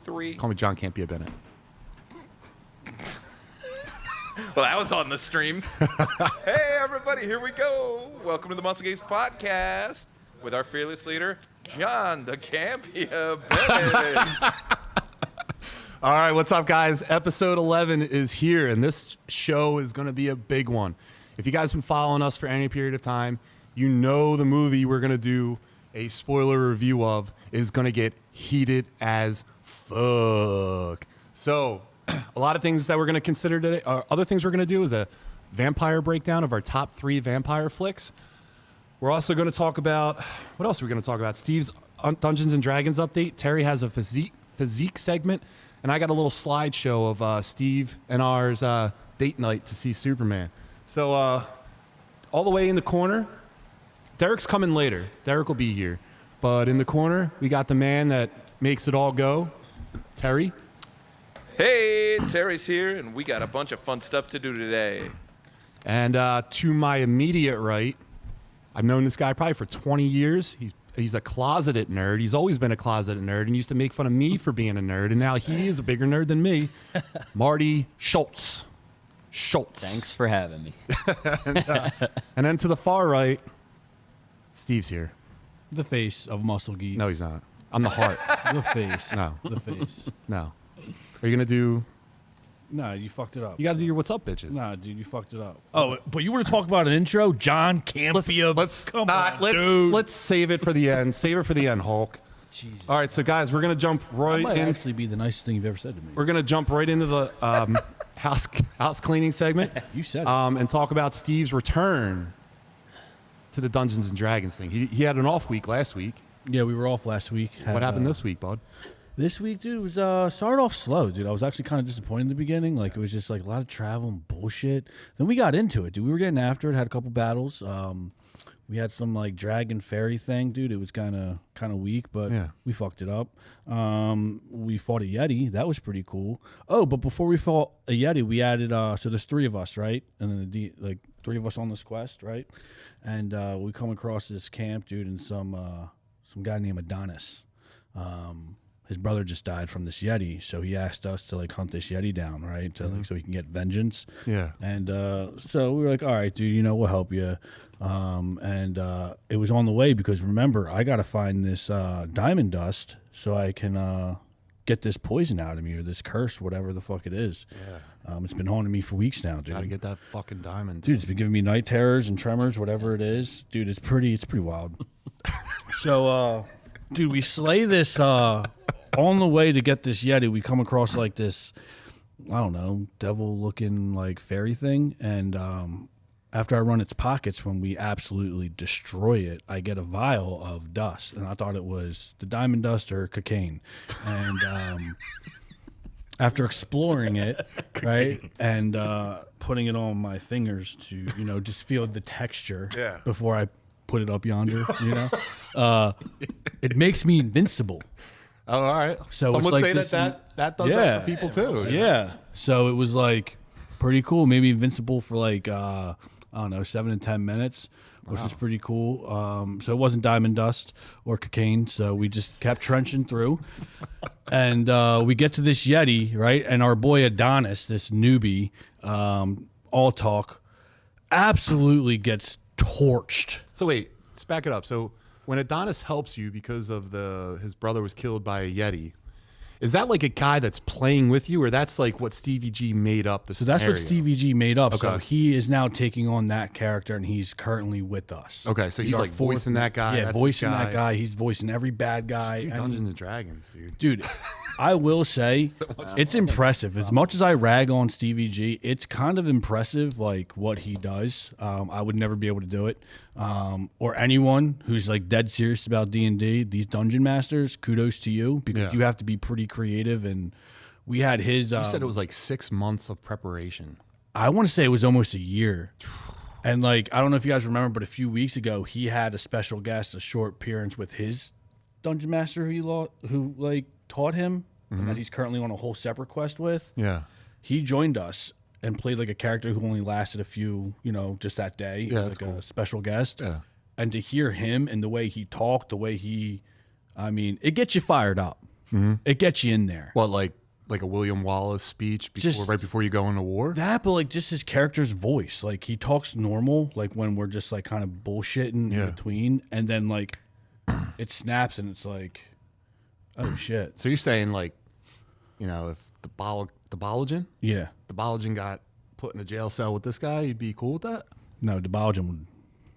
3. Call me John Campea Bennett. Well, that was on the stream. Hey, everybody, here we go. Welcome to the Muscle Geeks Podcast with our fearless leader, John the Campea Bennett. All right, what's up, guys? Episode 11 is here, and this show is going to be a big one. If you guys have been following us for any period of time, you know the movie we're going to do a spoiler review of is going to get heated as fuck. So, a lot of things that we're going to consider today. Other things we're going to do is a vampire breakdown of our top 3 vampire flicks. We're also going to talk about, what else are we going to talk about? Steve's Dungeons & Dragons update. Terry has a physique segment. And I got a little slideshow of Steve and ours date night to see Superman. So all the way in the corner, Derek's coming later. Derek will be here. But in the corner, we got the man that makes it all go, Terry. Hey, Terry's here, and we got a bunch of fun stuff to do today. And to my immediate right, I've known this guy probably for 20 years. He's a closeted nerd. He's always been a closeted nerd and used to make fun of me for being a nerd. And now he is a bigger nerd than me. Marty Schultz. Thanks for having me. And then to the far right, Steve's here. The face of Muscle Geeks. No, he's not. I'm the heart. The face. No. The face. No. Are you going to do... Nah, you fucked it up. You got to do your what's up, bitches. Nah, dude, you fucked it up. Oh, but you want to talk about an intro? John Campea. Come on, dude. Let's save it for the end. Save it for the end, Hulk. Jesus. All right, so guys, we're going to jump right That might in. actually be the nicest thing you've ever said to me. We're going to jump right into the house cleaning segment. You said it. And talk about Steve's return to the Dungeons & Dragons thing. He had an off week last week. Yeah, we were off last week. What happened this week, bud? This week, dude, was started off slow, dude. I was actually kind of disappointed in the beginning. Like, it was just like a lot of travel and bullshit. Then we got into it, dude. We were getting after it, had a couple battles. We had some like dragon fairy thing, dude. It was kind of weak, but yeah, we fucked it up. We fought a Yeti. That was pretty cool. Oh, but before we fought a Yeti, we added so there's 3 of us, right? And then like 3 of us on this quest, right? And we come across this camp, dude, and some guy named Adonis. His brother just died from this Yeti, so he asked us to like hunt this Yeti down, right? To, like, so he can get vengeance. Yeah. And so we were like, all right, dude, you know, we'll help you. And it was on the way because remember, I got to find this diamond dust so I can get this poison out of me or this curse, whatever the fuck it is. Yeah. It's been haunting me for weeks now, dude. Gotta get that fucking diamond. Dude, it's been giving me night terrors and tremors, whatever it is. Dude, it's pretty wild. So, dude, we slay this on the way to get this Yeti. We come across like this, I don't know, devil-looking like fairy thing. And after I run its pockets, when we absolutely destroy it, I get a vial of dust. And I thought it was the diamond dust or cocaine. And after exploring it, right, and putting it on my fingers to, you know, just feel the texture before I put it up yonder, you know, it makes me invincible. Oh, all right. So some it's would like say this, that does that for people too. Yeah. So it was like pretty cool. Maybe invincible for like I don't know, 7 to 10 minutes, which was pretty cool. So it wasn't diamond dust or cocaine. So we just kept trenching through, and we get to this Yeti, right? And our boy Adonis, this newbie, all talk, absolutely gets torched. So wait, let's back it up. So when Adonis helps you because of his brother was killed by a Yeti, is that like a guy that's playing with you, or that's like what Stevie G made up? So that's what Stevie G made up. Okay. So he is now taking on that character, and he's currently with us. Okay, so he's like voicing that guy. Yeah, that's voicing that guy. He's voicing every bad guy. Dude, Dungeons and Dragons, dude. Dude, I will say it's impressive. As much as I rag on Stevie G, it's kind of impressive, like what he does. I would never be able to do it. Or anyone who's like dead serious about D&D. These dungeon masters, kudos to you, because you have to be pretty creative. And we had his. You said it was like 6 months of preparation. I want to say it was almost a year. And like, I don't know if you guys remember, but a few weeks ago, he had a special guest, a short appearance with his dungeon master who like taught him, and that he's currently on a whole separate quest with. Yeah. He joined us and played like a character who only lasted a few, you know, just that day. Yeah, as that's like cool. a special guest. Yeah. And to hear him and the way he talked, the way he, I mean, it gets you fired up. It gets you in there. What, like a William Wallace speech right before you go into war? That, but like just his character's voice. Like he talks normal, like when we're just like kind of bullshitting in between, and then like it snaps and it's like, oh shit. So you're saying like, if the Balogen got put in a jail cell with this guy, you'd be cool with that? No, the Balogen would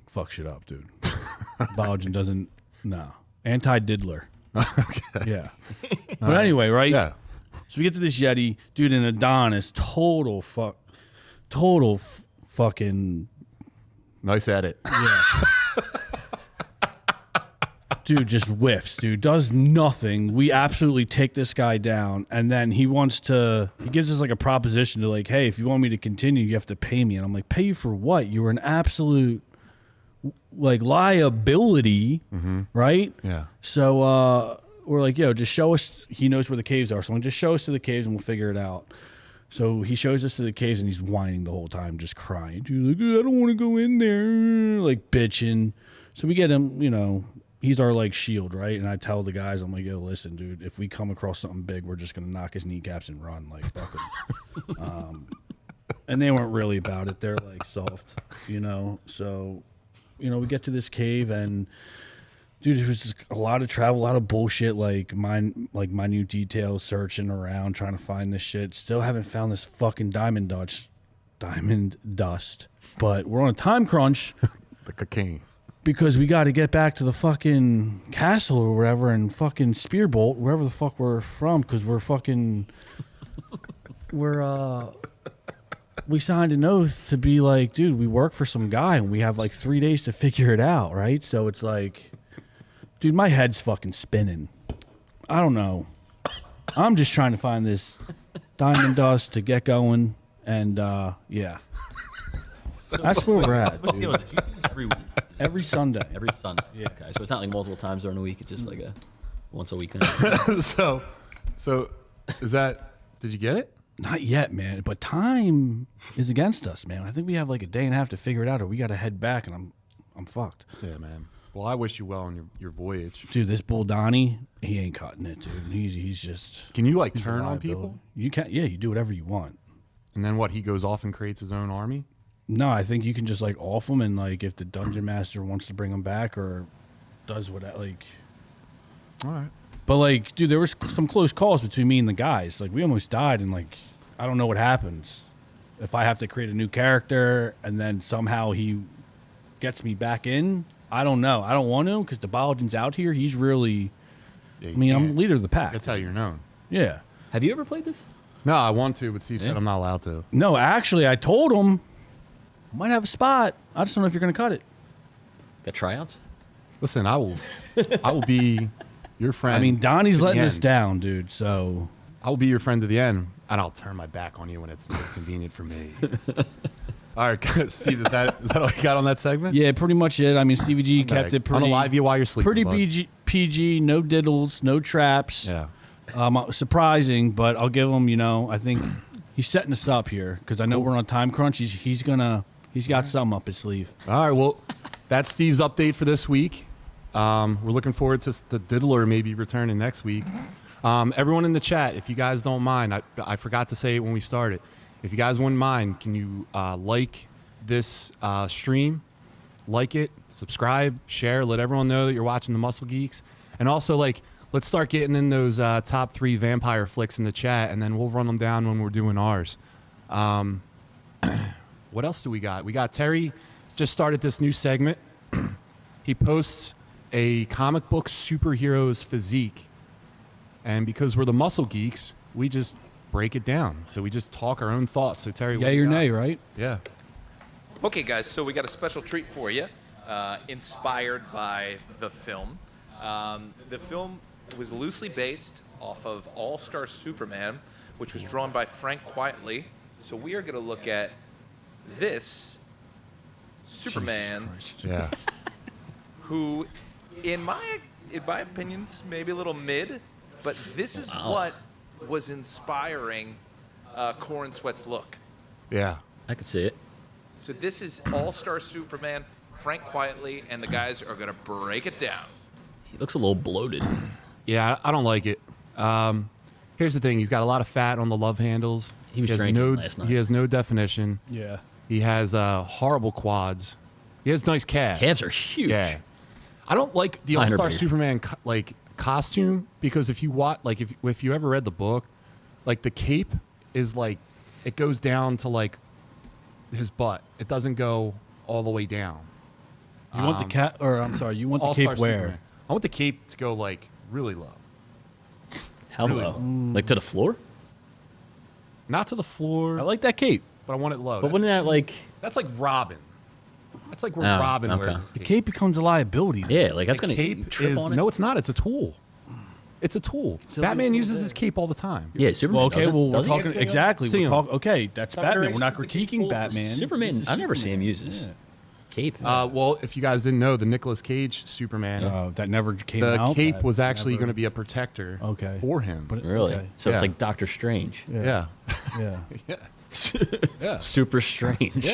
fuck shit up, dude. Balogen doesn't. No, anti-diddler. Okay. Yeah. But anyway, right? Yeah. So we get to this Yeti, dude, and Adonis, total fucking. Nice edit. Yeah. Dude just whiffs, dude. Does nothing. We absolutely take this guy down. And then he gives us like a proposition to like, hey, if you want me to continue, you have to pay me. And I'm like, pay you for what? You were an absolute like liability, right? Yeah. So we're like, yo, just show us. He knows where the caves are. So I'm like, just show us to the caves and we'll figure it out. So he shows us to the caves and he's whining the whole time, just crying. Dude, like, I don't want to go in there. Like bitching. So we get him, he's our like shield, right? And I tell the guys, I'm like, yo, listen, dude, if we come across something big, we're just gonna knock his kneecaps and run, like fuck him. And they weren't really about it. They're like soft, So, we get to this cave and, dude, it was just a lot of travel, a lot of bullshit, like minute details, searching around, trying to find this shit. Still haven't found this fucking diamond dust. But we're on a time crunch. The cocaine. Because we got to get back to the fucking castle or whatever and fucking Spearbolt, wherever the fuck we're from, because we signed an oath to be like, dude, we work for some guy and we have like 3 days to figure it out, right? So it's like, dude, my head's fucking spinning. I don't know. I'm just trying to find this diamond dust to get going, and yeah. That's where we're at, dude. You do this every week? Every Sunday. Every Sunday. Yeah. Okay, so it's not like multiple times during the week. It's just like a once a week thing. So is that? Did you get it? Not yet, man. But time is against us, man. I think we have like a day and a half to figure it out, or we got to head back, and I'm fucked. Yeah, man. Well, I wish you well on your voyage, dude. This bull Donnie, he ain't cutting it, dude. He's just. Can you like turn on people? You can. Yeah, you do whatever you want. And then what? He goes off and creates his own army. No, I think you can just like off them, and like if the dungeon master wants to bring them back or does what like. All right. But like, dude, there was some close calls between me and the guys. Like we almost died, and like I don't know what happens if I have to create a new character and then somehow he gets me back in. I don't know. I don't want to because the Balogen's out here. He's really. Yeah, I'm the leader of the pack. That's how you're known. Yeah. Have you ever played this? No, I want to, but Steve said I'm not allowed to. No, actually, I told him. Might have a spot. I just don't know if you're going to cut it. Got tryouts? Listen, I will be your friend. I mean, Donnie's letting us down, dude, so. I will be your friend to the end, and I'll turn my back on you when it's most convenient for me. All right, Steve, is that all you got on that segment? Yeah, pretty much it. I mean, Stevie G kept it pretty. Unalive you while you're sleeping. Pretty PG, no diddles, no traps. Yeah. Surprising, but I'll give him, I think he's setting us up here because I know we're on a time crunch. He's got something up his sleeve. All right, well, that's Steve's update for this week. We're looking forward to the Diddler maybe returning next week. Everyone in the chat, if you guys don't mind, I forgot to say it when we started. If you guys wouldn't mind, can you like this stream, like it, subscribe, share, let everyone know that you're watching the Muscle Geeks. And also, let's start getting in those top 3 vampire flicks in the chat, and then we'll run them down when we're doing ours. What else do we got? We got Terry just started this new segment. He posts a comic book superhero's physique. And because we're the Muscle Geeks, we just break it down. So we just talk our own thoughts. So Terry, yeah, your nay, right? Yeah. Okay, guys, so we got a special treat for you, inspired by the film. The film was loosely based off of All-Star Superman, which was drawn by Frank Quitely. So we are going to look at this Superman, Yeah. who, in my opinions, maybe a little mid, but this is what was inspiring Corin Sweat's look. Yeah. I could see it. So this is All-Star Superman, Frank Quitely, and the guys are going to break it down. He looks a little bloated. Yeah, I don't like it. Here's the thing: he's got a lot of fat on the love handles. He was has drinking last night. He has no definition. Yeah. He has horrible quads. He has nice calves. Calves are huge. Yeah. I don't like the Mine are All-Star bigger. Superman costume because if you watch, like, if you ever read the book, like the cape is like it goes down to like his butt. It doesn't go all the way down. You want the cat, or I'm sorry, you want the All-Star cape where? Superman. I want the cape to go like really low, How Really low? low. Like to the floor? not to the floor, I like that cape. but I want it low. But wouldn't that like? That's like Robin. That's like where Oh, Robin okay. wears his The cape. cape becomes a liability. Yeah, like that's The gonna cape trip is on it. no, it's not. It's a tool. It's a tool. So Batman we- uses his cape all the time. Yeah, Superman. Well, okay, doesn't. well, we're Does he? talking exactly. See We're him. talking. Okay, that's Some Batman. We're not variations, the critiquing cape Batman. Superman. This is I never see him Superman. use his cape. Well, if you guys didn't know, the Nicolas Cage Superman, That never came the out. cape That was actually never- going to be a protector Okay. for him. But really? okay. So Yeah. it's like Doctor Strange. yeah. Yeah. Super strange.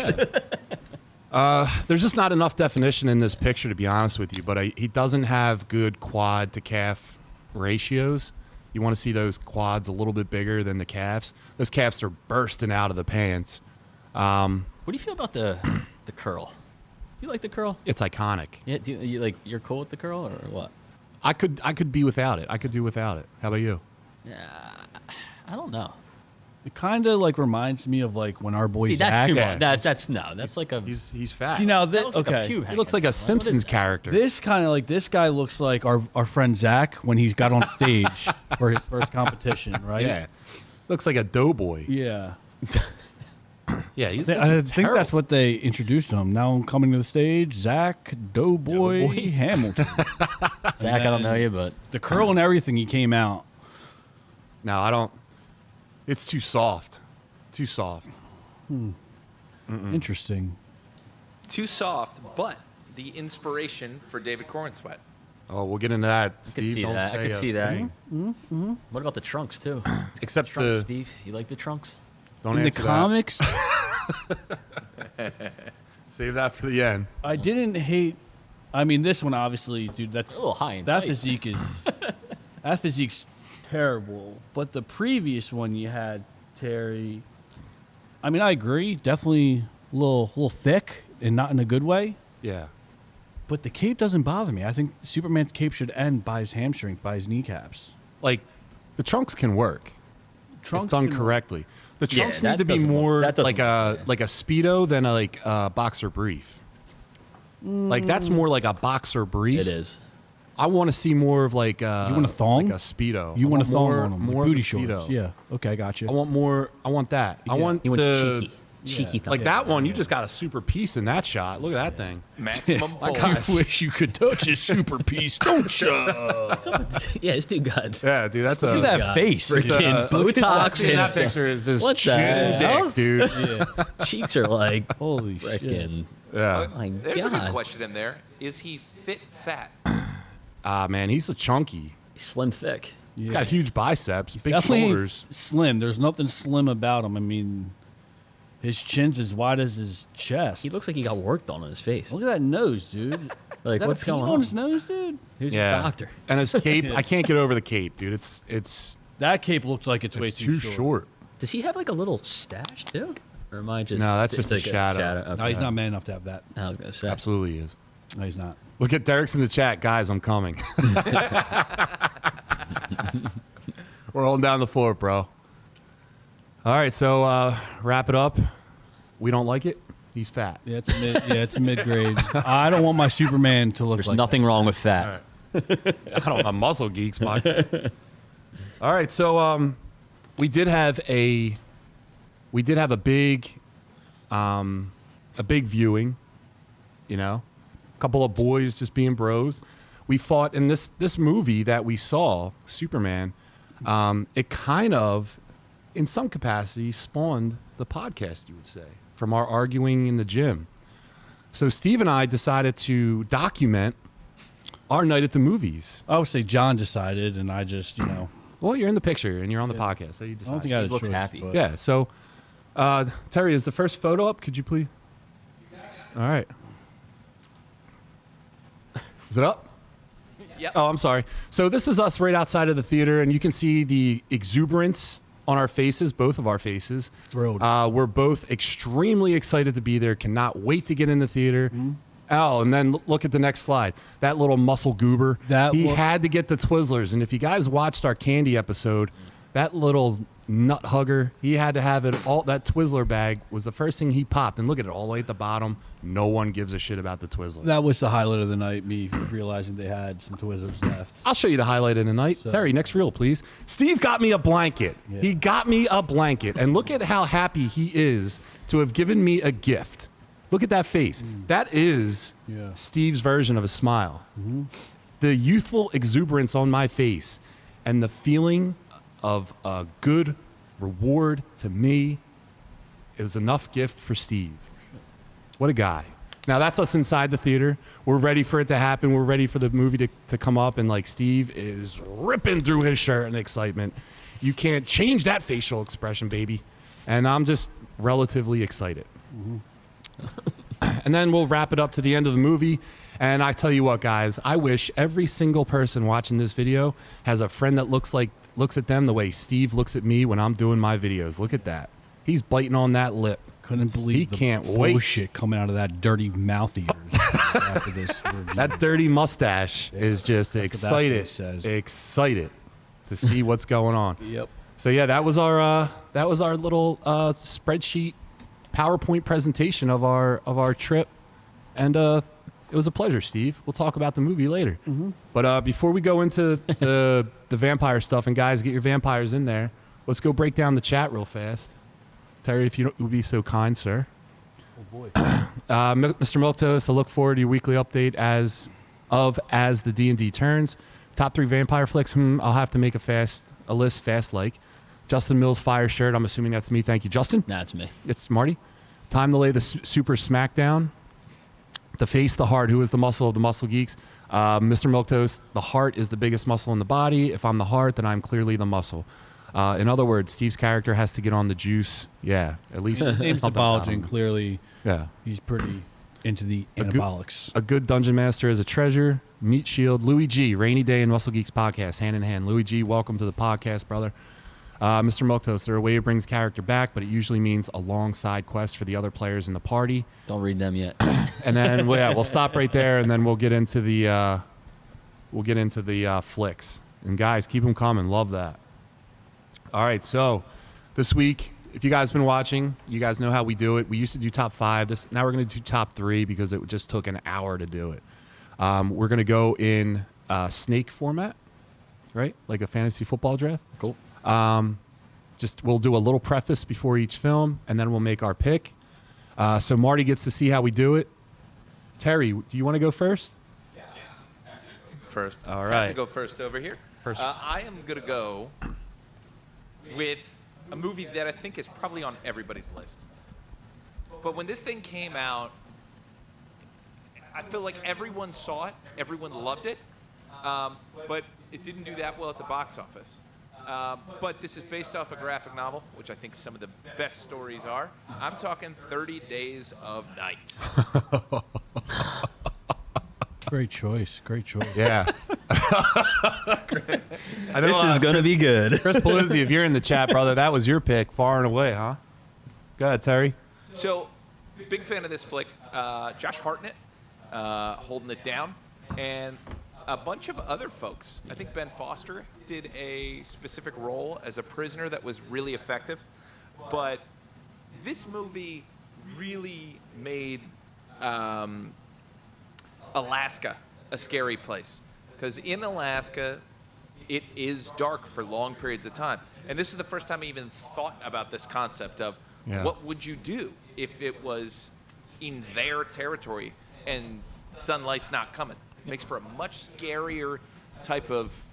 There's just not enough definition in this picture, to be honest with you. But he doesn't have good quad to calf ratios. You want to see those quads a little bit bigger than the calves. Those calves are bursting out of the pants. What do you feel about the curl? Do you like the curl? It's iconic. Yeah. Do you like? You're cool with the curl or what? I could be without it. I could do without it. How about you? I don't know. It kind of like reminds me of like when our boy See, Zach. that's too Yeah. much. That's no. That's like a. He's fat. See now, that looks like a okay. pube he hanging looks like a out. What is Simpsons that? character. This kind of like this guy looks like our friend Zach when he got on stage for his first competition, right? Yeah, looks like a doughboy. Yeah. Yeah, I think that's what they introduced him. Now coming to the stage, Zach Doughboy Doughboy. Hamilton. Zach, I don't know you, but The curl and everything, he came out. No, I don't. It's too soft. Too soft. Interesting. Too soft, but the inspiration for David Corn Sweat. Oh, we'll get into that. I could Steve, see don't that. I say could a see that. thing. What about the trunks too? Except Trunks, the Steve. You like the trunks? don't In the answer that. comics, Save that for the end. I didn't hate. I mean, this one obviously, dude. That's A little high and that tight. physique is that physique's terrible. But the previous one you had, Terry. I mean, I agree. Definitely a little thick and not in a good way. Yeah. But the cape doesn't bother me. I think Superman's cape should end by his hamstring, by his kneecaps. Like the trunks can work Trunks if done can- correctly. The Yeah, trunks that need to be doesn't more look- that doesn't like a look- yeah. like a speedo than a boxer brief. Like that's more like a boxer brief. It is. I want to see more of like a, You want a thong? like a speedo. You I want a thong more, on them, more booty of a shorts. speedo. Yeah. Okay, I got you. I want more. I want that. I Yeah. want He wants the cheeky thumb. like that one. You just got a super piece in that shot. Look at that thing. Maximum My bulk. God. wish you could touch his super piece, don't you? Yeah, it's too good. Yeah, dude, that's Look at a that God. face. Freaking Look at Botox See, and that picture is just What the chin hell? dick, dude. cheeks are like Holy shit. freaking. Yeah. My There's a good God. question in there. Is he fit fat? Ah, man, he's a chunky. Slim thick. He's got huge biceps, big Definitely ain't shoulders. slim. There's nothing slim about him. I mean, his chin's as wide as his chest. He looks like he got worked on his face. Look at that nose, dude. Like, Is that what's a peen going on on? his nose, dude? Who's Yeah. the doctor? And his cape, I can't get over the cape, dude. It's That cape looks like it's way too short. Does he have like a little stash too? Or am I just No, that's just a like shadow. Okay. No, he's not man enough to have that. I was gonna say. Absolutely is. No, he's not. Look at Derek's in the chat, guys. I'm coming. We're holding down the fort, bro. All right, so wrap it up. We don't like it. He's fat. Yeah, it's a mid. Yeah, it's a mid grade. I don't want my Superman to look There's like nothing wrong with fat. I don't know, Muscle Geeks, Mike. All right, so we did have a big viewing. You know, a couple of boys just being bros. We fought in this movie that we saw, Superman. It kind of, in some capacity, spawned the podcast, you would say, from our arguing in the gym. So Steve and I decided to document our night at the movies. I would say John decided, and I just, Well, you're in the picture and you're on the podcast, so you I decide. don't think I had a looks choice, happy. but- Yeah. So, Terry, is the first photo up? Could you please? All right. Is it up? Yep. Oh, I'm sorry. So this is us right outside of the theater, and you can see the exuberance on our faces, both of our faces. Thrilled. We're both extremely excited to be there. Cannot wait to get in the theater. Oh, and then look at the next slide. That little muscle goober. He had to get the Twizzlers. And if you guys watched our candy episode, that little nut hugger, he had to have it all. That Twizzler bag was the first thing he popped. And look at it all the way at the bottom. No one gives a shit about the Twizzler. That was the highlight of the night, me realizing they had some Twizzlers left. I'll show you the highlight of the night. Terry, next reel, please. Steve got me a blanket. Yeah. He got me a blanket. And look at how happy he is to have given me a gift. Look at that face. That is Steve's version of a smile. The youthful exuberance on my face and the feeling of a good reward to me is enough gift for Steve. What a guy. Now, that's us inside the theater. We're ready for it to happen. We're ready for the movie to come up, and like Steve is ripping through his shirt in excitement. You can't change that facial expression, baby. And I'm just relatively excited. And then we'll wrap it up to the end of the movie. And I tell you what, guys, I wish every single person watching this video has a friend that looks at them the way Steve looks at me when I'm doing my videos. Look at that. He's biting on that lip. Couldn't believe He can't wait. bullshit coming out of that dirty mouth of yours after this review. That dirty mustache is just excited to see what's going on. Yep. So yeah, that was our little spreadsheet PowerPoint presentation of our trip, and it was a pleasure, Steve. We'll talk about the movie later. But before we go into the vampire stuff, and guys, get your vampires in there, let's go break down the chat real fast. Terry, if you would be so kind, sir. Oh boy. Mr. Milktoast, I look forward to your weekly update as the D&D turns. Top 3 vampire flicks. I'll have to make a list fast like. Justin Mills fire shirt. I'm assuming that's me. Thank you, Justin. Nah, it's me. It's Marty. Time to lay the super smackdown. The face, the heart. Who is the muscle of the Muscle Geeks? Mr. Milktoast, the heart is the biggest muscle in the body. If I'm the heart, then I'm clearly the muscle. In other words, Steve's character has to get on the juice. Yeah, at least. His name's something about Abology, him. and clearly Yeah. he's pretty into the anabolics. A good dungeon master is a treasure. Meat Shield. Louis G. Rainy Day and Muscle Geeks Podcast, hand in hand. Louis G., welcome to the podcast, brother. Mr. Milktoast, there are a way it brings character back, but it usually means a long side quest for the other players in the party. Don't read them yet. And then we'll stop right there, and then we'll get into the flicks. And guys, keep them coming. Love that. All right, so this week, if you guys have been watching, you guys know how we do it. We used to do top 5. Now we're going to do top 3 because it just took an hour to do it. We're going to go in snake format, right? Like a fantasy football draft. Cool. We'll do a little preface before each film, and then we'll make our pick. So Marty gets to see how we do it. Terry, do you want to go first? Yeah. First. All I right. have to go first over here. First. I am going to go with a movie that I think is probably on everybody's list. But when this thing came out, I feel like everyone saw it, everyone loved it, but it didn't do that well at the box office. But this is based off a graphic novel, which I think some of the best stories are. I'm talking 30 Days of Night. Great choice. Great choice. Yeah. This is going to be good. Chris Paluzzi, if you're in the chat, brother, that was your pick far and away, huh? Go ahead, Terry. So, big fan of this flick. Josh Hartnett holding it down. And a bunch of other folks. I think Ben Foster did a specific role as a prisoner that was really effective. But this movie really made Alaska a scary place. Because in Alaska, it is dark for long periods of time. And this is the first time I even thought about this concept of what would you do if it was in their territory and sunlight's not coming. It makes for a much scarier type of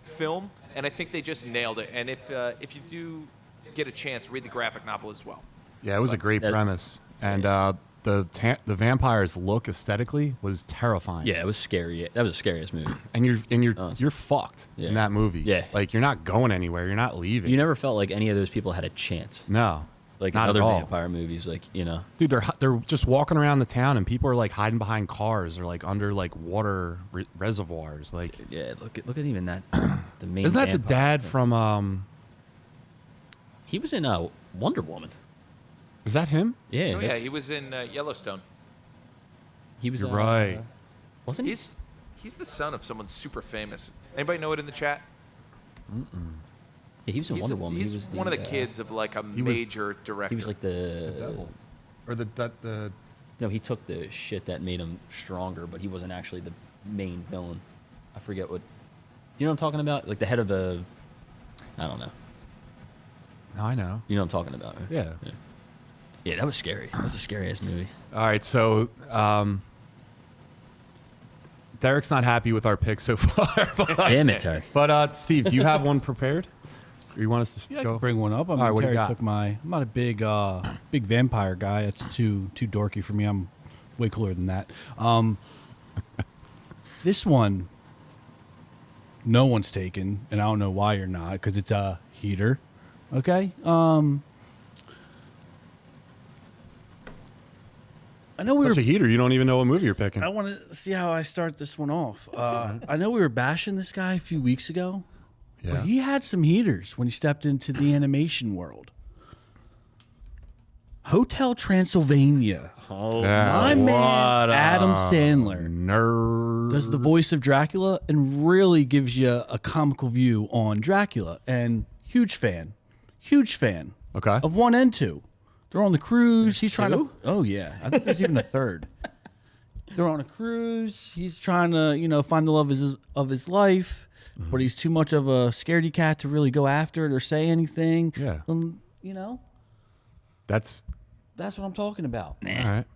film, and I think they just nailed it. And if you do get a chance, read the graphic novel as well. Yeah, it was a great premise. And the vampires look aesthetically was terrifying. Yeah, it was scary. That was the scariest movie. And you're fucked in that movie. Yeah. Like you're not going anywhere. You're not leaving. You never felt like any of those people had a chance. No. Like Not in at other all. vampire movies, like, you know. Dude, they're just walking around the town and people are like hiding behind cars or like under like water reservoirs. Like, Yeah, look at even that. The main. isn't that the vampire. dad from? He was in Wonder Woman. Is that him? Yeah. Oh yeah, that's- he was in Yellowstone. He was. You're right. Wasn't he? He's the son of someone super famous. Anybody know it in the chat? Yeah, he was in Wonder Woman. He's he was one of the kids of like a major director. He was like the. Or the No, he took the shit that made him stronger, but he wasn't actually the main villain. I forget what. Do you know what I'm talking about? Like the head of the. I don't know. No, I know. You know what I'm talking about, right? Yeah. Yeah, that was scary. That was a scary ass movie. All right, so Derek's not happy with our picks so far. Damn it, Terry. But Steve, do you have one prepared? Or you want us to Yeah, I go? can bring one up. I mean, All right, what do you Terry got? took my. I'm not a big vampire guy. It's too dorky for me. I'm way cooler than that. This one, no one's taken, and I don't know why you're not, because it's a heater. Okay. I know we were Such a heater. You don't even know what movie you're picking. I want to see how I start this one off. I know we were bashing this guy a few weeks ago, Yeah. but he had some heaters when he stepped into the animation world. Hotel Transylvania. Oh, Yeah, My man, what a Adam Sandler, nerd. does the voice of Dracula and really gives you a comical view on Dracula. And huge fan Okay. of 1 and 2. They're on the cruise. He's trying to. Oh yeah, I think there's even a third. They're on a cruise. He's trying to, find the love of his life, but he's too much of a scaredy cat to really go after it or say anything. Yeah. That's That's what I'm talking about. all right.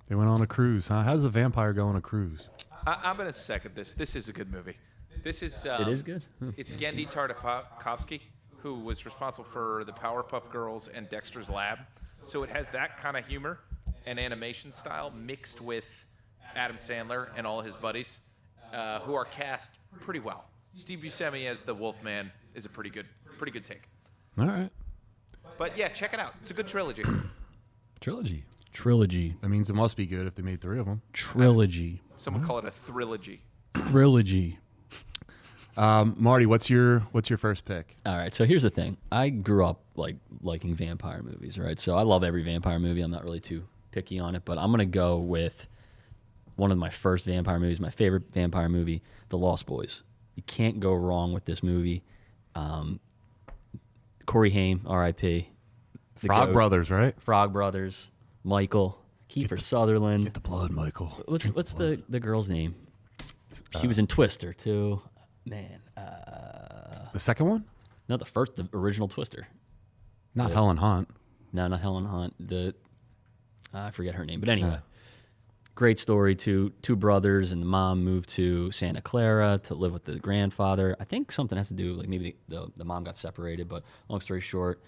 They went on a cruise, huh? How does a vampire go on a cruise? I'm gonna second this. This is a good movie. This is. It is good. It's Gendy Tartakovsky, who was responsible for the Powerpuff Girls and Dexter's Lab. So it has that kind of humor and animation style mixed with Adam Sandler and all his buddies, who are cast pretty well. Steve Buscemi as the Wolfman is a pretty good take. All right. But yeah, check it out. It's a good trilogy. Trilogy. Trilogy. That means it must be good if they made 3 of them. Trilogy. Some would call it a thrilogy. Trilogy. Marty, what's your first pick? All right, so here's the thing. I grew up liking vampire movies, right? So I love every vampire movie. I'm not really too picky on it, but I'm gonna go with one of my first vampire movies, my favorite vampire movie, The Lost Boys. You can't go wrong with this movie. Corey Haim, R.I.P. The Frog GOAT. Brothers, right? Frog Brothers, Michael, Kiefer Sutherland. Get the blood, Michael. What's the girl's name? She was in Twister too. Man, The second one? no, the original Twister. Not Helen Hunt. No, not Helen Hunt. I forget her name, but anyway, great story. Two brothers, and the mom moved to Santa Clara to live with the grandfather. I think something has to do like maybe the mom got separated. But long story short,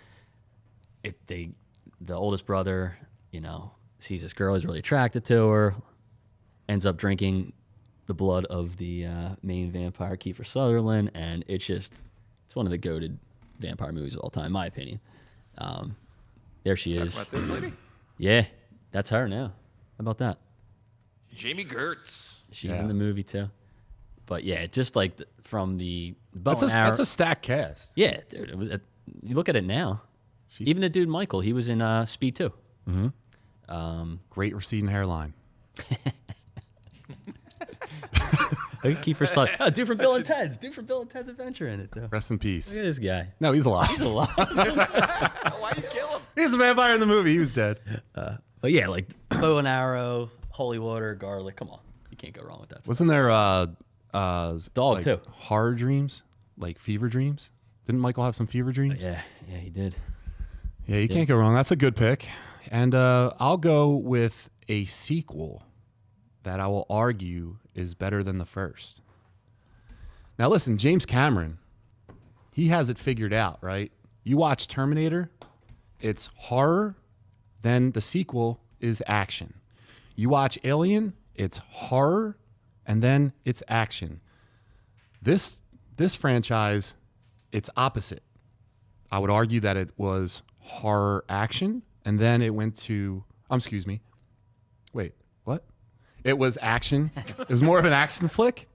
the oldest brother, sees this girl, he's really attracted to her, ends up drinking the blood of the main vampire, Kiefer Sutherland, and it's one of the goated vampire movies of all time, in my opinion. There she Talking is. about this lady? Yeah, that's her now. How about that? Jamie Gertz. She's Yeah. in the movie too. But yeah, just like from the bow That's and arrow. a stacked cast. Yeah, dude. You look at it now. Even the dude Michael, he was in Speed 2. Great receding hairline. Look at Kiefer Sutherland. Dude from Bill and Ted's. Dude from Bill and Ted's Adventure in it though. Rest in peace. Look at this guy. No, he's alive. He's alive. Why you kill him? He's the vampire in the movie. He was dead. But yeah, like bow and arrow, holy water, garlic. Come on, you can't go wrong with that. Wasn't there Dog, too. horror dreams, like fever dreams? Didn't Michael have some fever dreams? Yeah, he did. Yeah, you can't go wrong. That's a good pick. And I'll go with a sequel that I will argue is better than the first. Now, listen, James Cameron, he has it figured out, right? You watch Terminator, it's horror, then the sequel is action. You watch Alien, it's horror, and then it's action. This franchise, it's opposite. I would argue that it was horror action, and then it went to excuse me. Wait, what? It was action. It was more of an action flick,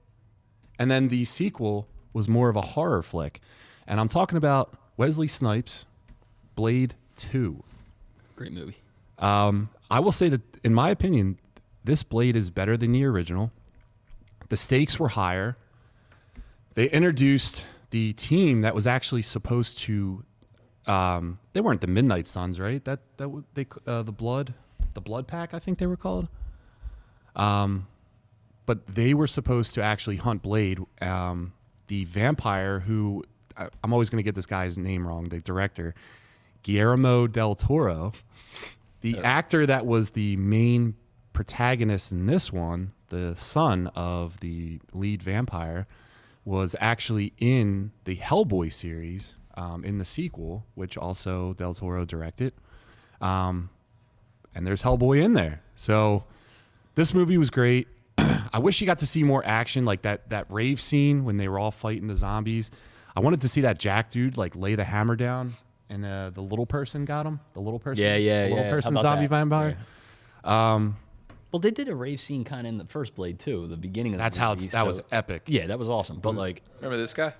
and then the sequel was more of a horror flick. And I'm talking about Wesley Snipes' Blade 2. Great movie. I will say that, in my opinion, this Blade is better than the original. The stakes were higher. They introduced the team that was actually supposed to. They weren't the Midnight Suns, right? The Blood Pack, I think they were called. But they were supposed to actually hunt Blade. The vampire who I'm always going to get this guy's name wrong. The director, Guillermo del Toro. The actor that was the main protagonist in this one, the son of the lead vampire, was actually in the Hellboy series, in the sequel, which also Del Toro directed. And there's Hellboy in there. So this movie was great. I wish you got to see more action, like that rave scene when they were all fighting the zombies. I wanted to see that Jack dude like lay the hammer down, and the little person got him. The little person, Yeah. little How person about zombie that? vampire. Yeah. Well, they did a rave scene kind of in the first Blade too. The beginning of That's the how movie, that was epic. Yeah, that was awesome. But like, Remember this guy?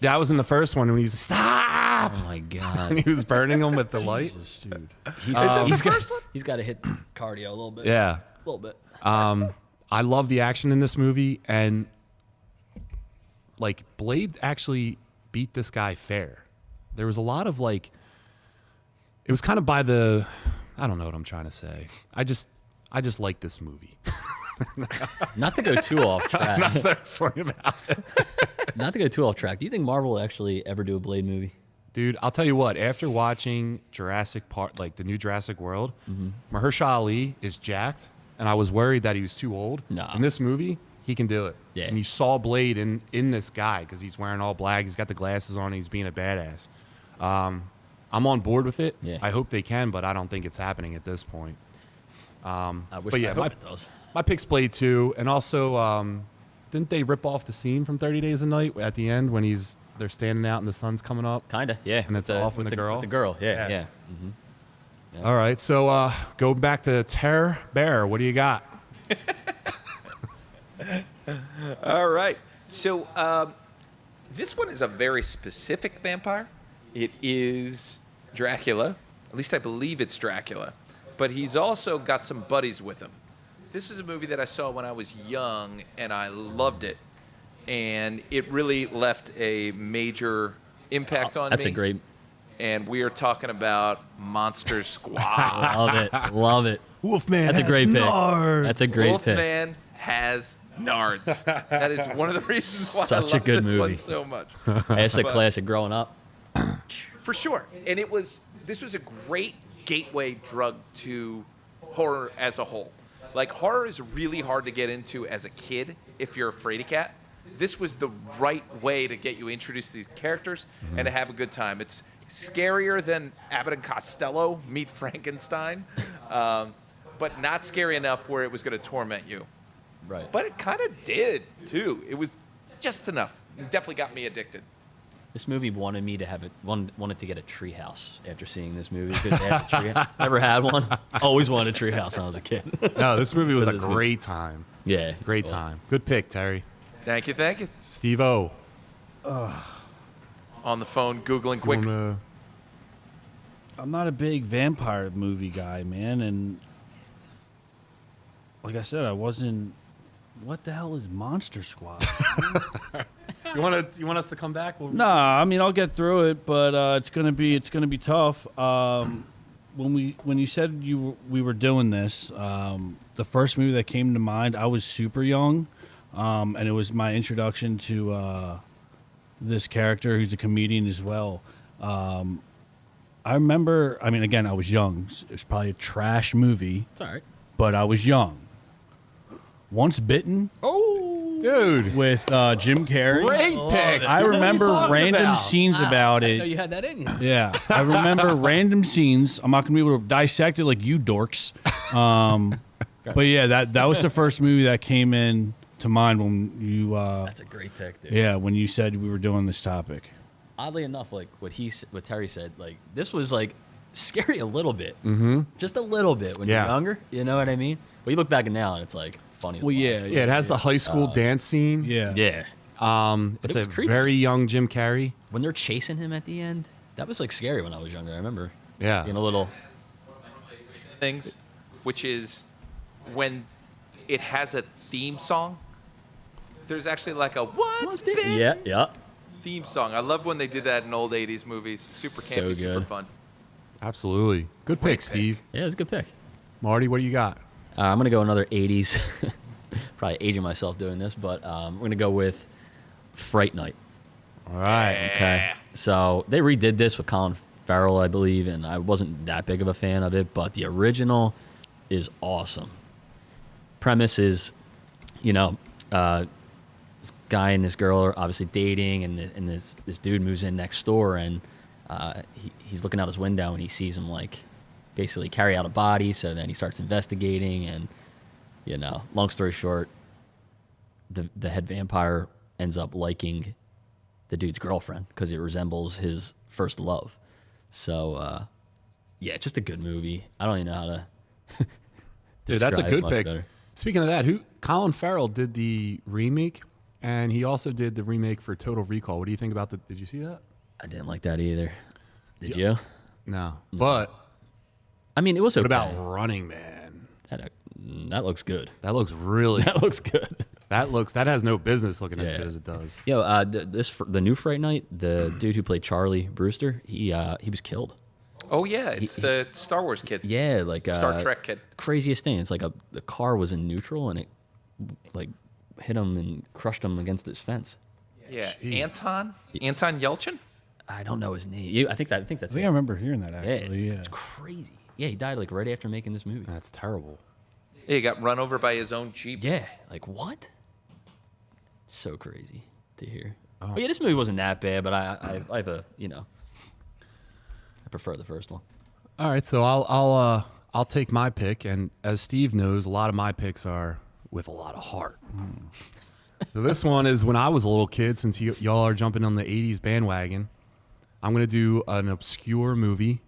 That was in the first one when he's stop, oh my god, and he was burning them with the light. Jesus, dude. he's got to hit cardio a little bit. Yeah. a little bit. I love the action in this movie, and like Blade actually beat this guy fair. There was a lot of like, it was kind of by the, I don't know what I'm trying to say. I just like this movie. Not to go too off track. Not so sorry about it. Not to go too off track. Do you think Marvel will actually ever do a Blade movie? Dude, I'll tell you what, after watching Jurassic Park, like the new Jurassic World, Mahershala Ali is jacked, and I was worried that he was too old. Nah. In this movie, he can do it. Yeah. And you saw Blade in this guy because he's wearing all black, he's got the glasses on, and he's being a badass. I'm on board with it. Yeah. I hope they can, but I don't think it's happening at this point. I wish. But yeah, I hope it does. My pick's Blade 2, and also, didn't they rip off the scene from 30 Days a Night at the end when they're standing out and the sun's coming up? Kinda, yeah. And it's off with the girl? With the girl, yeah. Yeah. All right, so go back to Terror Bear. What do you got? All right. So this one is a very specific vampire. It is Dracula. At least I believe it's Dracula. But he's also got some buddies with him. This was a movie that I saw when I was young, and I loved it. And it really left a major impact on me. That's a great. And we are talking about Monster Squad. Love it. Wolfman. That's a great pick. nards. That's a great pick. Wolfman has nards. That is one of the reasons why I Such a love good this one movie. so much. It's a classic growing up. For sure. And this was a great gateway drug to horror as a whole. Like, horror is really hard to get into as a kid if you're a fraidy cat. This was the right way to get you introduced to these characters and to have a good time. It's scarier than Abbott and Costello meet Frankenstein, but not scary enough where it was going to torment you. Right. But it kind of did, too. It was just enough. It definitely got me addicted. This movie wanted me to have wanted to get a treehouse after seeing this movie. Because they had a treehouse. Never had one. Always wanted a treehouse when I was a kid. No, this movie was a This great time. Yeah. Great Well, time. Good pick, Terry. Thank you, thank you. Steve-O. On the phone, Googling quick. Wanna- I'm not a big vampire movie guy, man, and like I said, I wasn't. What the hell is Monster Squad? You want us to come back? Nah, I mean I'll get through it, but it's gonna be tough. When you said we were doing this, the first movie that came to mind, I was super young, and it was my introduction to this character who's a comedian as well. I remember. I mean, again, I was young. It was probably a trash movie, It's all right. but I was young. Once Bitten Dude. with Jim Carrey. Great pick. I remember talking random about? scenes about No, it. you had that in you. Yeah, I remember random scenes. I'm not gonna be able to dissect it like you dorks. But yeah, that was the first movie that came in to mind when you. That's a great pick, dude. Yeah, when you said we were doing this topic. oddly enough, like what Terry said, like this was like scary a little bit, just a little bit when you're younger. You know what I mean? But you look back now and it's like funny. Well, yeah, it has the high school dance scene. yeah. It's a creepy. very young Jim Carrey. When they're chasing him at the end, that was like scary when I was younger. I remember being a little things, which is when it has a theme song. There's actually like a what's been theme song. I love when they did that in old 80s movies. Super campy, super fun. Absolutely. Good pick, Steve. Yeah, it was a good pick. Marty, what do you got? I'm going to go another 80s. Probably aging myself doing this, but we're going to go with Fright Night. All right. Okay. So they redid this with Colin Farrell, I believe, and I wasn't that big of a fan of it, but the original is awesome. Premise is, this guy and this girl are obviously dating, and this dude moves in next door, and he's looking out his window, and he sees him like basically carry out a body. So then he starts investigating, and long story short, the head vampire ends up liking the dude's girlfriend because it resembles his first love. So it's just a good movie. I don't even know how to. Dude, that's a good pick. Better. Speaking of that, Colin Farrell did the remake, and he also did the remake for Total Recall. What do you think about did you see that? I didn't like that either. Did you? No. But I mean, it was okay. What about Running Man? That looks good. That looks really That looks good. That has no business looking as good as it does. Yo, the new Fright Night, the dude who played Charlie Brewster, he was killed. Oh yeah, it's the Star Wars kid. Yeah, like Star Trek kid. Craziest thing. It's like the car was in neutral and it like hit him and crushed him against this fence. Yeah, Anton Yelchin. I don't know his name. I think that's. I think I remember hearing that actually. Yeah, it's crazy. Yeah, he died like right after making this movie. That's terrible. Yeah, he got run over by his own Jeep. Yeah, like what? So crazy to hear. Oh. But yeah, this movie wasn't that bad, but I have a I prefer the first one. All right, so I'll take my pick, and as Steve knows, a lot of my picks are with a lot of heart. So this one is when I was a little kid. Since y'all are jumping on the '80s bandwagon, I'm gonna do an obscure movie.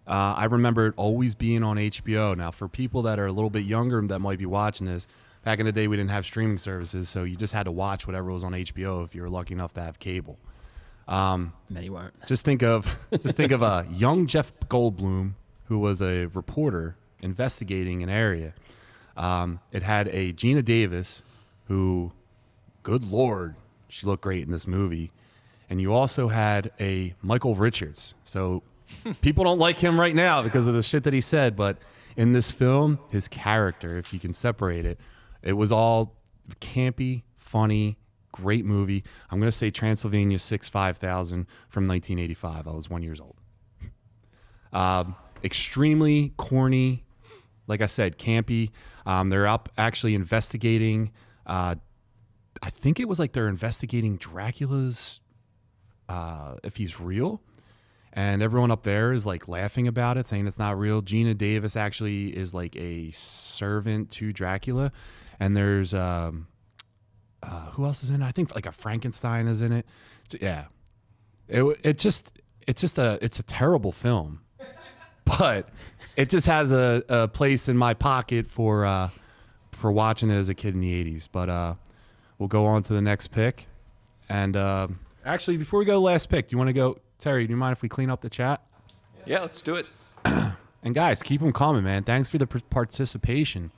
I remember it always being on HBO. Now, for people that are a little bit younger that might be watching this, back in the day we didn't have streaming services, so you just had to watch whatever was on HBO if you were lucky enough to have cable. Many weren't. Just think of a young Jeff Goldblum who was a reporter investigating an area. It had a Gina Davis who, good Lord, she looked great in this movie. And you also had a Michael Richards. So people don't like him right now because of the shit that he said, but in this film, his character, if you can separate it, it was all campy, funny, great movie. I'm going to say Transylvania 65000 from 1985. I was 1 year old. Extremely corny, like I said, campy. They're up actually investigating. I think it was like they're investigating Dracula's, if he's real. And everyone up there is like laughing about it, saying it's not real. Gina Davis actually is like a servant to Dracula. And there's who else is in it? I think like a Frankenstein is in it. Yeah, it's a terrible film, but it just has a place in my pocket for watching it as a kid in the '80s. But we'll go on to the next pick. And actually, before we go to the last pick, do you want to go, Terry? Do you mind if we clean up the chat? Yeah, let's do it. And guys, keep them coming, man. Thanks for the participation.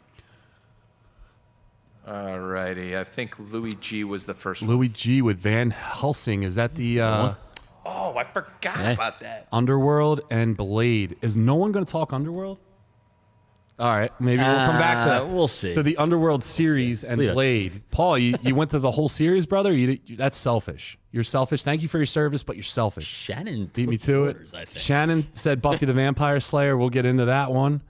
Alrighty, I think Louis G was the first one. Louis G with Van Helsing. Is that the Oh, I forgot about that. Underworld and Blade? Is no one going to talk Underworld? All right, maybe we'll come back to that. We'll see. So the Underworld series and Blade. Paul, you went to the whole series, brother? That's selfish. You're selfish. Thank you for your service, but you're selfish. Shannon beat me to it. I think. Shannon said Buffy the Vampire Slayer. We'll get into that one.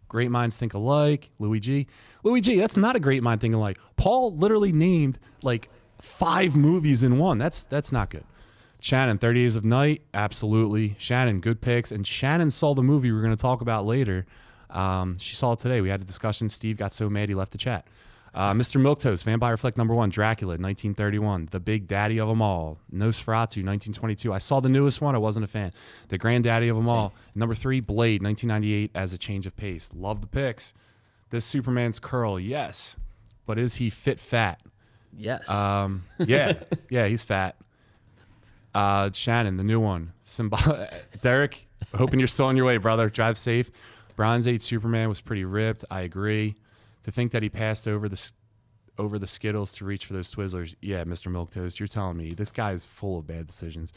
Great minds think alike. Louis G, that's not a great mind think alike. Paul literally named like 5 movies in one. That's not good. Shannon, 30 Days of Night, absolutely. Shannon, good picks. And Shannon saw the movie we're going to talk about later. She saw it today. We had a discussion. Steve got so mad he left the chat. Mr. Milquetoast, Vampire Flick #1, Dracula, 1931. The Big Daddy of them all, Nosferatu, 1922. I saw the newest one. I wasn't a fan. The Granddaddy of them all. #3, Blade, 1998, as a change of pace. Love the picks. This Superman's curl, yes. But is he fit fat? Yes. Yeah, he's fat. Shannon, the new one. Derek, hoping you're still on your way, brother. Drive safe. Bronze Age Superman was pretty ripped. I agree. To think that he passed over the Skittles to reach for those Twizzlers. Yeah, Mr. Milquetoast, you're telling me this guy is full of bad decisions.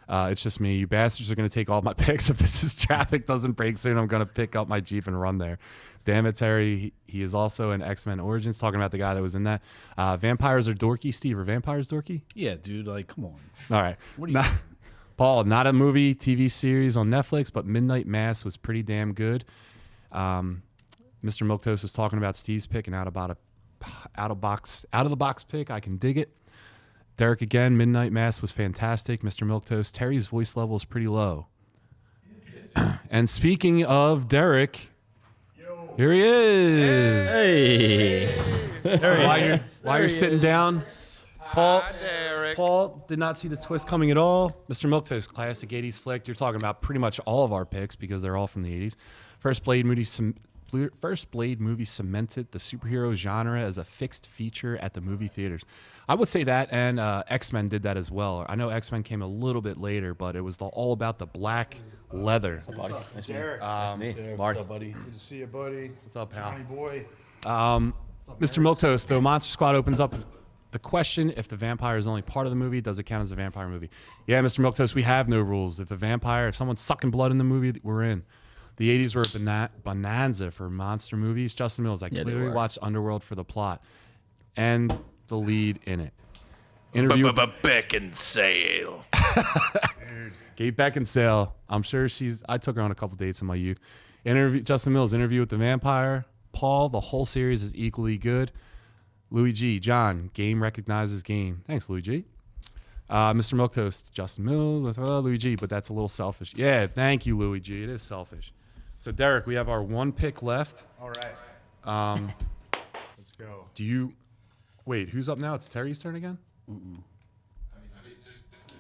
It's just me. You bastards are going to take all my picks. If this is traffic doesn't break soon, I'm going to pick up my Jeep and run there. Damn it, Terry. He is also in X-Men Origins, talking about the guy that was in that. Vampires are dorky. Steve, are vampires dorky? Yeah, dude. Like, come on. All right. What do you? Paul, not a movie, TV series on Netflix, but Midnight Mass was pretty damn good. Mr. Milquetoast was talking about Steve's pick and out of the box pick. I can dig it. Derek again, Midnight Mass was fantastic. Mr. Milquetoast, Terry's voice level is pretty low. And speaking of Derek, here he is. Hey. While you're sitting down, Paul did not see the twist coming at all. Mr. Milquetoast, classic 80s flick. You're talking about pretty much all of our picks because they're all from the 80s. First Blade movie cemented the superhero genre as a fixed feature at the movie theaters. I would say that, and X-Men did that as well. I know X-Men came a little bit later, but it was all about the black leather. Derek. Me. Marty. What's up, buddy? Good to see you, buddy. What's up, pal? Johnny boy. Mr. Milquetoast, though Monster Squad opens up the question, if the vampire is only part of the movie, does it count as a vampire movie? Yeah, Mr. Milquetoast, we have no rules. If someone's sucking blood in the movie, we're in. The 80s were a bonanza for monster movies. Justin Mills, I clearly watched Underworld for the plot and the lead in it. Beckinsale. Kate Beckinsale. I'm sure I took her on a couple dates in my youth. Justin Mills, Interview with the Vampire. Paul, the whole series is equally good. Louis G. John, game recognizes game. Thanks, Louis G. Mr. Milquetoast, Justin Mills, Louis G, but that's a little selfish. Yeah, thank you, Louis G. It is selfish. So, Derek, we have our one pick left. All right. Let's go. Wait, who's up now? It's Terry's turn again?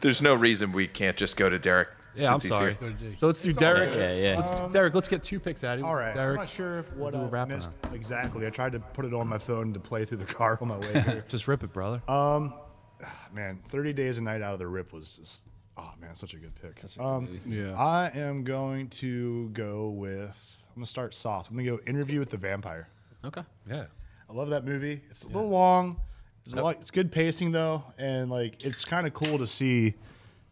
There's no reason we can't just go to Derek. Yeah, I'm since he's sorry. here. So let's do Derek. Yeah. Derek, let's get 2 picks out of you. All right. Derek, I'm not sure what do a I wrap missed on. exactly. I tried to put it on my phone to play through the car on my way here. Just rip it, brother. Man, 30 Days a Night Out of the Rip was just, such a good pick. Yeah. I am going to go with, I'm going to start soft. I'm going to go Interview with the Vampire. Okay. Yeah. I love that movie. It's a little long. It's good pacing though, and like it's kind of cool to see,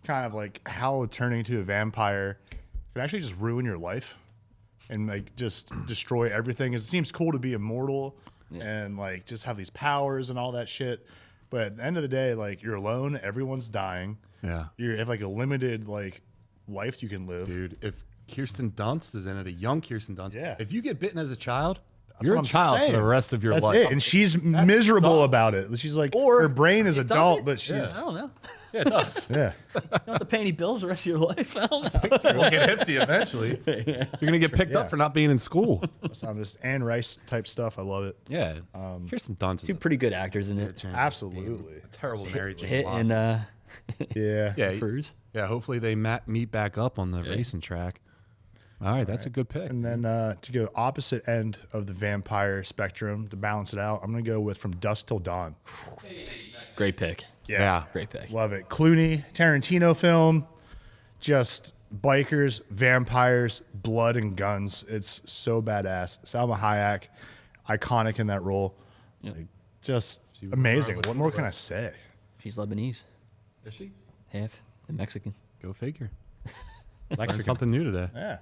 kind of like how turning into a vampire can actually just ruin your life, and like just destroy everything. It seems cool to be immortal and like just have these powers and all that shit, but at the end of the day, like you're alone. Everyone's dying. Yeah. You have like a limited like life you can live. Dude, if Kirsten Dunst is in it, a young Kirsten Dunst. Yeah. If you get bitten as a child, That's you're what a I'm child saying. for the rest of your That's life. it. And she's miserable about it. She's like, her brain is adult, but she's I don't know. Yeah, it does. yeah. You don't have to pay any bills the rest of your life. I don't know. We'll get hit to you eventually. You're going to get picked up for not being in school. So I'm just Anne Rice type stuff. I love it. Yeah. Kirsten Dunst is Two pretty good actors in it. Absolutely. terrible Mary Jane Hit Watson. and Yeah. Yeah, Cruz. yeah. Hopefully they meet back up on the racing track. All right, that's a good pick. And then to go opposite end of the vampire spectrum to balance it out, I'm going to go with From Dusk Till Dawn. Great pick. Yeah. Great pick. Love it. Clooney, Tarantino film, just bikers, vampires, blood, and guns. It's so badass. Salma Hayek, iconic in that role. Yep. Like, just amazing. What more can I say? She's Lebanese. Is she? Half. And Mexican. Go figure. Learned something new today. Yeah.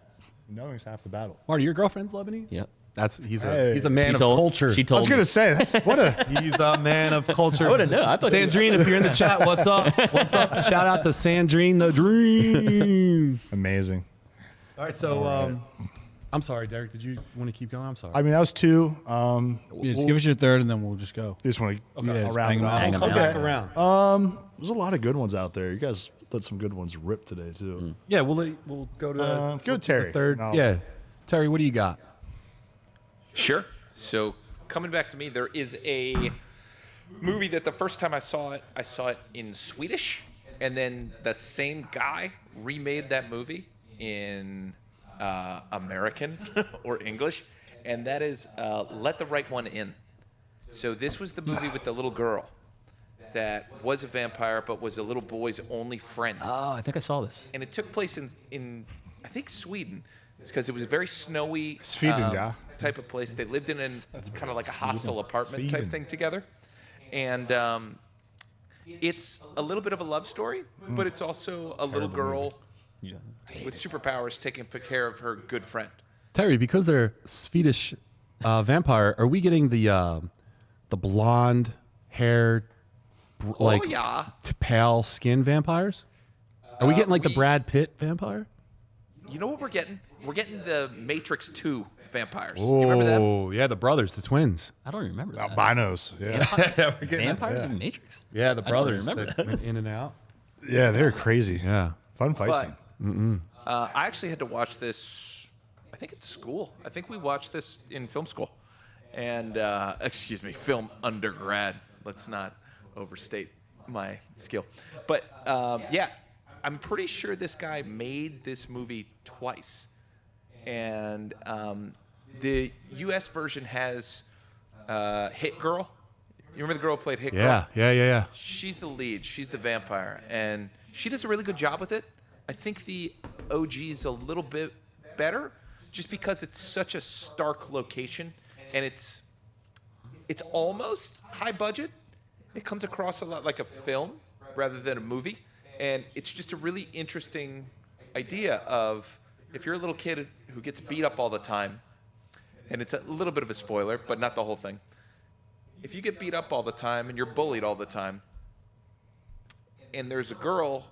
Knowing's half the battle. Marty, your girlfand's Lebanese? Yep. He's Hey. a man of culture. She I told was me. going to say, what a. He's a man of culture. I wouldn't know. I thought he was- Sandrine, if you're in the chat, what's up? What's up? Shout out to Sandrine the Dream. Amazing. All right, so I'm sorry, Derek. Did you want to keep going? I'm sorry. I mean, that was two. Yeah, just give us your third, and then we'll just go. You just want to Yeah, I'll just round bang it them out. Hang 'em Come out. back around. There's a lot of good ones out there. You guys let some good ones rip today, too. Yeah, we'll go to Go Terry. the third. No. Yeah, Terry, what do you got? Sure. So coming back to me, there is a movie that the first time I saw it in Swedish, and then the same guy remade that movie in American or English, and that is Let the Right One In. So this was the movie with the little girl that was a vampire but was a little boy's only friend. Oh, I think I saw this. And it took place in I think Sweden, because it was a very snowy Sweden, yeah. type of place. They lived in kind of like a hostel apartment type thing together. And it's a little bit of a love story, but it's also a little girl with superpowers taking care of her good friend. Terry, because they're Swedish vampire, are we getting the blonde hair, like pale skin vampires? Are we getting like the Brad Pitt vampire? You know what we're getting? We're getting the Matrix 2 vampires. You remember them? Oh, yeah, the brothers, the twins. I don't remember that. Albinos. Yeah. We're getting Vampires in Matrix? Yeah, the brothers remember that went in and out. Yeah, they're crazy. Yeah. Fun fight But scene. I actually had to watch this, I think at school. I think we watched this in film school. And, excuse me, film undergrad. Let's not overstate my skill. But, yeah, I'm pretty sure this guy made this movie twice. And the U.S. version has Hit Girl. You remember the girl who played Hit Girl? Yeah. She's the lead. She's the vampire. And she does a really good job with it. I think the OG's a little bit better just because it's such a stark location. And it's almost high budget. It comes across a lot like a film rather than a movie. And it's just a really interesting idea of if you're a little kid who gets beat up all the time, and it's a little bit of a spoiler, but not the whole thing. If you get beat up all the time and you're bullied all the time, and there's a girl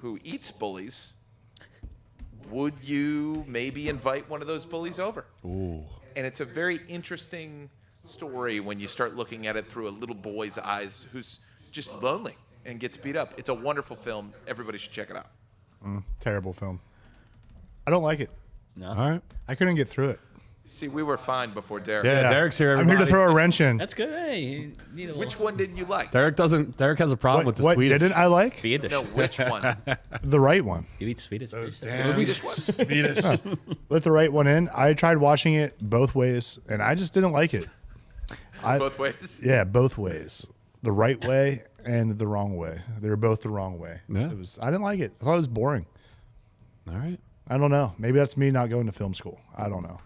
who eats bullies, would you maybe invite one of those bullies over? Ooh. And it's a very interesting story when you start looking at it through a little boy's eyes who's just lonely and gets beat up. It's a wonderful film. Everybody should check it out. Terrible film. I don't like it. No. All right. I couldn't get through it. See, we were fine before Derek. Yeah, Derek's here, I'm here to everybody. throw a wrench in. That's good. Hey, you need a Which one didn't you like? Derek has a problem with the What Swedish. didn't I like? Swedish. No, which one? The right one. Do you eat Swedish? Swedish one? Swedish. Let the right one in. I tried watching it both ways, and I just didn't like it. Both ways? Yeah, both ways. The right way and the wrong way. They were both the wrong way. Yeah. I didn't like it. I thought it was boring. All right. I don't know. Maybe that's me not going to film school. I don't know.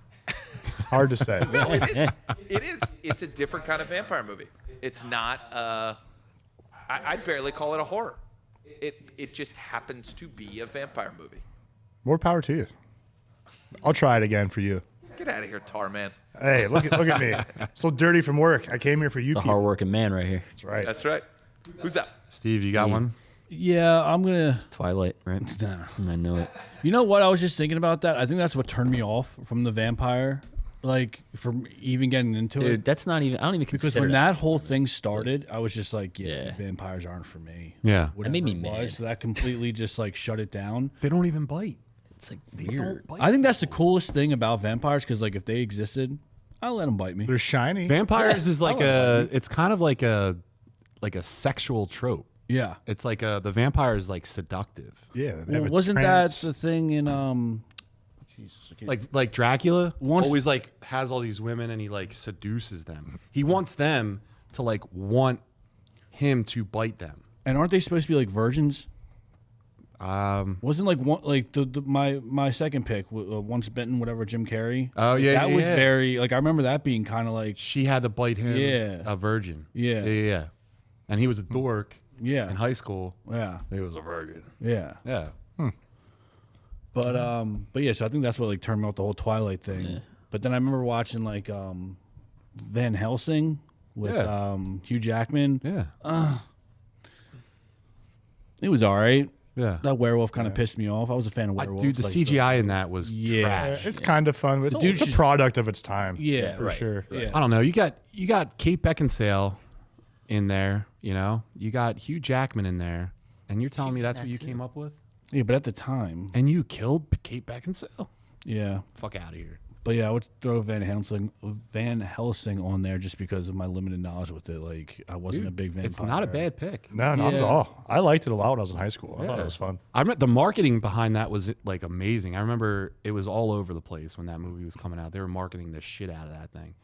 Hard to say. No, it is. It is. It's a different kind of vampire movie. It's not. I'd barely call it a horror. It just happens to be a vampire movie. More power to you. I'll try it again for you. Get out of here, tar man. Hey, look at me. So dirty from work. I came here for you The people. hardworking man right here. That's right. That's right. Who's up? Steve, you got one? Yeah, I'm gonna. Twilight, right? Nah. I know it. You know what? I was just thinking about that. I think that's what turned me off from the vampire, like from even getting into Dude, it. that's not even. I don't even Because consider when that whole thing started, I was just like, Yeah. vampires aren't for me. Yeah. Whatever made me it was, mad. So that completely just like shut it down. They don't even bite. It's like weird. I think that's the coolest thing about vampires because like if they existed, I'll let them bite me. They're shiny. Vampires Yeah, is like it's kind of like a sexual trope. Yeah. It's like the vampire is like seductive. Yeah. they Well, have a wasn't trance. that the thing in Like Dracula Once- always like has all these women and he like seduces them. He wants them to like want him to bite them. and aren't they supposed to be like virgins? Wasn't like one like my second pick Once Bitten, whatever, Jim Carrey. Oh, yeah, that yeah, was yeah. very like I remember that being kind of like She had to bite him Yeah. a virgin. Yeah. Yeah. And he was a dork yeah in high school. yeah He was a virgin. yeah. Yeah. But yeah, so I think that's what like turned me off the whole Twilight thing. Yeah. But then I remember watching like Van Helsing with Yeah. Hugh Jackman. Yeah. It was all right. Yeah. That werewolf kind of pissed me off. I was a fan of werewolves. Dude, the like, CGI in that was Yeah. trash. It's kind of fun, but Dude, it's a she's- product of its time. Yeah, for right. sure. Yeah. I don't know. You got Kate Beckinsale in there, you know? You got Hugh Jackman in there. And you're telling me that's what you came up with? Yeah, but at the time, And you killed Kate Beckinsale? yeah. Fuck out of here. But yeah, I would throw Van Helsing on there just because of my limited knowledge with it. Like, I wasn't a big vampire. It's not a bad pick. No, not at all. I liked it a lot when I was in high school. I thought it was fun. I remember the marketing behind that was like amazing. I remember it was all over the place when that movie was coming out. They were marketing the shit out of that thing.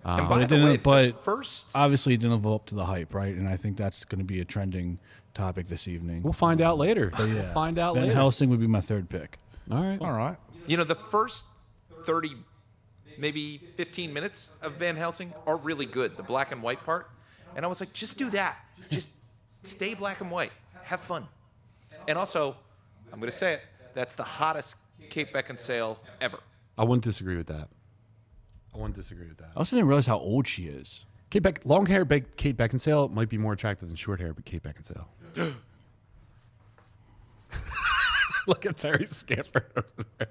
And But by it the way, didn't. But first, obviously, it didn't live up to the hype, right? And I think that's going to be a trending topic this evening. We'll find out later. Yeah. We'll find out Van later. Helsing would be my third pick. All right. All right. the first 30, maybe 15 minutes of Van Helsing are really good, the black and white part. And I was like, just do that. Just stay black and white. Have fun. And also, I'm going to say it, that's the hottest Kate Beckinsale ever. I wouldn't disagree with that. I also didn't realize how old she is. Long hair Kate Beckinsale might be more attractive than short hair, but Kate Beckinsale. Look at Terry Scamper over there.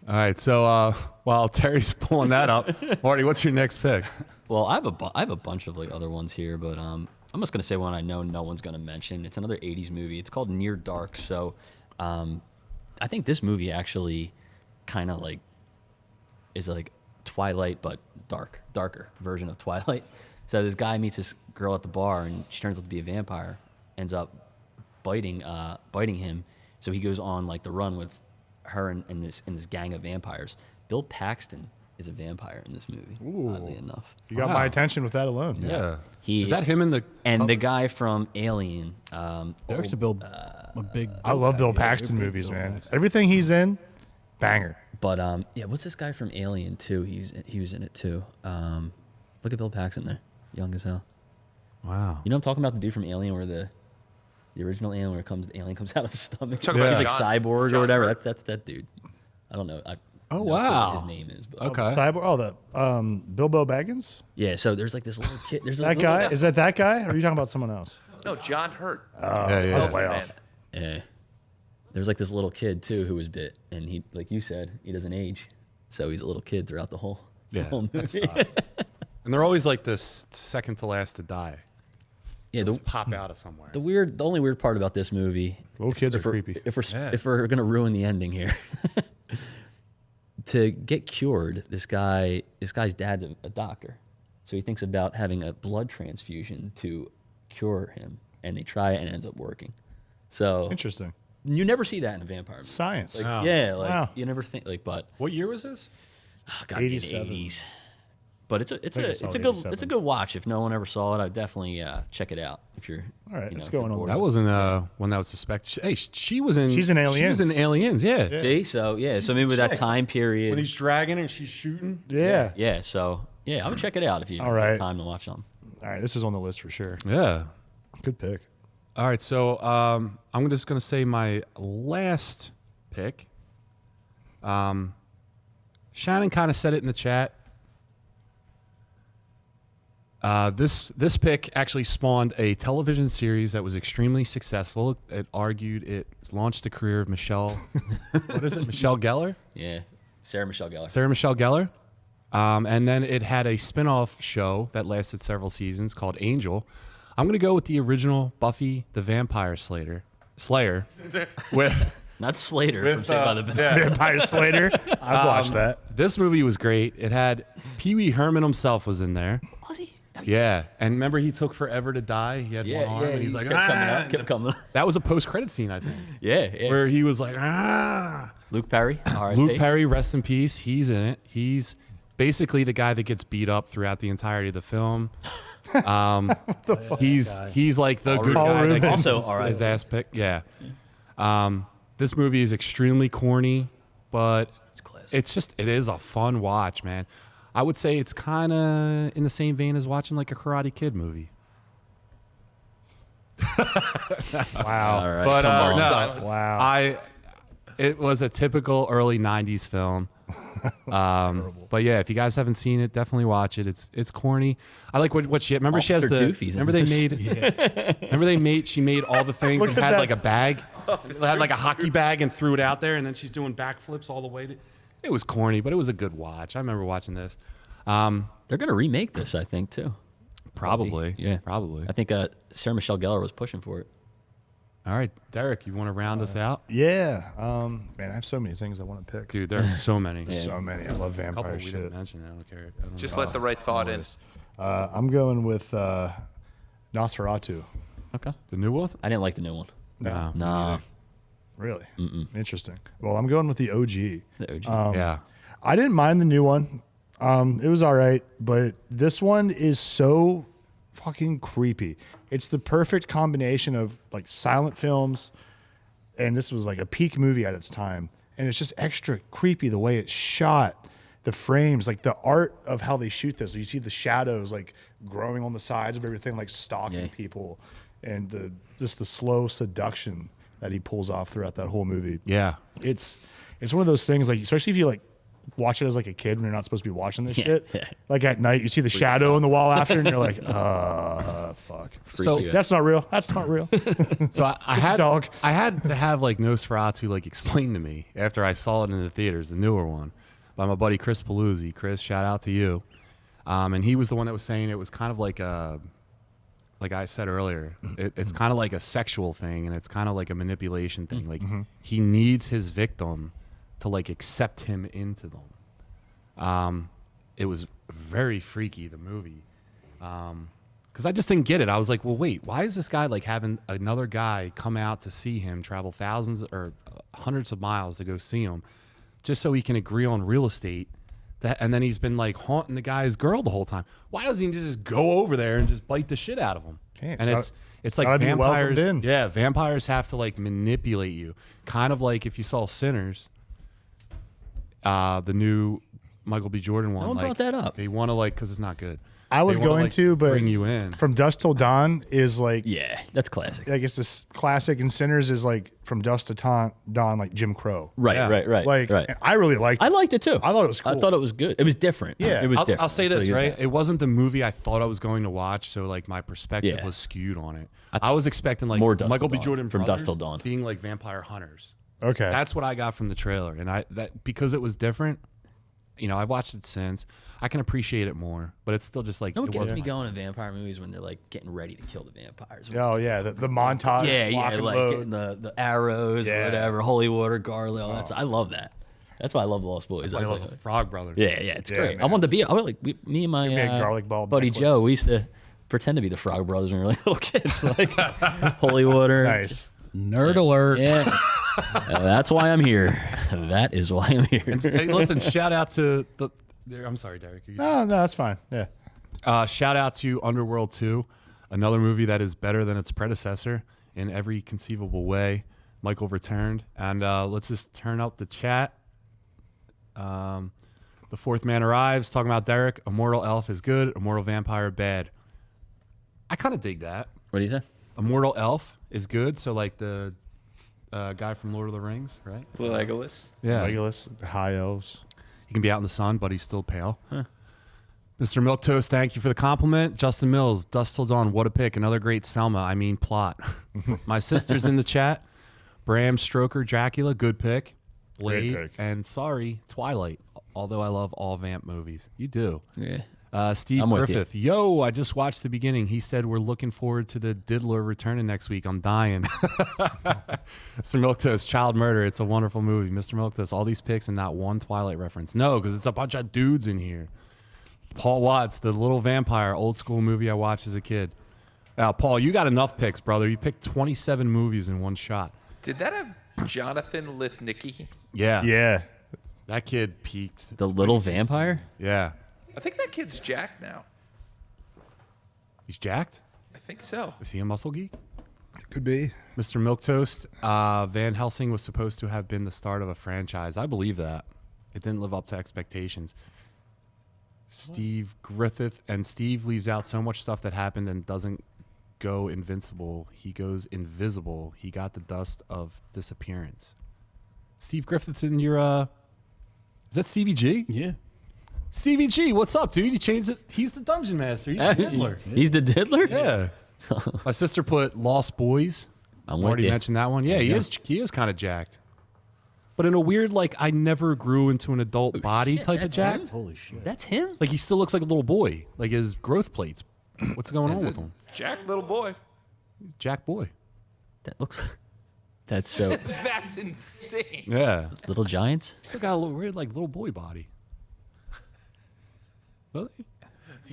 All right, so while Terry's pulling that up, Marty, what's your next pick? Well, I have a bunch of like other ones here, but I'm just gonna say one I know no one's gonna mention. It's another '80s movie. It's called Near Dark. So, I think this movie actually kind of like is like Twilight, but darker version of Twilight. So this guy meets this girl at the bar, and she turns out to be a vampire. Ends up biting him. So he goes on like the run with her and this gang of vampires. Bill Paxton is a vampire in this movie. Oddly enough, You got my attention with that alone. Yeah. He Is that him in the... the guy from Alien. Derek's a big. I love Bill Paxton movies, man. Everything he's in, banger. But yeah, what's this guy from Alien too? He was in it too. Look at Bill Paxton there, young as hell. Wow. You know I'm talking about the dude from Alien where the original Alien where the alien comes out of his stomach. Talking about He's like John- cyborg John or whatever. Hurt. That's that dude. I don't know. Oh, know wow. what his name is. But Okay. Cyborg. Oh, the Bilbo Baggins. Yeah. So there's like this little kid. There's a That little, guy. Is that guy? Or are you talking about someone else? No, John Hurt. Yeah. Oh, way Man. off. Yeah. There's like this little kid too who was bit, and he, like you said, he doesn't age, so he's a little kid throughout the whole whole that movie. sucks. And they're always like the second to last to die. Yeah. Just pop out of somewhere. The only weird part about this movie, Little kids are if we're- creepy. if we're gonna ruin the ending here, to get cured, this guy's dad's a doctor, so he thinks about having a blood transfusion to cure him, and they try it and it ends up working. So Interesting. you never see that in a vampire movie. Science. Like, Wow. yeah, like Wow. you never think like, but What year was this? oh, God, in the 87. 80s. But it's I think I saw a it good 87. it's a good watch. If no one ever saw it, I'd definitely check it out. If you're All right, you it's if you're going on. bored. That wasn't when that was suspected. Hey, she was in... She's in She was Aliens. in Aliens, yeah. See, so yeah, so maybe with that time period. When he's dragging and she's shooting. Yeah. Yeah, so yeah, I would check it out if you All have right. time to watch them. All right, this is on the list for sure. Yeah. Good pick. All right, so I'm just going to say my last pick. Shannon kind of said it in the chat. This pick actually spawned a television series that was extremely successful. It argued it launched the career of Michelle. What is it? Michelle Gellar? Yeah, Sarah Michelle Gellar. Sarah Michelle Gellar. And then it had a spin-off show that lasted several seasons called Angel. I'm going to go with the original Buffy the Vampire Slayer. with Not Slater from Saved by the Bell. Vampire Slater. I've watched that. This movie was great. It had Pee Wee Herman himself was in there. Was he? Yeah, and remember he took forever to die. He had one arm, and he's like, kept coming "Ah!" up, kept coming up. That was a post-credit scene, I think, Yeah. where he was like, "Ah." Luke Perry. R.I.P. Luke Perry, rest in peace. He's in it. He's basically the guy that gets beat up throughout the entirety of the film. He's like the good guy that gets Also his ass picked. Yeah. This movie is extremely corny, but It's classic. it is a fun watch, man. I would say it's kind of in the same vein as watching like a Karate Kid movie. Wow. All right. But come on. no, Silence. Wow. it was a typical early '90s film. But yeah, if you guys haven't seen it, definitely watch it. It's corny. I like what she. Remember she has Officer the. Doofy's in Remember they this. made. She made all the things and at had that. like a bag. Had like a hockey bag and threw it out there, and then she's doing backflips all the way. It was corny, but it was a good watch. I remember watching this. They're gonna remake this, I think, too. Probably. Yeah. Probably. I think Sarah Michelle Gellar was pushing for it. All right, Derek, you want to round us out? Yeah. Man, I have so many things I want to pick. Dude, there are so many. So many. I love A couple vampire we didn't shit. mention. I don't care. I don't Just know. let the right thought in. I'm going with Nosferatu. Okay. The new one? I didn't like the new one. No. Nah. Really? Interesting. Well, I'm going with the OG. The OG. Yeah. I didn't mind the new one. It was all right, but this one is so fucking creepy. It's the perfect combination of like silent films, and this was like a peak movie at its time. And it's just extra creepy the way it's shot, the frames, like the art of how they shoot this. You see the shadows like growing on the sides of everything, like stalking people, and just the slow seduction that he pulls off throughout that whole movie. Yeah. It's one of those things, like especially if you like watch it as like a kid when you're not supposed to be watching this shit. Like at night, you see the shadow on the wall after, and you're like, fuck. So That's not real. That's not real. So I had dog. I had to have like Nosferatu like explained to me after I saw it in the theaters, the newer one, by my buddy Chris Paluzzi. Chris, shout out to you. And he was the one that was saying it was kind of like I said earlier, it's kind of like a sexual thing, and it's kind of like a manipulation thing. Like he needs his victim to like accept him into them. It was very freaky, the movie. Because I just didn't get it. I was like, well, wait, why is this guy like having another guy come out to see him, travel thousands or hundreds of miles to go see him, just so he can agree on real estate? And then he's been like haunting the guy's girl the whole time. Why doesn't he just go over there and just bite the shit out of him? It's like gotta be vampires. welcomed in. Yeah, vampires have to like manipulate you, kind of like if you saw Sinners, the new Michael B. Jordan one. No one like, brought that up. They want to like because it's not good. I was They wanna, going like, to, but bring you in. From Dusk Till Dawn is like, Yeah, that's classic. I guess this classic, and Sinners is like From Dusk to Dawn, like Jim Crow. Right, Yeah. right. Like, right. and I really liked it. I liked it too. I thought it was I cool. thought it was good. It was different. Yeah. It was I'll different. say That's this, what you right? get. It wasn't the movie I thought I was going to watch, so like my perspective Yeah. was skewed on it. I was expecting like More Dusk Michael Till B. Dawn, Jordan From Dusk brothers Till Dawn. being like vampire hunters. Okay. That's what I got from the trailer, and that because it was different. You know, I've watched it since. I can appreciate it more, but it's still just like No, it it gets wasn't. me going in vampire movies when they're like getting ready to kill the vampires. Oh, yeah. The montage. Yeah, lock and like load. getting the arrows or Yeah. whatever, holy water, garlic. All that. I love that. That's why I love Lost Boys. I I was love like, the Frog Brothers. yeah, it's Yeah, great. man. I wanted to be. I was like me and my me a garlic ball buddy necklace. Joe. We used to pretend to be the Frog Brothers when we were like little kids. Like holy water. Nice. Nerd alert. Yeah. That's why I'm here. That is why I'm here. Hey, listen, shout out to the. I'm sorry, Derek. No, that's fine. Yeah. Shout out to Underworld 2, another movie that is better than its predecessor in every conceivable way. Michael returned, and let's just turn up the chat. The fourth man arrives, talking about Derek. Immortal elf is good, immortal vampire bad. I kind of dig that. What do you say? Immortal elf is good, so like the guy from Lord of the Rings, right? Legolas. Yeah. Legolas, the high elves. He can be out in the sun, but he's still pale. Mr. Milquetoast, thank you for the compliment. Justin Mills, Dusk Till Dawn, what a pick. Another great Selma, I mean plot. My sister's in the chat. Bram Stoker, Dracula, good pick. Great Blade, pick. and sorry, Twilight. Although I love all vamp movies. You do. Yeah. Steve I'm with you. Griffith. Yo, I just watched the beginning. He said we're looking forward to the Diddler returning next week. I'm dying. Mr. Milquetoast, Child Murder. It's a wonderful movie. Mr. Milquetoast, all these picks and not one Twilight reference. No, because it's a bunch of dudes in here. Paul Watts, The Little Vampire, old school movie I watched as a kid. Paul, you got enough picks, brother. You picked 27 movies in one shot. Did that have Jonathan Lithnicki? Yeah. Yeah. That kid peaked. The Little Vampire? Yeah. I think that kid's jacked now. He's jacked? I think so. Is he a muscle geek? Could be. Mr. Milquetoast, Van Helsing was supposed to have been the start of a franchise. I believe that. It didn't live up to expectations. Steve Griffith, and Steve leaves out so much stuff that happened and doesn't go invincible. He goes invisible. He got the dust of disappearance. Steve Griffith's in your, is that Stevie G? Yeah. Stevie G, what's up, dude? He changed it. He's the dungeon master. He's the diddler. He's the diddler? Yeah. My sister put Lost Boys. I'm Already with you. mentioned that one. Yeah, he is kind of jacked. But in a weird, like, I never grew into an adult body shit, type of that's jacked. him? Holy shit. That's him? Like, he still looks like a little boy. Like, his growth plates. What's going on with him? Jack, little boy. Jack boy. That's so. That's insane. Yeah. Little Giants? Still got a little weird, like, little boy body. Really?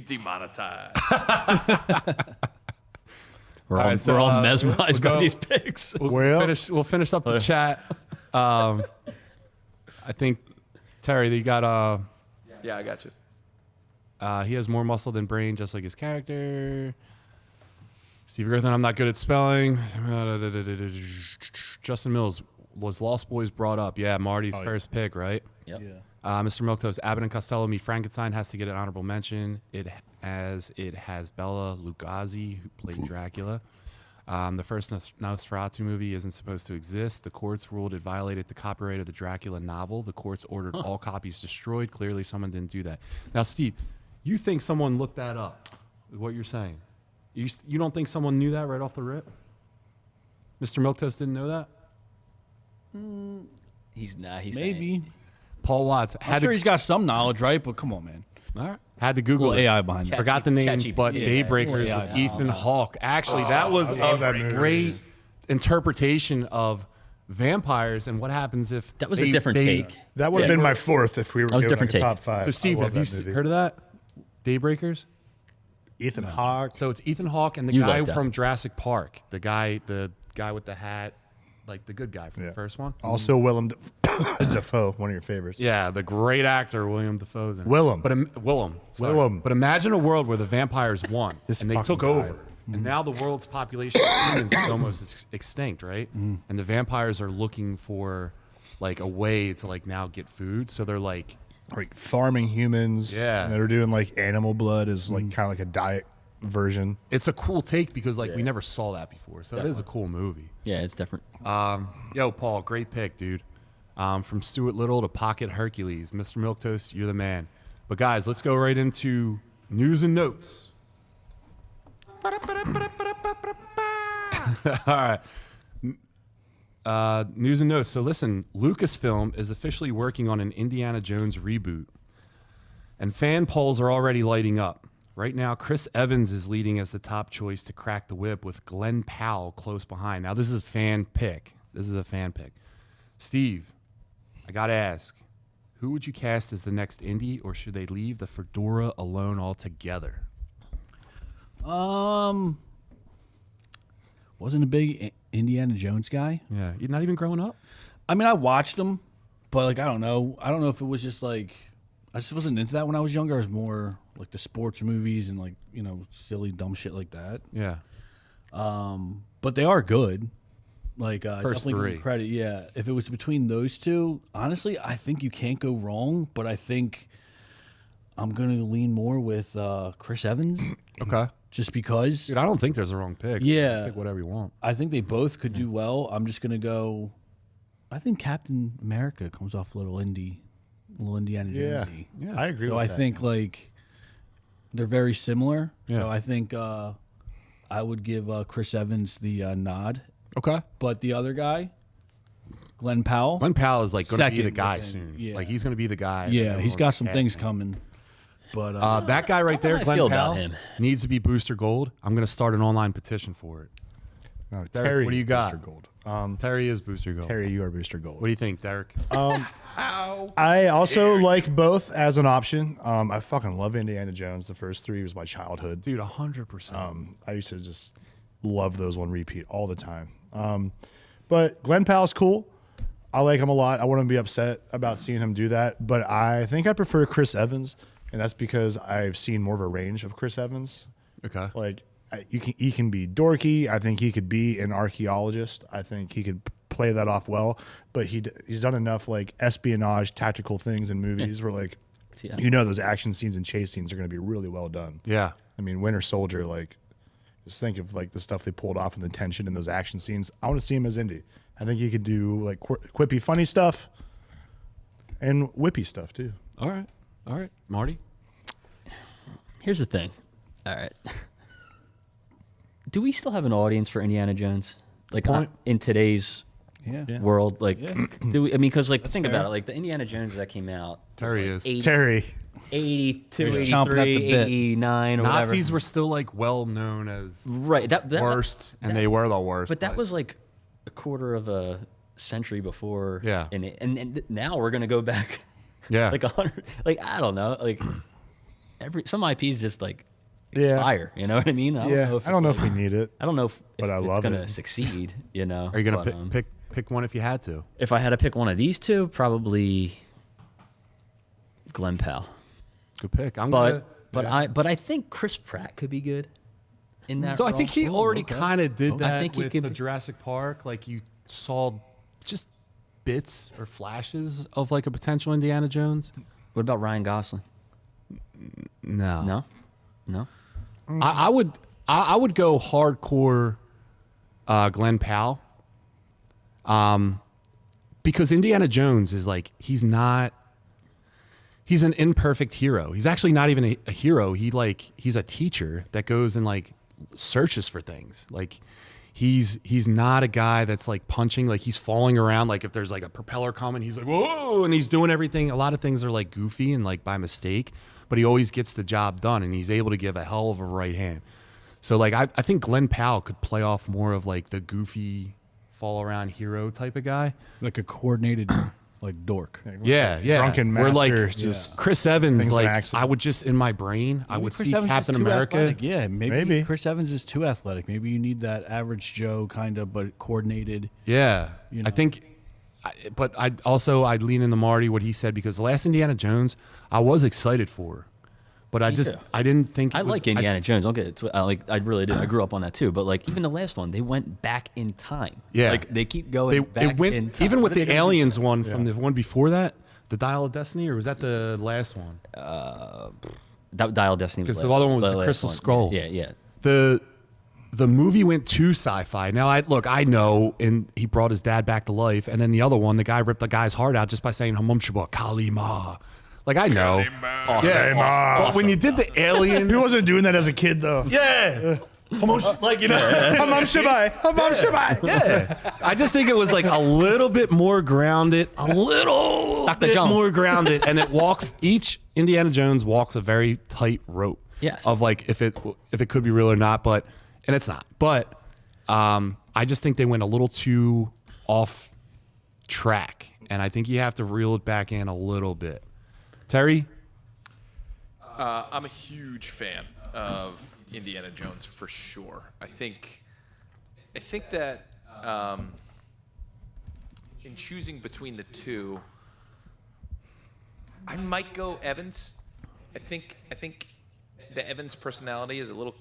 Demonetized. We're All right, so, all mesmerized we'll by go- these picks. We'll finish up the chat. I think, Terry, you got Yeah, I got you. he has more muscle than brain, just like his character. Steve Griffin, I'm not good at spelling. Justin Mills, was Lost Boys brought up? Yeah, Marty's first pick, right? Yep. Yeah. Mr. Milktoast, Abbott and Costello meet Frankenstein has to get an honorable mention. It has Bela Lugosi, who played Dracula. The first Nosferatu movie isn't supposed to exist. The courts ruled it violated the copyright of the Dracula novel. The courts ordered all copies destroyed. Clearly, someone didn't do that. Now, Steve, you think someone looked that up, is what you're saying. You don't think someone knew that right off the rip? Mr. Milktoast didn't know that? He's not. He's Maybe. Paul Watts I'm sure he's got some knowledge, right? But come on, man. All right. Had to Google Little it. AI behind that. Forgot the name, ChatGPT. but Yeah, Daybreakers little with AI. Ethan Hawke. Actually, that was love that a movie. great interpretation of vampires and what happens if That was a different take. That would have been my fourth if we were was doing different like a take. top five. So, Steve, I love have you that movie. heard of that? Daybreakers? Ethan Hawke? So it's Ethan Hawke and the You guy like that. from Jurassic Park. The guy with the hat, like the good guy from the first one. Also Willem Dafoe, one of your favorites. Yeah, the great actor William Dafoe's in it. Willem. But Willem. Sorry. Willem. But imagine a world where the vampires won This and they fucking took guy. over. And now the world's population of humans is almost extinct, right? And the vampires are looking for like a way to like now get food. So they're like, Farming humans. Yeah. And they're doing like animal blood is like kind of like a diet version. it's a cool take because like we never saw that before. So it is a cool movie. Yeah, it's different. Yo, Paul, great pick, dude. From Stuart Little to Pocket Hercules. Mr. Milktoast, you're the man. But guys, let's go right into news and notes. All right. News and notes. So listen, Lucasfilm is officially working on an Indiana Jones reboot. And fan polls are already lighting up. Right now, Chris Evans is leading as the top choice to crack the whip with Glenn Powell close behind. Now, this is fan pick. This is a fan pick. Steve, I got to ask, who would you cast as the next Indy, or should they leave the fedora alone altogether? Wasn't a big Indiana Jones guy. Yeah, you're not even growing up? I mean, I watched him, but like I don't know if it was just like I just wasn't into that when I was younger. I was more like the sports movies and like silly dumb shit like that. Yeah. But they are good. Like First definitely give three. them credit. Yeah, if it was between those two, honestly, I think you can't go wrong. But I think I'm gonna lean more with Chris Evans, Okay. just because. Dude, I don't think there's a wrong pick. Yeah. Pick whatever you want. I think they both could do well. I'm just gonna go. I think Captain America comes off a little Indiana Jonesy. Yeah. I agree So with I that. think like they're very similar. Yeah. So I think I would give Chris Evans the nod, Okay. but the other guy, Glenn Powell. Glenn Powell is like going to be the Second guy within, soon. yeah. Like he's going to be the guy. Yeah, he's got some things casting. coming. But That guy right there, I Glenn feel about Powell, him. needs to be Booster Gold. I'm going to start an online petition for it. No, Derek, Terry what do you is got? Booster Gold. Terry is Booster Gold. Terry, you are Booster Gold. What do you think, Derek? I also like both as an option. I fucking love Indiana Jones. The first three was my childhood. Dude, 100%. I used to just love those on repeat all the time. But Glenn Powell's cool. I like him a lot. I wouldn't be upset about seeing him do that. But I think I prefer Chris Evans, and that's because I've seen more of a range of Chris Evans. Okay. Like he can be dorky. I think he could be an archaeologist. I think he could play that off well. But he's done enough like espionage, tactical things in movies where like Yeah. those action scenes and chase scenes are going to be really well done. Yeah. I mean, Winter Soldier, like just think of like the stuff they pulled off and the tension in those action scenes. I want to see him as Indy. I think he could do like quippy, funny stuff and whippy stuff too. All right. All right. Marty? Here's the thing. All right. Do we still have an audience for Indiana Jones? Like Point. in today's yeah. world, like do we? I mean, because like think fair. about it. Like the Indiana Jones that came out, Terry like, is. 80 Terry, 82, They're chomping at the 83, bit. 89, or Nazis whatever. were still like well known as Right. That worst, and they were the worst. But that was like a quarter of a century before. Yeah. And now we're gonna go back. yeah. Like 100. Like I don't know. Like some IPs just like Yeah. expire. You know what I mean? I don't know if we need it. I don't know if But I it's love gonna it. succeed. You know. Are you gonna But, pick one if you had to? If I had to pick one of these two, probably Glen Powell. Good pick. I'm But gonna, but I think Chris Pratt could be good in that. So I role. think he already kind of did I that think he with could the be- Jurassic Park. Like you saw just bits or flashes of like a potential Indiana Jones. What about Ryan Gosling? No, No. I would go hardcore Glen Powell. Because Indiana Jones is like he's an imperfect hero. He's actually not even a hero. He's a teacher that goes and like searches for things. Like he's not a guy that's like punching, like he's falling around. Like if there's like a propeller coming, he's like, whoa, and he's doing everything. A lot of things are like goofy and like by mistake, but he always gets the job done and he's able to give a hell of a right hand. So like I think Glen Powell could play off more of like the goofy fall around hero type of guy. Like a coordinated, like dork. Yeah. Drunken Where like masters just Chris Evans, things in like accident. I would just in my brain, I would Chris see Evans is Captain too America. athletic. Yeah, maybe Maybe. Chris Evans is too athletic. Maybe you need that average Joe kind of, but coordinated. Yeah, You I know. think, but I'd lean into Marty what he said because the last Indiana Jones I was excited for, but I too. didn't think I it was- like Indiana Jones. Don't get it. I really did. I grew up on that too. But like even the last one, they went back in time. Yeah. Like they keep going back It went in time. even with What are the they gonna do? Aliens one from the one before that, the Dial of Destiny, or was that the last one? That Dial of Destiny. Because the other one was the last Crystal one. Skull. Yeah. The movie went too sci-fi. Now I know, and he brought his dad back to life, and then the other one, the guy ripped the guy's heart out just by saying Hamum Shabbat Kalima. Like I know, Awesome. yeah. But when you did the alien, He wasn't doing that as a kid though. yeah, like you know, Hamam Shabai. yeah. I just think it was like a little bit more grounded, a little Dr. bit Jones. more grounded, and it walks. Each Indiana Jones walks a very tight rope. Yes. Of like if it could be real or not, and it's not. But I just think they went a little too off track, and I think you have to reel it back in a little bit. Terry, I'm a huge fan of Indiana Jones for sure. I think that in choosing between the two, I might go Evans. I think the Evans personality is a little.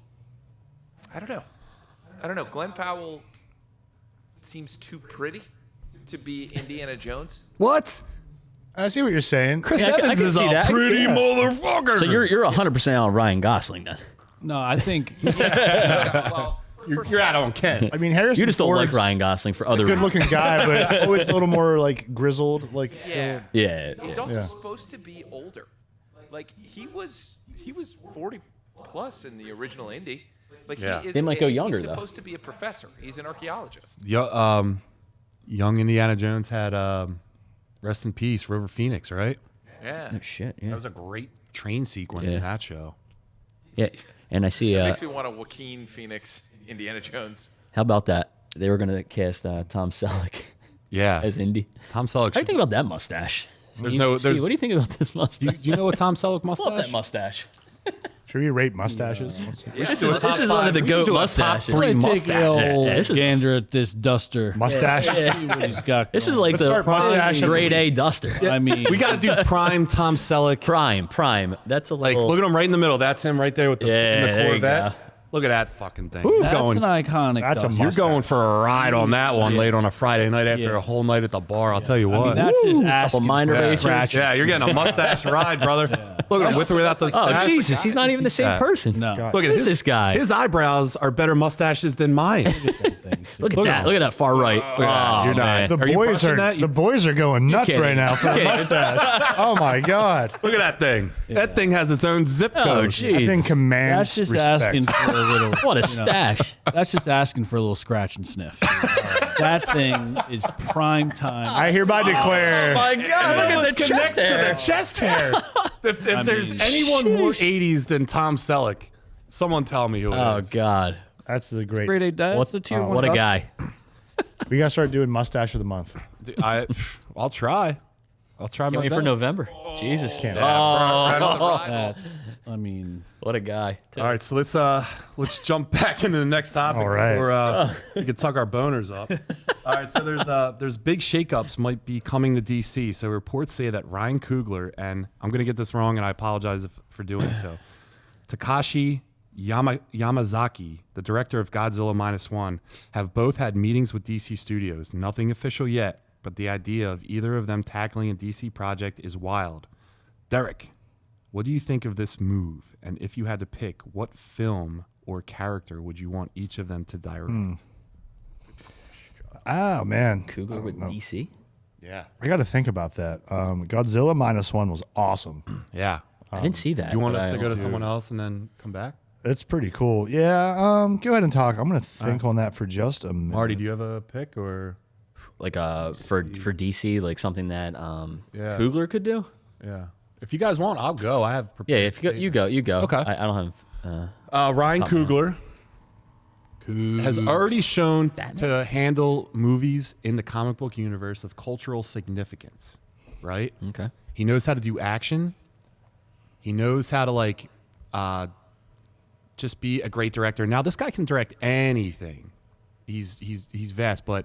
I don't know. Glen Powell seems too pretty to be Indiana Jones. what? I see what you're saying. Chris Yeah, I Evans can is see a that. I can pretty see that. motherfucker. So you're 100% on Ryan Gosling then. No, I think Well, you're out on Ken. I mean, Harrison You just don't like Ford's Ryan Gosling for other good reasons. looking guy, but always a little more like grizzled. Like yeah. Yeah. He's also Yeah. supposed to be older. Like he was 40 plus in the original Indy. Like Yeah. he is They might go younger, he's though. supposed to be a professor. He's an archaeologist. Young Indiana Jones had rest in peace, River Phoenix, right? Yeah. Oh, shit. Yeah. That was a great train sequence Yeah. in that show. Yeah. And I see. Makes me want a Joaquin Phoenix Indiana Jones. How about that? They were gonna cast Tom Selleck Yeah, as Indy. Tom Selleck. How do you think about that mustache? There's Steve, no- Steve, there's- what do you think about this mustache? do you know what Tom Selleck mustache? Love that mustache. should we rate mustaches? This is one of the goat mustaches. three I'm gonna take mustache. a old Yeah, this is- gander at this duster. Mustache. See what he's got This is going. like Let's start mustaching. the grade A duster. I mean, We got to do prime Tom Selleck. Prime. That's a Like, little. look at him right in the middle. That's him right there with the, in the Yeah, there you Corvette. go. Look at that fucking thing. that's Going, an iconic. That's a duster. you're mustache. going for a ride on that one late on a Friday night after Yeah. a whole night at the bar. I'll tell you I what. mean, that's just Couple asking minor for racers. scratches. Yeah, you're getting a mustache ride, brother. Look at him with or without the Oh mustache. Jesus, he's not even the same Yeah. person. No. Look at Who is this guy? His eyebrows are better mustaches than mine. Look at Look at that. him. Look at that far right. Oh, You're not. man. The Are you boys brushing are that? the boys are going nuts kidding. right now for a You're kidding. mustache. Oh my god! Look at that thing. That thing has its own zip Oh code. That jeez. thing commands That's just respect. asking for a little. What a stash. That's just asking for a little scratch and sniff. That thing is prime time. I hereby declare. My God, look at the chest to hair. the chest hair. If I there's mean, anyone more 80s than Tom Selleck, someone tell me who it Oh is. God, That's a great. what the tier one. What a guy. We gotta start doing mustache of the month. Dude, I'll try. I'll try Can't my wait for best. November. Jesus. Can't. Right on the ride. That's, I mean, What a guy. All right, so let's jump back into the next topic All right. before we can tuck our boners up. All right, so there's big shakeups might be coming to DC. So reports say that Ryan Coogler, and I'm going to get this wrong, and I apologize for doing so, Takashi Yamazaki, the director of Godzilla -1, have both had meetings with DC Studios. Nothing official yet, but the idea of either of them tackling a DC project is wild. Derek, what do you think of this move? And if you had to pick, what film or character would you want each of them to direct? Oh man, Coogler with DC. Yeah. I got to think about that. Godzilla -1 was awesome. Yeah. I didn't see that. You want but us I to go to don't- someone else and then come back? It's pretty cool. Yeah. Go ahead and talk. I'm gonna think on that for just a minute. Marty, do you have a pick or? like for DC, like something that Yeah. Coogler could do. Yeah. If you guys want, I'll go. I have Yeah, prepared if you go, you go. Okay. I don't have. Ryan Coogler has already shown to handle movies in the comic book universe of cultural significance, right? Okay. He knows how to do action. He knows how to like just be a great director. Now this guy can direct anything. He's vast, but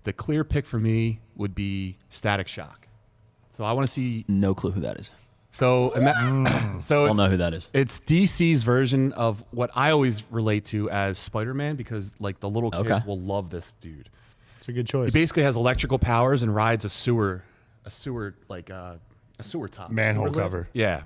the clear pick for me would be Static Shock. So I want to see. No clue who that is. So so I'll know who that is. it's DC's version of what I always relate to as Spider-Man, because like the little kids Okay. will love this dude. It's a good choice. He basically has electrical powers and rides a sewer like a sewer top Manhole sewer lid. cover. Yeah,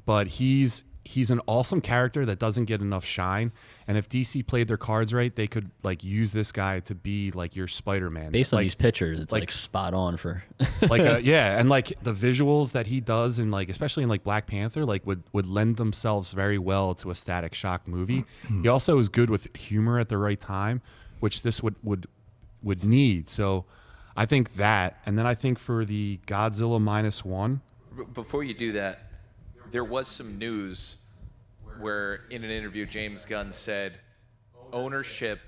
but he's an awesome character that doesn't get enough shine. And if DC played their cards right, they could like use this guy to be like your Spider-Man. Based on like, these pictures, it's like- like spot on for. yeah, and like the visuals that he does in like especially in like Black Panther like would lend themselves very well to a Static Shock movie. He also is good with humor at the right time, which this would need. So I think that, and then I think for the Godzilla -1, Before you do that, there was some news where in an interview James Gunn said ownership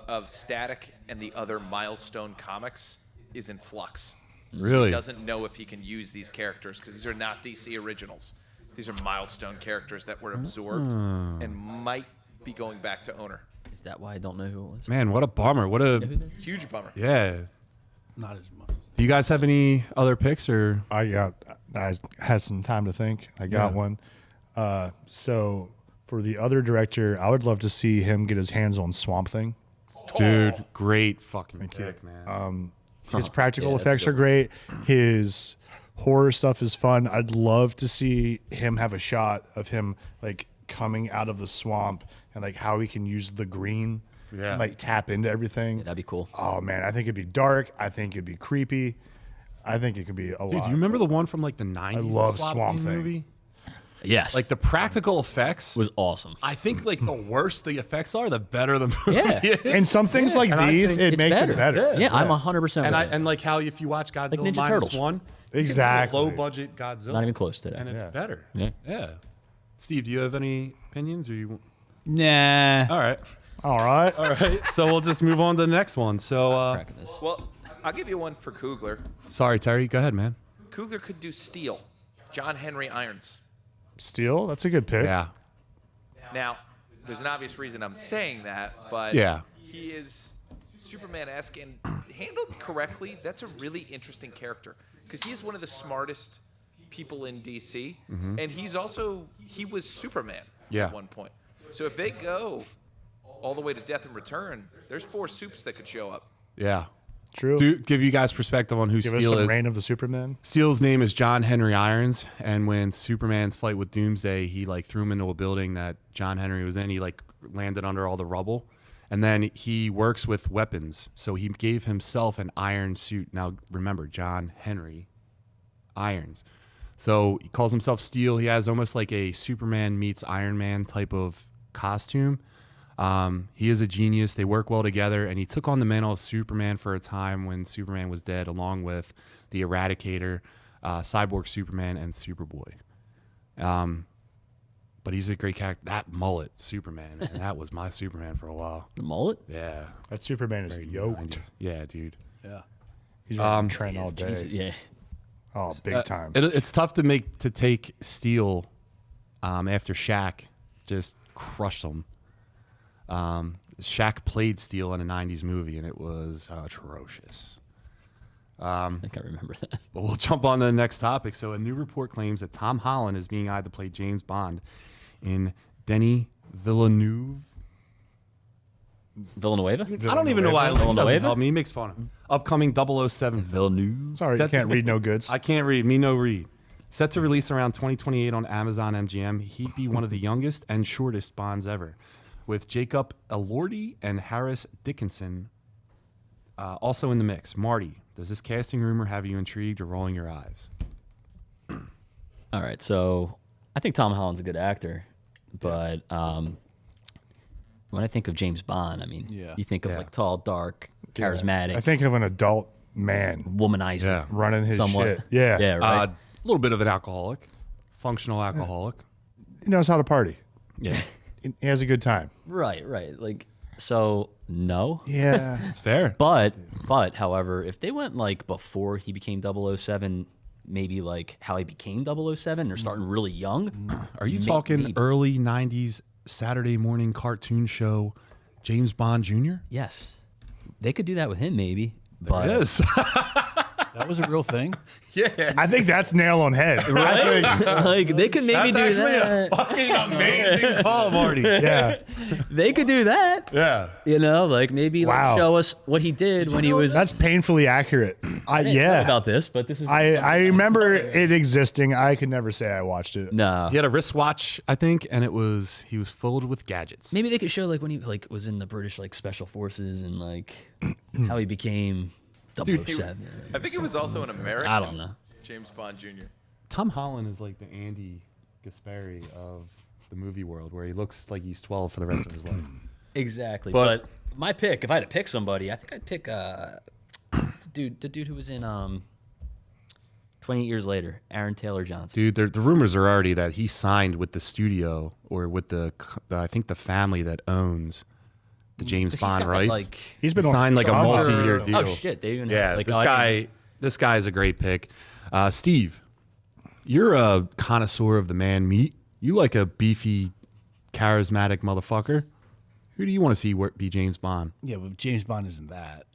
of Static and the other Milestone comics is in flux. So Really? he doesn't know if he can use these characters because these are not DC originals. These are Milestone characters that were absorbed and might be going back to owner. Is that why I don't know who it was? man, what a bummer. What a Huge bummer. yeah. not as much. Do you guys have any other picks or? I had some time to think. I got Yeah. one. So for the other director, I would love to see him get his hands on Swamp Thing. Dude, great fucking pick, man. His practical Yeah, that's effects good. are great. His horror stuff is fun. I'd love to see him have a shot of him like coming out of the swamp and like how he can use the green, Yeah. and, like tap into everything. That'd be cool. Oh man, I think it'd be dark. I think it'd be creepy. I think it could be a Dude, lot. do you remember the one from like the 90s? I love the Swamp Thing. movie? Yes. Like the practical effects. was awesome. I think like the worse the effects are, the better the movie Yeah. is. And some things like And I these, think it it's makes better. it better. Yeah, I'm 100%. And with it. and like how if you watch Godzilla Ninja Turtles. -1, Exactly. low budget Godzilla, Not even close to that. and it's Yeah. better. Yeah. Yeah. Steve, do you have any opinions or you? Nah. All right. All right. All right. So we'll just move on to the next one. So Cracking this. Well, I'll give you one for Coogler. sorry, Terry. Go ahead, man. Coogler could do Steel. John Henry Irons. Steel, that's a good pick. Yeah. Now, there's an obvious reason I'm saying that, but Yeah. he is Superman-esque and handled correctly. That's a really interesting character because he is one of the smartest people in DC, and he was Superman Yeah. at one point. So if they go all the way to Death and Return, there's 4 soups that could show up. Yeah. True. Give you guys perspective on who Give us Steel some is. Reign of the Superman. Steele's name is John Henry Irons, and when Superman's fight with Doomsday, he like threw him into a building that John Henry was in. He like landed under all the rubble, and then he works with weapons. So he gave himself an iron suit. Now remember, John Henry Irons. So he calls himself Steel. He has almost like a Superman meets Iron Man type of costume. He is a genius. They work well together, and he took on the mantle of Superman for a time when Superman was dead, along with the Eradicator, Cyborg Superman, and Superboy. But he's a great character. That mullet, Superman, and that was my Superman for a while. The mullet? Yeah. That Superman is yoked. Yeah, dude. Yeah. He's running Trent all day. Jesus, yeah. Oh, big time. It's tough to take Steel after Shaq just crushed him. Shaq played Steel in a 90s movie, and it was atrocious. I think I remember that. But we'll jump on to the next topic. So a new report claims that Tom Holland is being eyed to play James Bond in Denis Villeneuve. Villanueva? I don't even know why he doesn't help me. He makes fun of him. Upcoming 007 film. Villeneuve. Sorry, you can't read no goods. I can't read. Me no read. Set to release around 2028 on Amazon MGM. He'd be one of the youngest and shortest Bonds ever, with Jacob Elordi and Harris Dickinson also in the mix. Marty, does this casting rumor have you intrigued or rolling your eyes? All right, so I think Tom Holland's a good actor, but when I think of James Bond, I mean, you think of like tall, dark, charismatic. I think of an adult man womanizer, running his somewhat. shit. Yeah. Yeah, right. A little bit of an alcoholic, functional alcoholic. He knows how to party. Yeah. He has a good time. Right. Like, so no. Yeah. It's fair. But however, if they went like before he became 007, maybe like how he became 007, or starting really young. Are you talking early 90s Saturday morning cartoon show James Bond Jr.? Yes. They could do that with him maybe. There it is. That was a real thing. Yeah. I think that's nail on head. Right? Like they could maybe That's do actually that. a fucking amazing call, Marty. Yeah. They could do that. Yeah. You know, like maybe Wow. like show us what he did when he was. That's painfully accurate. I didn't know about this, but this is. I remember it existing. I could never say I watched it. No. He had a wristwatch, I think, and he was filled with gadgets. Maybe they could show like when he like was in the British like special forces and like how he became 007. I think it was also an American. I don't know. James Bond Jr. Tom Holland is like the Andy Gasperi of the movie world, where he looks like he's 12 for the rest of his life. Exactly. But- But my pick, if I had to pick somebody, I think I'd pick the dude who was in 28 Years Later, Aaron Taylor Johnson. Dude, the rumors are already that he signed with the studio or with the I think the family that owns the James Bond rights. Like, He's been signed like a on multi-year for- deal. oh shit, they even Yeah, have, like, this guy is a great pick. Steve, you're a connoisseur of the man meat. You like a beefy, charismatic motherfucker. Who do you want to see be James Bond? Yeah, but James Bond isn't that.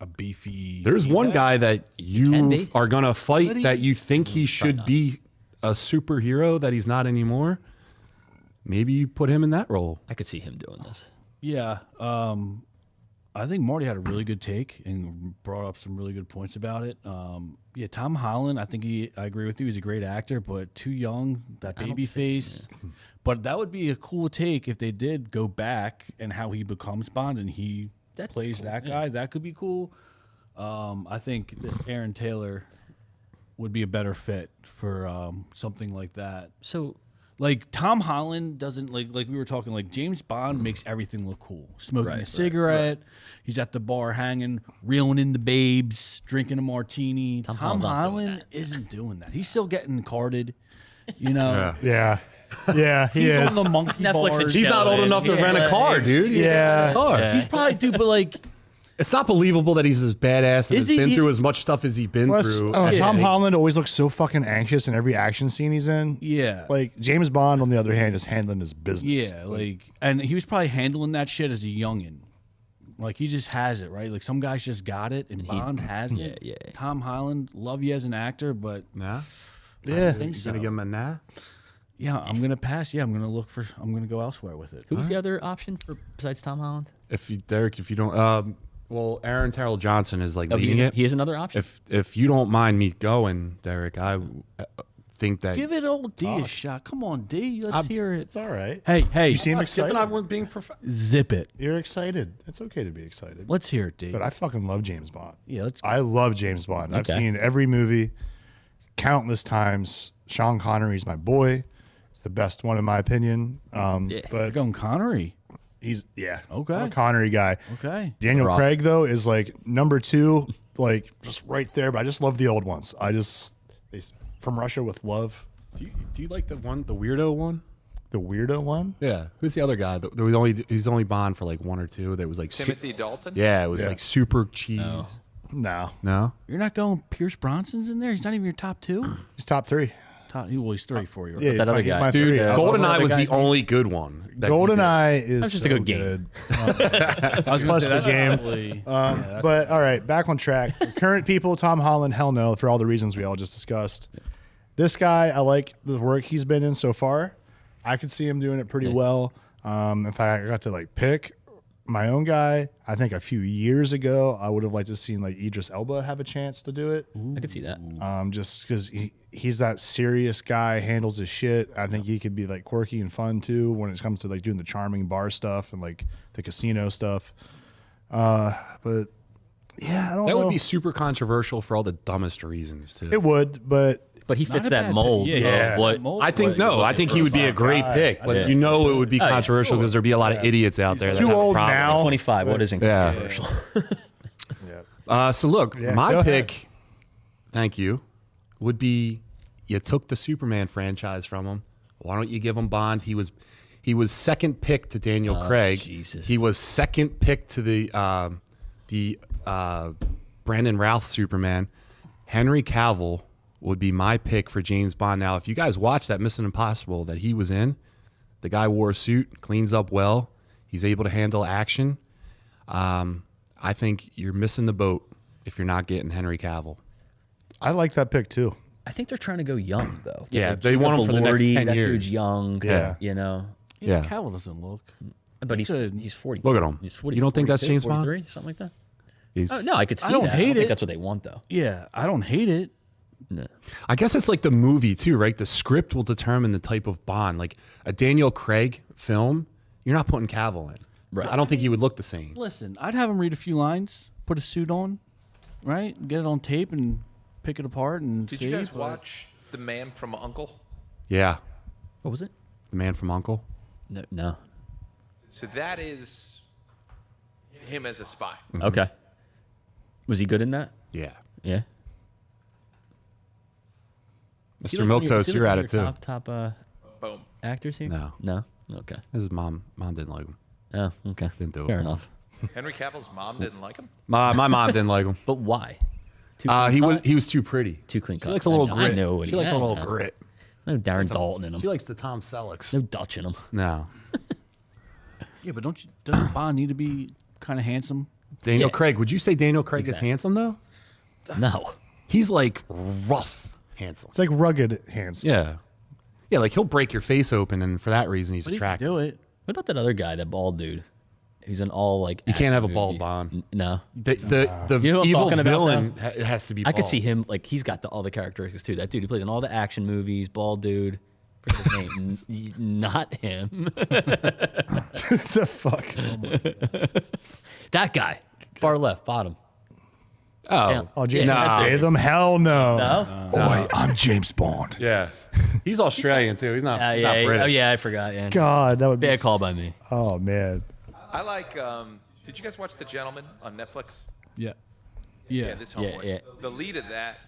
A beefy. There's one guy that can you be. are going to fight Would he? that you think he should be a superhero that he's not anymore. Maybe you put him in that role. I could see him doing this. Yeah. I think Marty had a really good take and brought up some really good points about it. Yeah, Tom Holland, I agree with you. He's a great actor, but too young, that baby face. But that would be a cool take if they did go back and how he becomes Bond and he plays cool, that guy. That could be cool. I think this Aaron Taylor would be a better fit for something like that. So Like Tom Holland doesn't like we were talking, like James Bond makes everything look cool. Smoking a Right, cigarette, he's at the bar hanging, reeling in the babes, drinking a martini. Tom Holland's not doing Holland isn't doing that. He's still getting carded, you know. Yeah. Yeah, he He's is. on the monkey Netflix and bars. He's not old enough to rent a car, dude. He Yeah. can't rent a car. Yeah. He's probably dude, but like It's not believable that he's as badass and Is has he- been he- through as much stuff as he's been Plus, through. Tom Holland always looks so fucking anxious in every action scene he's in. yeah. Like James Bond, on the other hand, is handling his business. Yeah, like, and he was probably handling that shit as a youngin. Like, he just has it, right? Like, some guys just got it, and Bond has it. yeah. Tom Holland, love you as an actor, but Nah? Yeah. think You gonna give him a nah? yeah, I'm gonna pass. Yeah, I'm gonna go elsewhere with it. who was the other option besides Tom Holland? If you don't, well, Aaron Terrell Johnson is like leading it. He is another option. If you don't mind me going, Derek, I think that Give it old D a shot. Come on, D, let's hear it. It's all right. Hey, You seem excited. I wasn't being zip it. You're excited. It's okay to be excited. Let's hear it, D. But I fucking love James Bond. Yeah, let's. I love James Bond. I've Okay. seen every movie countless times. Sean Connery's my boy. It's the best one in my opinion. Yeah. But Going Connery. He's Okay. I'm a Connery guy. Okay. Daniel Rock. Craig though is like number 2, like just right there. But I just love the old ones. From Russia with Love, Do you like the weirdo one? the weirdo one. Yeah. Who's the other guy? He's only Bond for like 1 or 2. That was like Timothy Dalton. Yeah, it was like super cheese. No, No? You're not going Pierce Bronson's in there? He's not even your top 2? he's top 3. He's 3 for you. Right? Yeah, that other he's guy. my Dude, 3. I love GoldenEye was other the guy's only good one. GoldenEye is That's just so a good game. good. I was Plus going to say the game. Probably, But all right, back on track. For current people, Tom Holland, hell no, for all the reasons we all just discussed. This guy, I like the work he's been in so far. I could see him doing it pretty well. If I got to like pick my own guy, I think a few years ago I would have liked to seen like Idris Elba have a chance to do it. I could see that. Just because he's that serious guy, handles his shit. I think he could be like quirky and fun too when it comes to like doing the charming bar stuff and like the casino stuff. But yeah, I don't know. That would be super controversial for all the dumbest reasons too. It would, but But he fits a that bad mold. pick. of Yeah. what, Mold. I think what- I think he would be a great pick, but you know it would be controversial because there'd be a lot of idiots out there. that too have a old problem. now. 25. What isn't Yeah. controversial? So look, Yeah, my go pick, ahead. thank you, would be you took the Superman franchise from him. Why don't you give him Bond? He was second pick to Daniel Craig. Jesus. He was second pick to the Brandon Routh Superman. Henry Cavill would be my pick for James Bond. Now, if you guys watch that Mission Impossible that he was in, the guy wore a suit, cleans up well. He's able to handle action. I think you're missing the boat if you're not getting Henry Cavill. I like that pick too. I think they're trying to go young, though. Yeah, Like, they want him for the next Belordi, 10 that years. dude's young. Yeah. You know? Yeah. Cavill doesn't look. But he's Good. 40. Look at him. He's 40. You don't think that's 42, James Bond? 43, something like that? He's- Oh, no, I could see don't that. I hate don't think it. that's what they want, though. Yeah, I don't hate it. No. I guess it's like the movie too, right? The script will determine the type of Bond. Like a Daniel Craig film, you're not putting Cavill in. Right. I don't think he would look the same. Listen, I'd have him read a few lines, put a suit on, right? Get it on tape and pick it apart and Did see. you guys but- watch The Man from U.N.C.L.E.? Yeah. What was it? The Man from U.N.C.L.E. No. So that is him as a spy. Okay. Was he good in that? Yeah. Yeah. Mr. Milktoast, you're at it too. Top Boom. actors here? No. No? Okay. His mom didn't like him. Oh, okay. Didn't do it. Fair enough. Henry Cavill's mom didn't like him. My mom didn't like him. But why? Too He clean was cut? too pretty. Too clean She cut. likes a little I grit. know. She likes a little grit. No Darren Dalton in him. She likes the Tom Sellecks. No Dutch in him. No. Yeah, but doesn't Bond need to be kind of handsome? Daniel Yeah. Craig. Would you say Daniel Craig Exactly. is handsome though? No. He's like rough handsome. It's like rugged hands. Yeah. Yeah, like he'll break your face open, and for that reason, he's But he can attractive. do it. What about that other guy, that bald dude? Who's in all like. You can't have a action bald movies? Bond. No. The You know what I'm evil talking about, villain has to be I bald. could see him, like, he's got all the characteristics too. That dude, he plays in all the action movies, bald dude. Forget his name. Not him. The fuck. That guy. Far left, bottom. Oh. Yeah. Oh, Jason Nah. Statham? Hell no. No? Oi, I'm James Bond. Yeah. He's Australian too. He's not, Yeah. not British. Oh, yeah, I forgot. Yeah. God, that would be Bad call by me. Oh man. I like. Did you guys watch The Gentleman on Netflix? Yeah. Yeah, this homeboy. yeah. The lead of that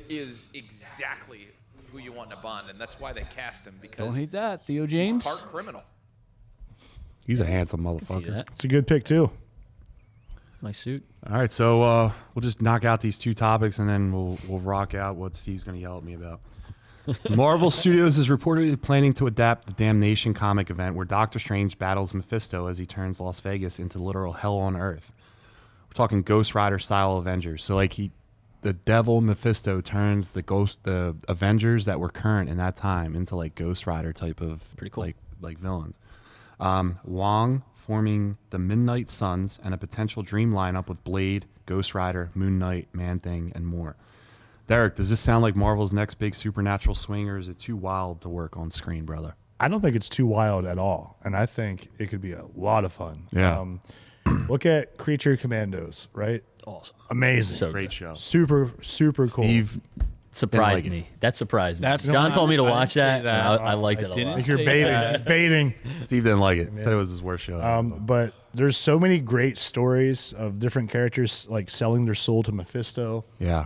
is exactly who you want in a Bond, and that's why they cast him, because Don't hate that. Theo he's James. part criminal. He's a handsome See motherfucker. that? It's a good pick too. My suit. All right, so we'll just knock out these two topics, and then we'll rock out what Steve's going to yell at me about. Marvel Studios is reportedly planning to adapt the Damnation comic event where Doctor Strange battles Mephisto as he turns Las Vegas into literal hell on earth. We're talking Ghost Rider style Avengers. So like the devil Mephisto turns the Avengers that were current in that time into like Ghost Rider type of Pretty cool. like villains. Wong forming the Midnight Suns and a potential dream lineup with Blade, Ghost Rider, Moon Knight, Man-Thing, and more. Derek, does this sound like Marvel's next big supernatural swing, or is it too wild to work on screen, brother? I don't think it's too wild at all, and I think it could be a lot of fun. Yeah. Look at Creature Commandos, right? Awesome. Amazing. So Great show. Super cool. Steve surprised like me. That surprised me. That's John not- told me to I didn't watch say that. that. And I liked I it a didn't lot. Like you're say baiting. that. He's baiting. Steve didn't like it. Said it was his worst show. But there's so many great stories of different characters like selling their soul to Mephisto, yeah.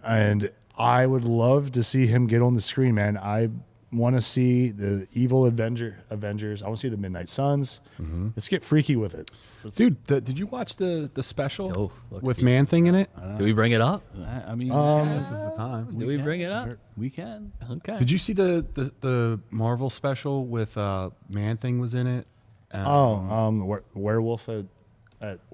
and I would love to see him get on the screen, man. I want to see the evil Avengers. I want to see the Midnight Suns. Let's get freaky with it. Dude, did you watch the special Oh, look with at you. Man-Thing in it? Do we bring it up? I mean, This is the time. Do we bring it up? we can. Okay. Did you see the Marvel special with Man-Thing was in it? Werewolf at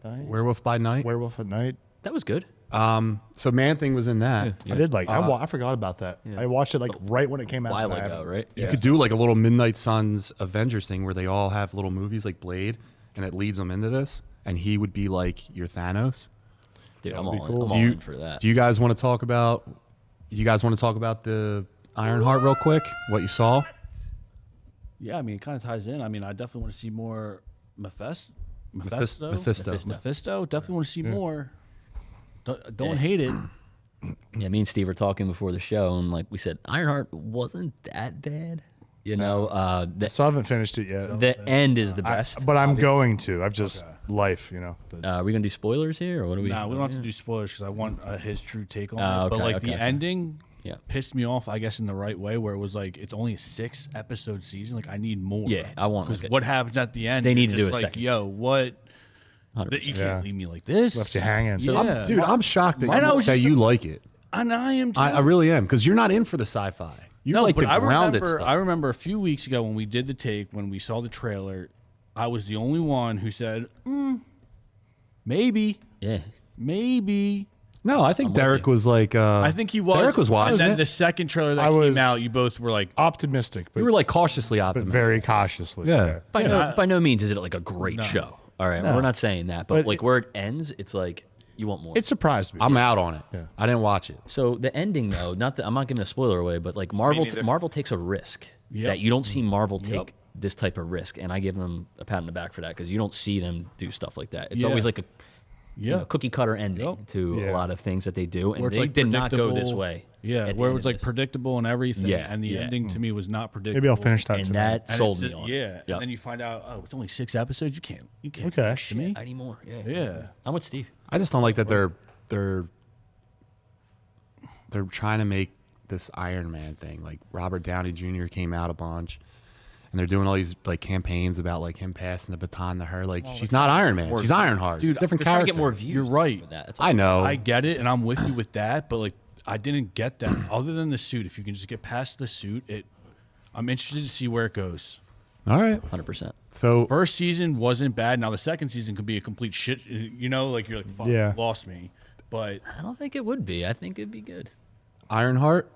night. Werewolf by Night? Werewolf at night. That was good. So Man-Thing was in that. Yeah. I did like. I forgot about that. I watched it like right when it came A out. while and I ago, haven't- right? You could do like a little Midnight Suns Avengers thing where they all have little movies like Blade, and it leads them into this, and he would be like your Thanos. Dude, I'm be all, cool. I'm Do all you- in for that. Do you guys want to talk about? You guys want to talk about the Ironheart real quick? What you saw? Yeah, I mean, it kind of ties in. I mean, I definitely want to see more Mephisto. Mephisto. Mephisto. Definitely want to see more. Don't hate it. Yeah, me and Steve were talking before the show, and like we said, Ironheart wasn't that bad. You know, So I haven't finished it yet. the end is the best. But I'm going to. I've just life, you know. But Are we gonna do spoilers here, or what are we? Nah, we don't have to do spoilers because I want his true take on it. Oh, But okay, like okay, the okay. ending Yeah. pissed me off, I guess, in the right way, where it was like it's only a 6-episode season. Like I need more. Yeah, I want like Because what happens at the end? They you're need to do just a like, second yo, season. what? 100%. You Yeah. can't leave me like this. left you hanging. Yeah. Dude, I'm shocked that, And I was that just- you like it. And I am too. I really am because you're not in for the sci-fi. You No, like but the I grounded remember. stuff. I remember a few weeks ago when we did the take, when we saw the trailer, I was the only one who said, maybe, Yeah. maybe. No, I think with Derek you. was like. I think he was. Derek was watching And then it. the second trailer that I was- came out, you both were like, optimistic, but, We were like cautiously but optimistic. very cautiously. Yeah. By no means is it like a great show. All right, we're not saying that, but But like where it ends, it's like you want more. It surprised me. I'm out on it. Yeah. I didn't watch it. So the ending, though, not that I'm not giving a spoiler away, but like Marvel, neither. Marvel takes a risk Yep. that you don't see Marvel take Yep. this type of risk, and I give them a pat on the back for that because you don't see them do stuff like that. It's Yeah. always like a yeah. cookie cutter ending Yep. to Yeah. a lot of things that they do, and Where it's they like did not go this predictable. way. Yeah, at the where it end was of like this. predictable and everything. Yeah, And the yeah. ending to me was not predictable. Maybe I'll finish that and tonight. that And sold it's me on. Yeah. Yep. And then you find out, oh, it's only 6 episodes. You can't Okay. push me. anymore. Yeah, Yeah. I'm with Steve. I just don't like that they're trying to make this Iron Man thing. Like Robert Downey Jr. came out a bunch, and they're doing all these like campaigns about like him passing the baton to her. Like she's not Iron Man. She's Ironheart. She's a different They're trying to character. get more views. You're right. for that. That's I know. I get it, and I'm with you with that, but like I didn't get that. Other than the suit, if you can just get past the suit, I'm interested to see where it goes. all right. 100%. So First season wasn't bad. Now the second season could be a complete shit. You know, like you're like, fuck, Yeah. lost me. But I don't think it would be. I think it'd be good. Ironheart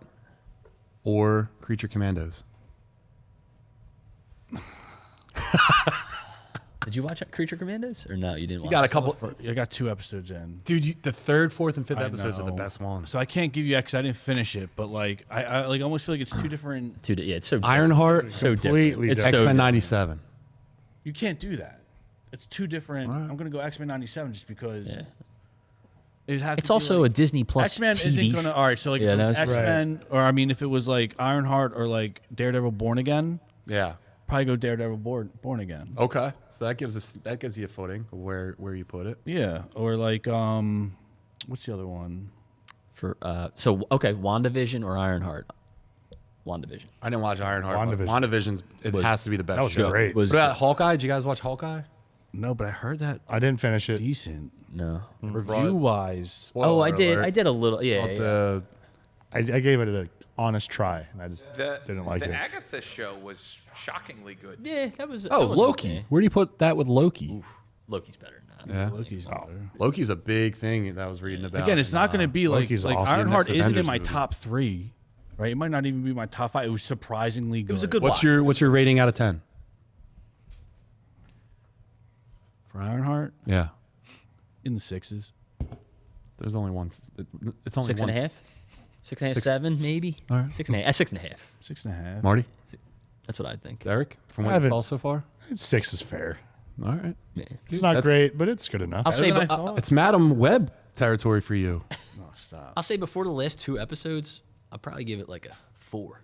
or Creature Commandos. Did you watch Creature Commandos or no? You didn't. Watch You got a it? couple. I got 2 episodes in. Dude, the third, fourth, and fifth I episodes are the know. best ones. So I can't give you because I didn't finish it. But like I like almost feel like it's 2 different. Yeah, it's so different. Ironheart, so Completely different. It's so different. X-Men different. '97. You can't do that. It's 2 different. I'm gonna go X-Men '97 just because. Yeah. It'd have It's to be also like, a Disney Plus X-Men TV isn't gonna. All right, so like Yeah, if it was no, it's- X-Men, or I mean, if it was like Ironheart or like Daredevil Born Again, Yeah. probably go Daredevil Born Again. Okay. So that gives you a footing of where you put it. Yeah, or like what's the other one? for. Okay, WandaVision or Ironheart. WandaVision I didn't watch Ironheart. WandaVision. WandaVision's it has to be the best That was show. great. was What about Hawkeye? Did you guys watch Hawkeye? No, but I heard that I didn't finish it. decent no. review wise. Spoiler I did. alert. I did a little. Yeah. About yeah. the- I gave it an honest try, and I just The, didn't like the it. Agatha show was shockingly good. Yeah, that was. Oh, that was Loki. okay. Where do you put that with Loki? Loki's better than that. Yeah. Loki's better. Loki's a big thing that I was reading about. Again, it's not going to be like Loki's like awesome. Ironheart Next isn't in Avengers my movie. top 3, right? It might not even be my top 5. It was surprisingly good. It was a good What's watch. your rating out of 10? for Ironheart Yeah. in the 6s. There's only one. It's only 6.5. 6.5, 7 maybe. All right. 6.5. 6.5. 6.5. Marty, That's what I think. Eric, from I what you haven't- saw so far. 6 is fair. All right. Yeah. It's not That's- great, but it's good enough. I'll Better say, than I but, thought. It's Madam Web territory for you. Oh, stop. I'll say before the last 2 episodes, I'd probably give it like a 4.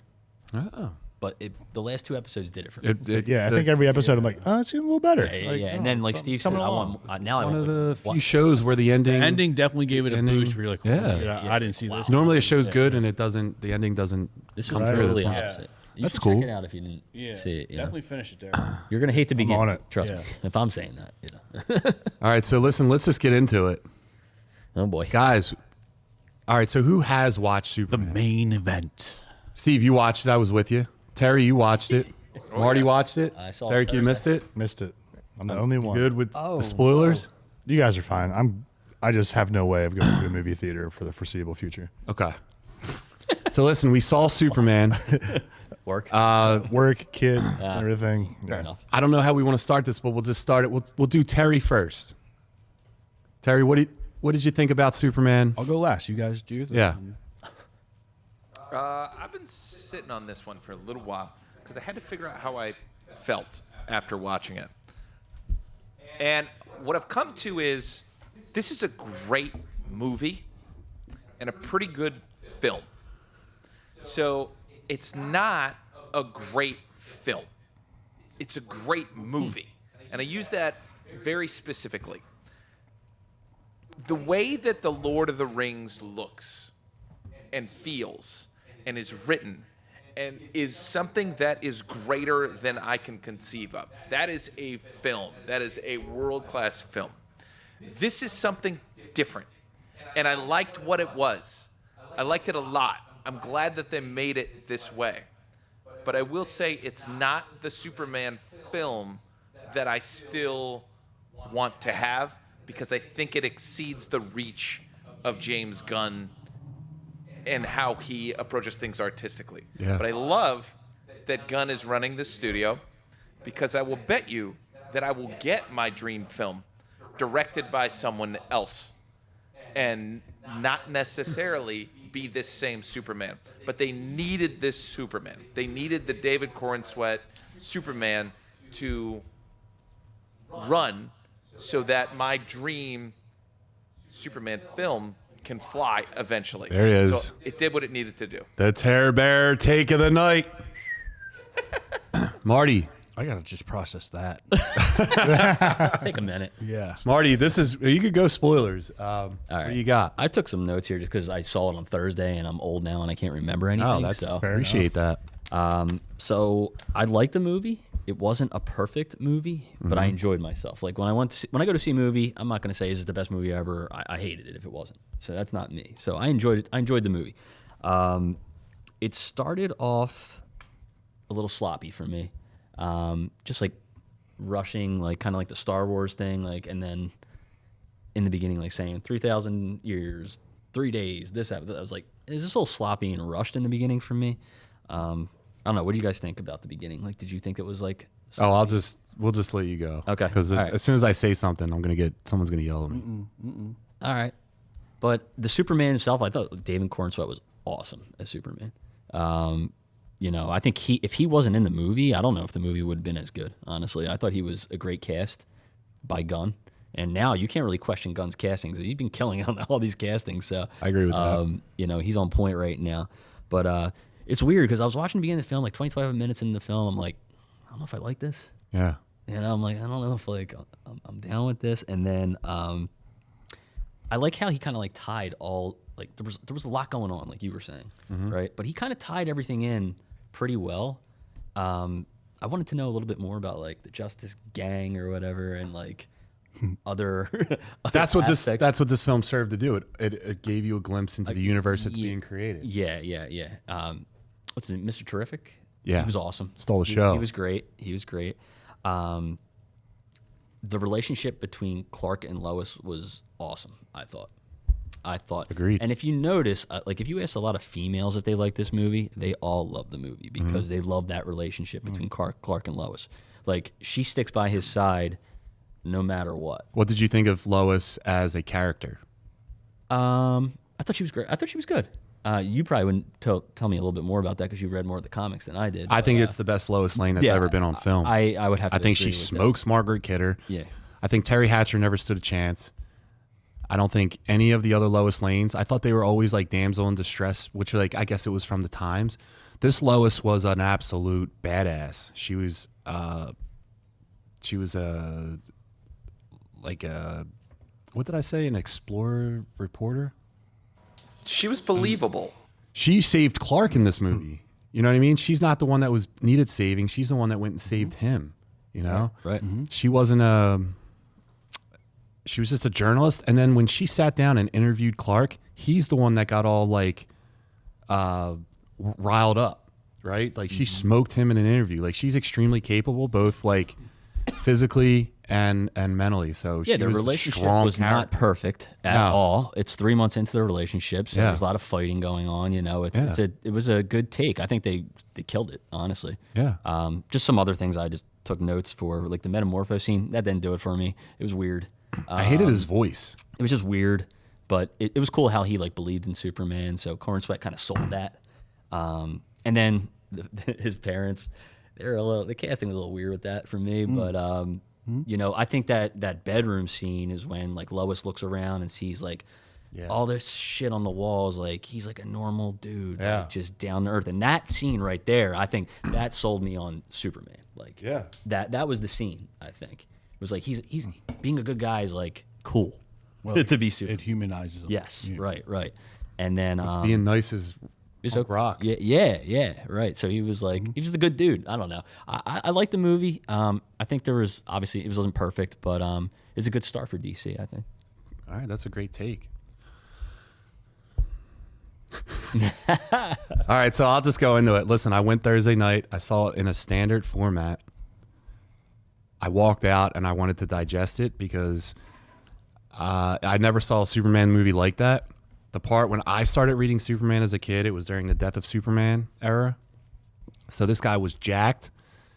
Oh. But the last 2 episodes did it for me. I think every episode I'm like, oh, it's getting a little better. Yeah. And then, like Steve said, I want One of the few shows where the ending... The ending definitely gave it a boost. Where you're like, Yeah. I didn't see this. Normally a show's good and the ending doesn't This was come through totally this one. opposite. You That's should cool. check it out if you didn't see it. Definitely finish it there. You're going to hate the beginning. on it. Trust me. If I'm saying that, All right, so listen, let's just get into it. Oh, boy. Guys, all right, so who has watched The Superman? main event. Steve, you watched it. I was with you. Terry, you watched it. Marty watched it. I saw it Derek, you Thursday. missed it. Missed it. I'm the only one. Good with the spoilers? You guys are fine. I just have no way of going to a movie theater for the foreseeable future. Okay. So listen, we saw Superman. Work. Work, kid, everything. Fair enough. I don't know how we want to start this, but we'll just start it. We'll do Terry first. Terry, what did you think about Superman? I'll go last. You guys do your thing. Yeah. I've been sitting on this one for a little while because I had to figure out how I felt after watching it. And what I've come to is this is a great movie and a pretty good film. So it's not a great film. It's a great movie. And I use that very specifically. The way that The Lord of the Rings looks and feels and is written and is something that is greater than I can conceive of. That is a film. That is a world-class film. This is something different. And I liked what it was. I liked it a lot. I'm glad that they made it this way. But I will say it's not the Superman film that I still want to have because I think it exceeds the reach of James Gunn and how he approaches things artistically. Yeah. But I love that Gunn is running this studio because I will bet you that I will get my dream film directed by someone else and not necessarily be this same Superman. But they needed this Superman. They needed the David Corenswet Superman to run so that my dream Superman film can fly eventually. There it is. So it did what it needed to do. The Terror Bear take of the night. Marty. I gotta just process that. Take a minute. Yeah. Marty, you could go spoilers. What do you got? I took some notes here just because I saw it on Thursday and I'm old now and I can't remember anything. Oh, that's so. fair. Appreciate that. So I liked the movie. It wasn't a perfect movie, but I enjoyed myself. Like when I go to see a movie, I'm not going to say is it the best movie ever. I hated it if it wasn't. So that's not me. So I enjoyed it. I enjoyed the movie. It started off a little sloppy for me, just like rushing, like kind of like the Star Wars thing, like, and then in the beginning, like saying 3,000 years, 3 days, this happened. I was like, is this a little sloppy and rushed in the beginning for me? I don't know. What do you guys think about the beginning? Like, did you think it was like? Oh, we'll just let you go. Okay. Because All right. as soon as I say something, someone's gonna yell at me. All right. But the Superman himself, I thought David Corenswet was awesome as Superman. I think if he wasn't in the movie, I don't know if the movie would have been as good. Honestly, I thought he was a great cast by Gunn. And now you can't really question Gunn's castings. He's been killing on all these castings. So I agree with that. He's on point right now. But it's weird because I was watching the beginning of the film, like 25 minutes into the film. I'm like, I don't know if I like this. Yeah. I'm like, I don't know if like I'm down with this. And then I like how he kind of like tied all, like there was a lot going on, like you were saying, right? But he kind of tied everything in pretty well. I wanted to know a little bit more about like the Justice Gang or whatever, and like other. That's what aspects. this film served to do. It gave you a glimpse into the universe that's being created. Yeah. What's his name? Mr. Terrific? Yeah. He was awesome. Stole the show. He was great. The relationship between Clark and Lois was awesome, I thought. Agreed. And if you notice, like if you ask a lot of females if they like this movie, they all love the movie because they love that relationship between Clark and Lois. Like she sticks by his side no matter what. What did you think of Lois as a character? I thought she was great. I thought she was good. You probably wouldn't tell me a little bit more about that because you read more of the comics than I did. I think it's the best Lois Lane that's ever been on film. I would have to I think she agree with smokes Margaret Kidder. Yeah. I think Terry Hatcher never stood a chance. I don't think any of the other Lois Lanes, I thought they were always like damsel in distress, which like I guess it was from the times. This Lois was an absolute badass. She was like a, what did I say? An explorer reporter? She was believable. She saved Clark in this movie. You know what I mean? She's not the one that was needed saving. She's the one that went and saved him, you know? Right. She wasn't she was just a journalist. And then when she sat down and interviewed Clark, he's the one that got all like riled up, right? Like she smoked him in an interview. Like she's extremely capable, both like physically and mentally. So Yeah, she the was a relationship strong was not character. perfect at all. It's 3 months into the relationship, so Yeah. there's a lot of fighting going on. You know, it was a good take. I think they killed it, honestly. Yeah. Just some other things I just took notes for, like the metamorpho scene. That didn't do it for me. It was weird. I hated his voice. It was just weird, but it was cool how he like believed in Superman. So Corn Sweat kind of sold that. And then his parents, the casting was a little weird with that for me, but you know, I think that bedroom scene is when like Lois looks around and sees like all this shit on the walls. Like he's like a normal dude, like, just down to earth. And that scene right there, I think that sold me on Superman. Like that was the scene. I think it was like he's being a good guy is like cool to be Superman. It humanizes him. Yes, right. And then Being nice is rock. Yeah, right. So he was like, he was just a good dude. I don't know. I liked the movie. I think there was, obviously, it wasn't perfect, but it was a good start for DC, I think. All right, that's a great take. All right, so I'll just go into it. Listen, I went Thursday night. I saw it in a standard format. I walked out and I wanted to digest it because I never saw a Superman movie like that. The part when I started reading Superman as a kid, it was during the Death of Superman era. So this guy was jacked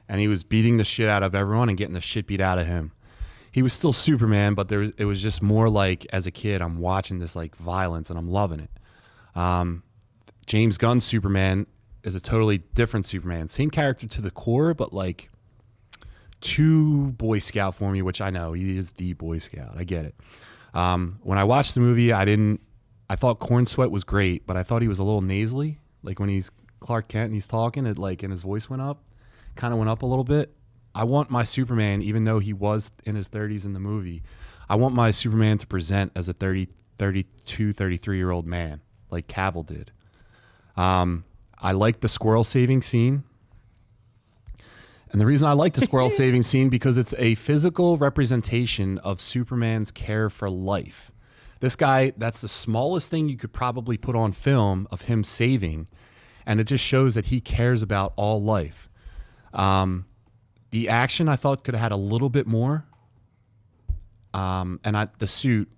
and he was beating the shit out of everyone and getting the shit beat out of him. He was still Superman, but it was just more like, as a kid, I'm watching this like violence and I'm loving it. James Gunn's Superman is a totally different Superman. Same character to the core, but like too Boy Scout for me, which I know he is the Boy Scout. I get it. When I watched the movie, I thought Corn Sweat was great, but I thought he was a little nasally. Like when he's Clark Kent and he's talking, and his voice went up, kind of went up a little bit. I want my Superman, even though he was in his 30s in the movie, I want my Superman to present as a 32, 33-year-old man, like Cavill did. I like the squirrel saving scene. And the reason I like the squirrel saving scene because it's a physical representation of Superman's care for life. This guy, that's the smallest thing you could probably put on film of him saving, and it just shows that he cares about all life. The action I thought could have had a little bit more, and the suit.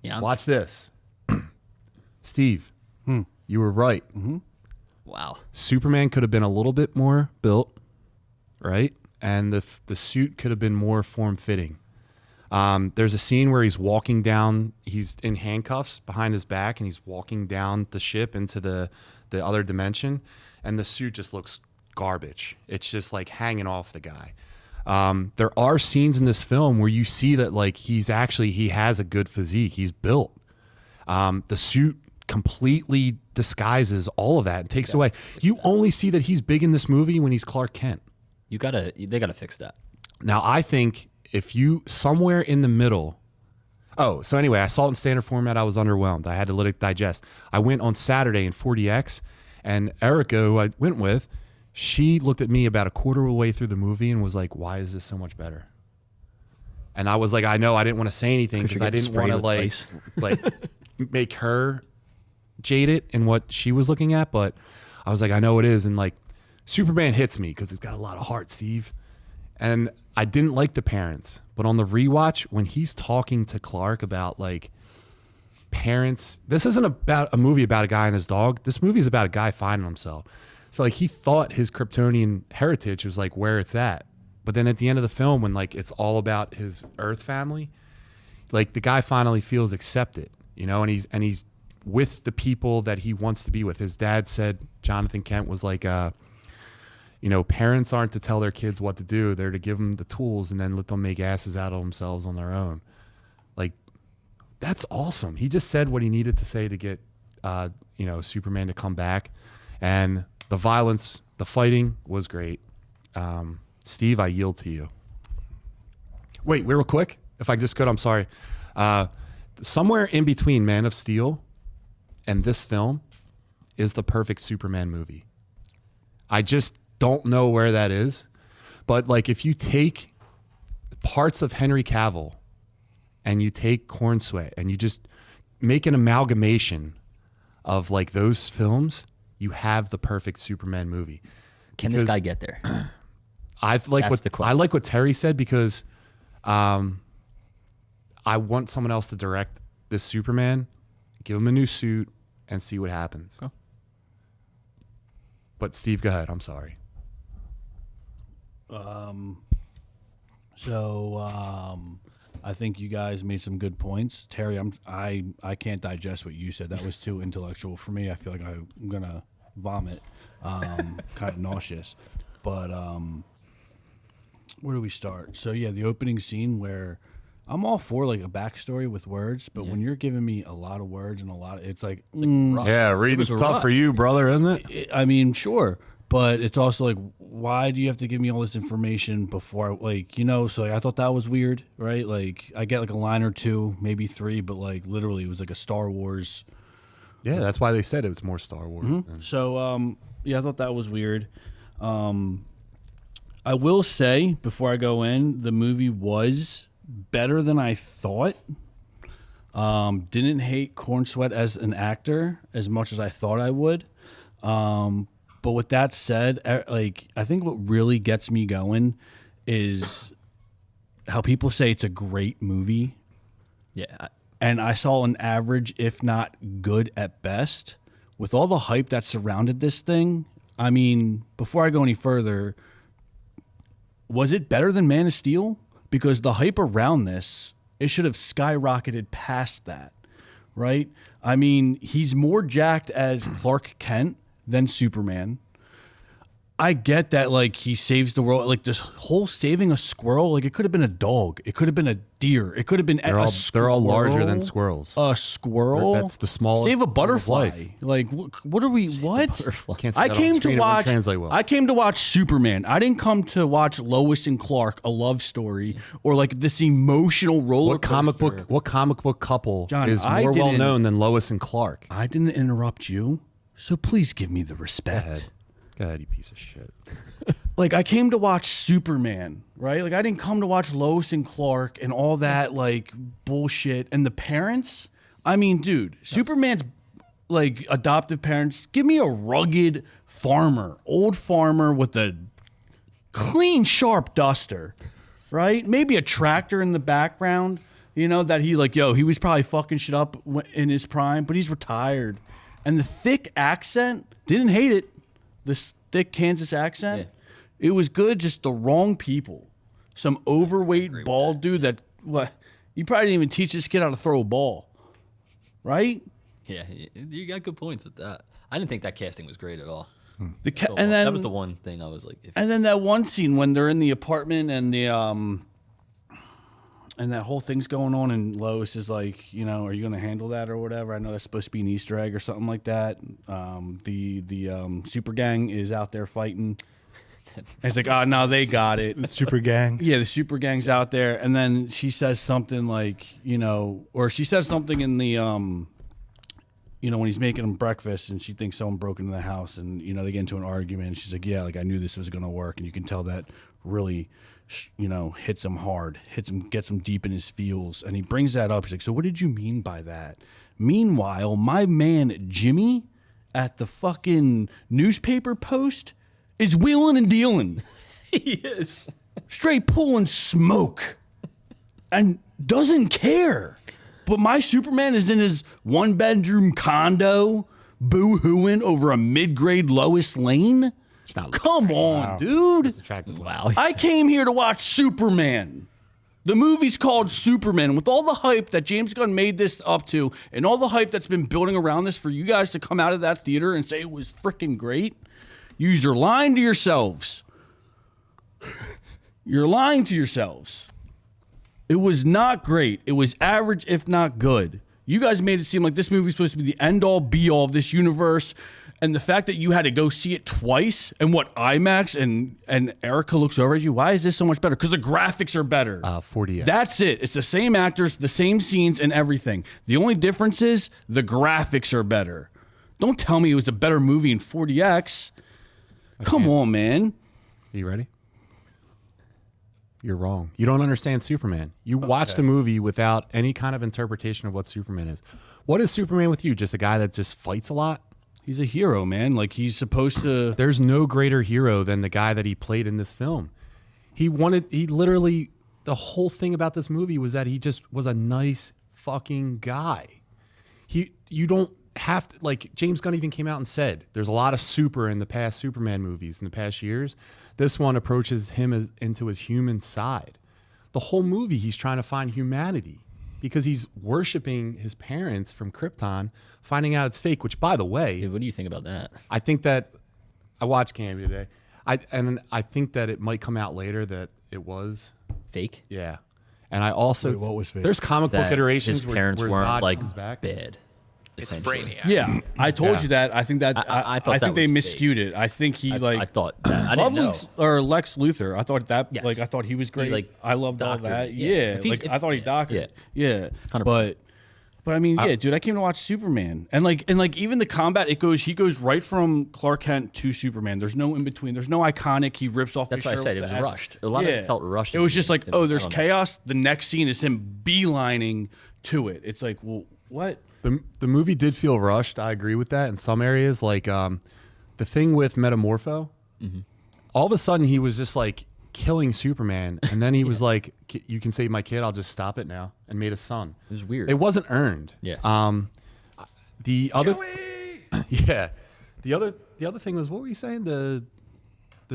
Yeah. Watch this, Steve. You were right. Wow. Superman could have been a little bit more built, right? And the suit could have been more form-fitting. There's a scene where he's walking down, he's in handcuffs behind his back, and he's walking down the ship into the other dimension, and the suit just looks garbage. It's just like hanging off the guy. There are scenes in this film where you see that like he has a good physique. He's built. The suit completely disguises all of that and takes away. You only see that he's big in this movie when he's Clark Kent. They gotta fix that. Now, I think if you somewhere in the middle. Oh, so anyway, I saw it in standard format. I was underwhelmed. I had to let it digest. I went on Saturday in 40X, and Erica, who I went with, she looked at me about a quarter of the way through the movie and was like, "Why is this so much better?" And I was like, "I know." I didn't want to say anything because I didn't want to like make her jaded in what she was looking at. But I was like, "I know it is." And like, Superman hits me because it's got a lot of heart, Steve. And I didn't like the parents, but on the rewatch, when he's talking to Clark about like parents, this isn't about a movie about a guy and his dog. This movie is about a guy finding himself. So like he thought his Kryptonian heritage was like where it's at. But then at the end of the film, when like it's all about his Earth family, like the guy finally feels accepted, you know, and he's with the people that he wants to be with. His dad said, Jonathan Kent was like, you know, parents aren't to tell their kids what to do. They're to give them the tools and then let them make asses out of themselves on their own. that's awesome. He just said what he needed to say to get, Superman to come back. And the violence, the fighting was great. Steve, I yield to you. Wait, real quick. If I just could, I'm sorry. Somewhere in between Man of Steel and this film is the perfect Superman movie. I just don't know where that is. But like, if you take parts of Henry Cavill and you take Corn Sweat and you just make an amalgamation of like those films, you have the perfect Superman movie. Can this guy get there? I like what Terry said, because I want someone else to direct this Superman, give him a new suit, and see what happens. Oh. But Steve, go ahead. I'm sorry. I think you guys made some good points. Terry, I can't digest what you said. That was too intellectual for me. I feel like I'm gonna vomit. Kind of nauseous. But where do we start? So yeah, the opening scene where I'm all for like a backstory with words, but when you're giving me a lot of words and it's like Yeah, reading's tough for you, brother, isn't it? I mean, sure. But it's also like, why do you have to give me all this information before, so I thought that was weird, right? Like, I get like a line or two, maybe three, but like literally it was like a Star Wars. Yeah, that's why they said it was more Star Wars. Mm-hmm. So, I thought that was weird. I will say, before I go in, the movie was better than I thought. Didn't hate Corn Sweat as an actor as much as I thought I would. But with that said, I think what really gets me going is how people say it's a great movie. Yeah. And I saw an average, if not good at best. With all the hype that surrounded this thing, I mean, before I go any further, was it better than Man of Steel? Because the hype around this, it should have skyrocketed past that, right? I mean, he's more jacked as Clark Kent than Superman. I get that, like, he saves the world. Like, this whole saving a squirrel, like, it could have been a dog. It could have been a deer. It could have been a squirrel. They're all larger than squirrels. A squirrel? That's the smallest. Save a butterfly. Like, what are we, what? I came to watch Superman. I didn't come to watch Lois and Clark, a love story, or, like, this emotional roller coaster. What comic book couple John, is more well known than Lois and Clark? I didn't interrupt you, so please give me the respect. Go ahead, you piece of shit. Like, I came to watch Superman, right? Like, I didn't come to watch Lois and Clark and all that, like, bullshit. And the parents, I mean, dude, Superman's, like, adoptive parents, give me a rugged farmer, old farmer with a clean, sharp duster, right? Maybe a tractor in the background, that he, like, he was probably fucking shit up in his prime, but he's retired. And the thick accent, didn't hate it. This thick Kansas accent, It was good, just the wrong people. Some overweight bald dude you probably didn't even teach this kid how to throw a ball, right? Yeah, you got good points with that. I didn't think that casting was great at all. That was the one thing I was like. And then that one scene when they're in the apartment and and that whole thing's going on, and Lois is like, are you going to handle that or whatever? I know that's supposed to be an Easter egg or something like that. The super gang is out there fighting. And it's like, no, they got it. The super gang. Yeah, the super gang's out there. And then she says something like, or she says something in the, when he's making them breakfast and she thinks someone broke into the house and, they get into an argument. And she's like, yeah, like I knew this was going to work. And you can tell that really hits him hard, gets him deep in his feels. And he brings that up. He's like, so what did you mean by that? Meanwhile, my man Jimmy at the fucking newspaper post is wheeling and dealing. He is. Straight pulling smoke and doesn't care. But my Superman is in his one-bedroom condo boo-hooing over a mid-grade Lois Lane. Come on, dude. Wow. I came here to watch Superman. The movie's called Superman. With all the hype that James Gunn made this up to and all the hype that's been building around this for you guys to come out of that theater and say it was freaking great, you're lying to yourselves. You're lying to yourselves. It was not great. It was average, if not good. You guys made it seem like this movie was supposed to be the end-all, be-all of this universe. And the fact that you had to go see it twice and IMAX and Erica looks over at you, why is this so much better? Because the graphics are better. 40X. That's it. It's the same actors, the same scenes and everything. The only difference is the graphics are better. Don't tell me it was a better movie in 40X. Come on, man. Are you ready? You're wrong. You don't understand Superman. You watched the movie without any kind of interpretation of what Superman is. What is Superman with you? Just a guy that just fights a lot? He's a hero, man. Like, he's supposed to... There's no greater hero than the guy that he played in this film. He literally, the whole thing about this movie was that he just was a nice fucking guy. You don't have to, like, James Gunn even came out and said, there's a lot of super in the past Superman movies in the past years. This one approaches him into his human side. The whole movie, he's trying to find humanity because he's worshiping his parents from Krypton, finding out it's fake, which, by the way... Dude, what do you think about that? I think that... I watched Cameo today. I think that it might come out later that it was... Fake? Yeah. And I also... Wait, what was fake? There's comic book That iterations his parents where weren't Zod like comes back. bad. It's essentially. Brainiac. Yeah, I told you that. I think that I thought I that think they was fake. miscued it. I think he I thought that. I didn't know. Lex Luthor. I thought that Yes. I thought he was great. like, I loved all doctored that. it. Yeah, Yeah. If he's- like I thought he doctored. Yeah, 100%. But I mean, dude, I came to watch Superman, and even the combat, he goes right from Clark Kent to Superman. There's no in between. There's no iconic. He rips off. That's his why I shirt said it with was the S. rushed. A lot of it felt rushed. It was just like, oh, there's I don't know. chaos. The next scene is him beelining to it. It's like, well, what? The movie did feel rushed. I agree with that in some areas. Like the thing with Metamorpho, all of a sudden he was just like killing Superman, and then he was like, "You can save my kid. I'll just stop it now," and made a son. It was weird. It wasn't earned. Yeah. The other, Joey! yeah, the other thing was, what were you saying? The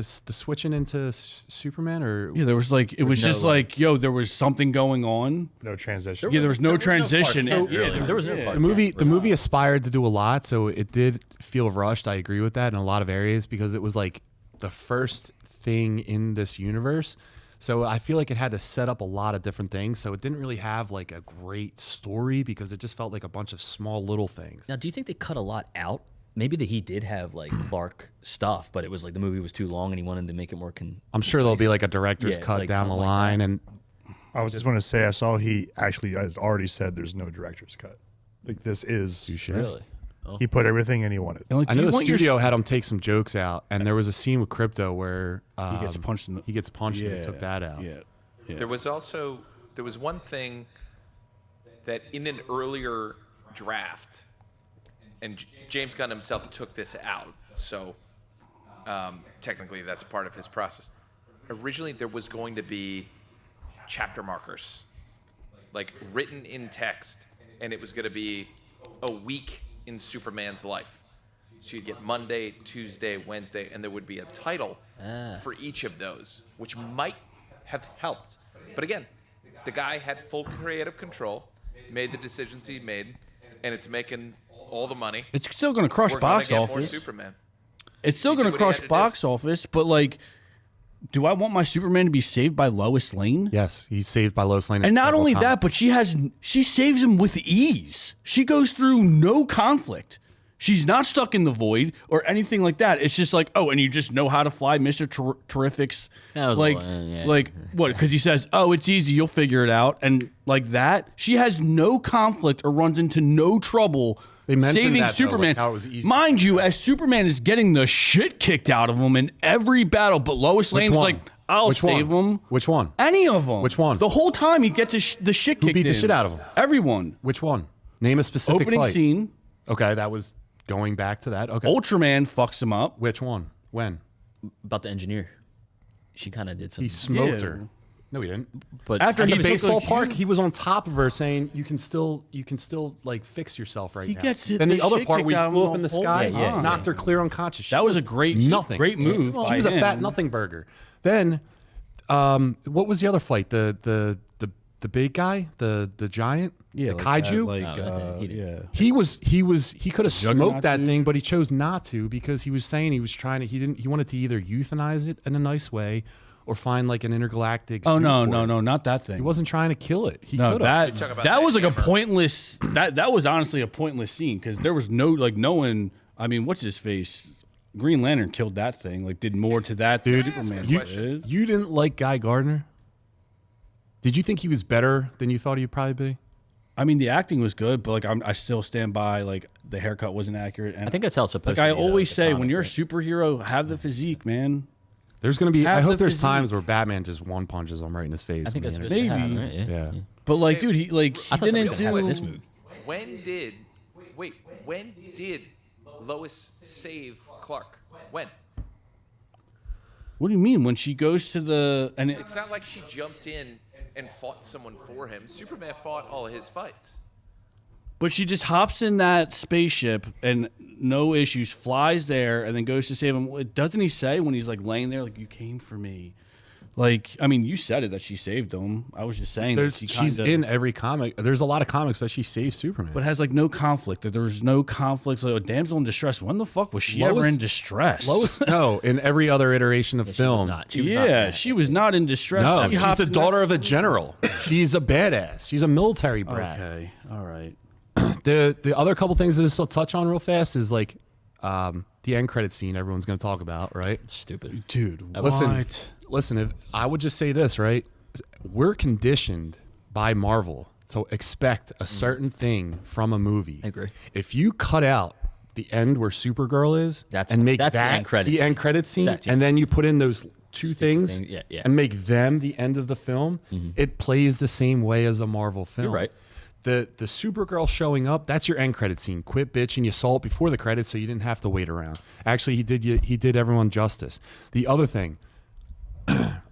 switching into Superman, or Yeah, there was like it was no, just like, yo, there was something going on. No transition. Yeah, there was no transition. Clark Kent, Yeah, really. There was no yeah. Clark the movie Kent, the movie aspired to do a lot, so it did feel rushed. I agree with that in a lot of areas because it was like the first thing in this universe. So I feel like it had to set up a lot of different things. So it didn't really have like a great story because it just felt like a bunch of small little things. Now, do you think they cut a lot out? Maybe that he did have like Clark stuff, but it was like the movie was too long and he wanted to make it more. I'm sure there'll be like a director's Yeah, cut like down the something like line, and I was just want to say, I saw he actually has already said there's no director's cut. Like this is, Really? he put everything in he wanted. And, like, I do know you the want your studio had him take some jokes out, and there was a scene with Crypto where he gets punched in the. he gets punched and they took that out. Yeah. There was one thing that in an earlier draft, and James Gunn himself took this out, so technically that's part of his process. Originally, there was going to be chapter markers, like written in text, and it was going to be a week in Superman's life. So you'd get Monday, Tuesday, Wednesday, and there would be a title for each of those, which might have helped. But again, the guy had full creative control, made the decisions he made, and it's making all the money. It's still going to crush We're gonna box get more office. Superman. It's still He going did to what he crush had to do. box office, but like, do I want my Superman to be saved by Lois Lane? Yes, he's saved by Lois Lane. And not several only times. that, but she saves him with ease. She goes through no conflict. She's not stuck in the void or anything like that. It's just like, oh, and you just know how to fly, Mr. Terrific's. That was like, yeah. like what? Because he says, oh, it's easy, you'll figure it out, and like that. She has no conflict or runs into no trouble. They mentioned saving that, though, Superman. like how it was easy. Mind you, as Superman is getting the shit kicked out of him in every battle, but Lois Which Lane's one? like, I'll Which save one? him. Which one? Any of them. Which one? The whole time he gets the shit kicked beat the in. shit out of him? Everyone. Which one? Name a specific Opening fight. scene. Okay, that was going back to that. Okay. Ultraman fucks him up. Which one? When? About the engineer. She kind of did some. He smoked Yeah. her. No, he didn't. But After At he the was baseball like a park, huge- he was on top of her saying, "You can still like fix yourself right He now." gets then the the other shit part, kicked we out of flew him up in the the whole sky, time. knocked her clear unconscious. She That was a was great nothing move. She by was a him. fat nothing burger. Then, what was the other fight? The big guy, the giant, Yeah, the like kaiju. that, he did. yeah. He could have Juggernaut smoked that dude? thing, but he chose not to because he was saying he was trying to. He wanted to either euthanize it in a nice way, or find like an intergalactic. Oh suit no, for no, it. no, not that thing. He wasn't trying to kill it. He No, could have. talk about that that was like hammer. a pointless. That was honestly a pointless scene because there was no no one. I mean, what's his face? Green Lantern killed that thing. Like, did more to that than Dude, Superman you- did. You didn't like Guy Gardner? Did you think he was better than you thought he'd probably be? I mean, the acting was good, but like I still stand by like the haircut wasn't accurate. And I think that's how it's supposed like to I be. always the say, when comic, you're a right? superhero, have the physique, man. There's gonna be. I Have hope the there's physique. times where Batman just one punches him right in his face. I think in that's the supposed to interview. Maybe. happen, right? Yeah. But like, Hey, dude, he like I he thought that didn't was gonna happen do in this movie. When did Lois save Clark? When? What do you mean when she goes to the and It's not like she jumped in and fought someone for him. Superman fought all his fights. But she just hops in that spaceship and no issues, flies there, and then goes to save him. Doesn't he say when he's like laying there, like, you came for me? Like, I mean, you said it that she saved him. I was just saying that She's in every comic. There's a lot of comics that she saves Superman. but has like no conflict. That there was no conflict. Like a damsel in distress. When the fuck was she ever Lois- in distress? Lois, no, in every other iteration of She was film. not. She was not Yeah, bad. she was not in distress. No, She she's hopped the in daughter that- of a general. She's a badass. She's a military brat. Okay, all right. The other couple things to just touch on real fast is like the end credit scene everyone's going to talk about, right? Stupid. Dude, Listen, what? listen. If I would just say this, right? We're conditioned by Marvel to expect a certain thing from a movie. I agree. If you cut out the end where Supergirl is and make that's the that end credit the scene. end credit scene, That's- and then you put in those two things thing, yeah, yeah. and make them the end of the film, it plays the same way as a Marvel film. You're right. The Supergirl showing up, that's your end credit scene. Quit bitching. You saw it before the credits, so you didn't have to wait around. Actually, he did everyone justice. The other thing,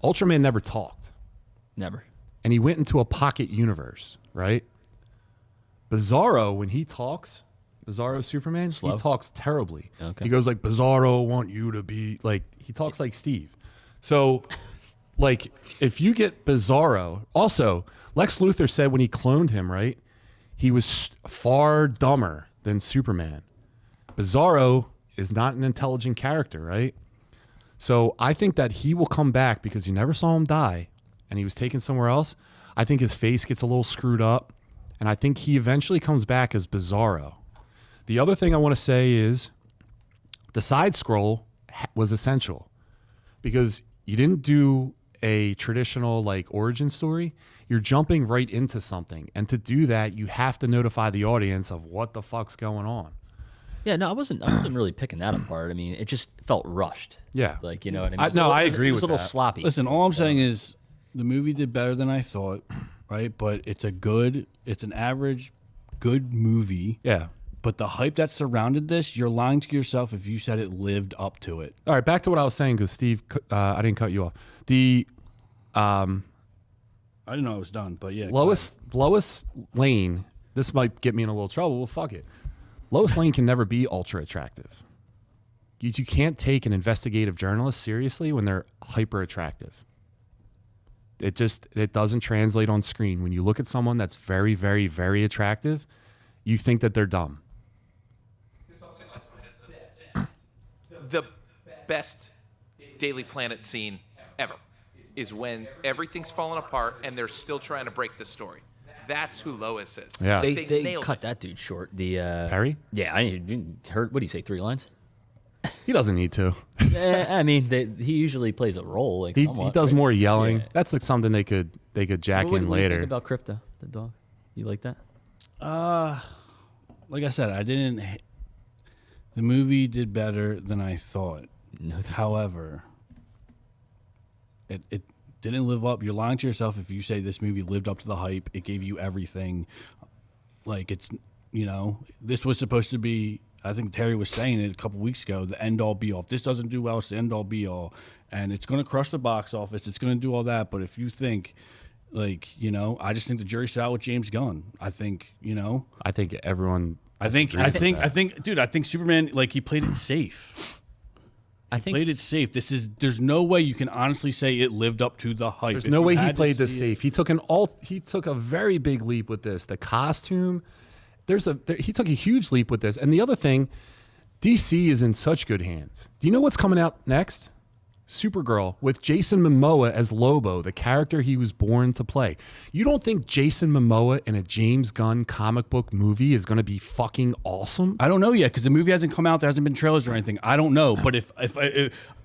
Ultraman never talked, Never. and he went into a pocket universe, right? Bizarro, when he talks, Bizarro Superman, Slow? he talks terribly. Okay. He goes like, Bizarro, want you to be like. He talks like Steve. So, like, if you get Bizarro, also Lex Luthor said when he cloned him, right, he was far dumber than Superman. Bizarro is not an intelligent character, right? So I think that he will come back because you never saw him die and he was taken somewhere else. I think his face gets a little screwed up, and I think he eventually comes back as Bizarro. The other thing I want to say is the side scroll was essential because you didn't do a traditional like origin story. You're jumping right into something, and to do that, you have to notify the audience of what the fuck's going on. Yeah, no, I wasn't really picking that apart. I mean, it just felt rushed. Yeah. Like, you know what I mean? I- It was a no, little- I it was- agree It was with a little that. sloppy. Listen, all I'm saying is the movie did better than I thought, right? But it's an average, good movie. Yeah. But the hype that surrounded this, you're lying to yourself if you said it lived up to it. All right, back to what I was saying because Steve, I didn't cut you off. I didn't know it was done, but yeah. Lois Lane, this might get me in a little trouble. Well, fuck it. Lois Lane can never be ultra attractive. You can't take an investigative journalist seriously when they're hyper attractive. It doesn't translate on screen. When you look at someone that's very, very, very attractive, you think that they're dumb. The best Daily Planet scene ever is when everything's falling apart and they're still trying to break the story. That's who Lois is. Yeah. They nailed cut it. that dude short. The Harry? Yeah, I didn't heard. What do you say? 3 lines? He doesn't need to. I mean, he usually plays a role. Like He somewhat, does right? more yelling. Yeah. That's like something they could jack What do in you later. think about Crypto, the dog? You like that? Like I said, I didn't. The movie did better than I thought. No. However, it didn't live up. You're lying to yourself if you say this movie lived up to the hype. It gave you everything. Like it's, this was supposed to be. I think Terry was saying it a couple weeks ago. The end all be all. If this doesn't do well, it's the end all be all, and it's going to crush the box office. It's going to do all that. But if you think, I just think the jury's out with James Gunn. I think, I think everyone. I think, dude, I think Superman, like, he played it safe. I think Played it safe. There's no way you can honestly say it lived up to the hype. There's If no you way he had to played this see safe. He took a very big leap with this. The costume, he took a huge leap with this. And the other thing, DC is in such good hands. Do you know what's coming out next? Supergirl with Jason Momoa as Lobo, the character he was born to play. You don't think Jason Momoa in a James Gunn comic book movie is going to be fucking awesome? I don't know yet because the movie hasn't come out. There hasn't been trailers or anything. I don't know. But if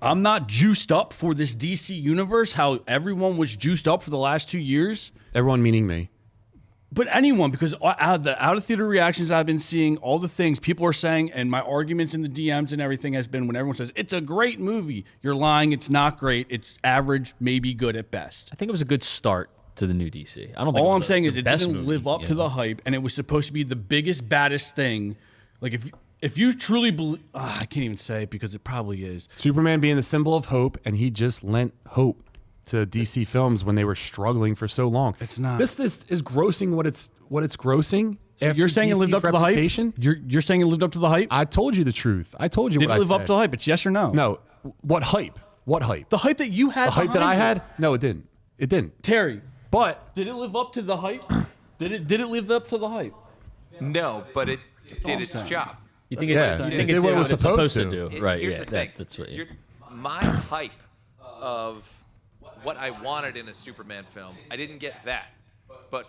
I'm not juiced up for this DC universe, how everyone was juiced up for the last 2 years. Everyone meaning me. But anyone, because the out of theater reactions I've been seeing, all the things people are saying, and my arguments in the DMs and everything has been when everyone says it's a great movie, you're lying. It's not great. It's average, maybe good at best. I think it was a good start to the new DC. I don't think All it I'm was saying the is it best didn't movie, live up you to know? the hype, and it was supposed to be the biggest, baddest thing. Like if you truly believe, I can't even say it because it probably is. Superman being the symbol of hope, and he just lent hope to DC films when they were struggling for so long. It's not. This is grossing what it's grossing. So you're saying it lived up to the hype? You're saying it lived up to the hype? I told you the truth. I told you Did what it live I up said. to the hype? It's yes or no? No. What hype? What hype? The hype that you had. The hype that I behind had? it. No, it didn't. It didn't. Terry, But did it live up to the hype? Did it live up to the hype? No, but it did I'm its saying. job. You think Yeah, you it think did it's what it what was it's supposed to to. do, right? Here's Yeah, the thing. that's what. My hype of what I wanted in a Superman film, I didn't get that. But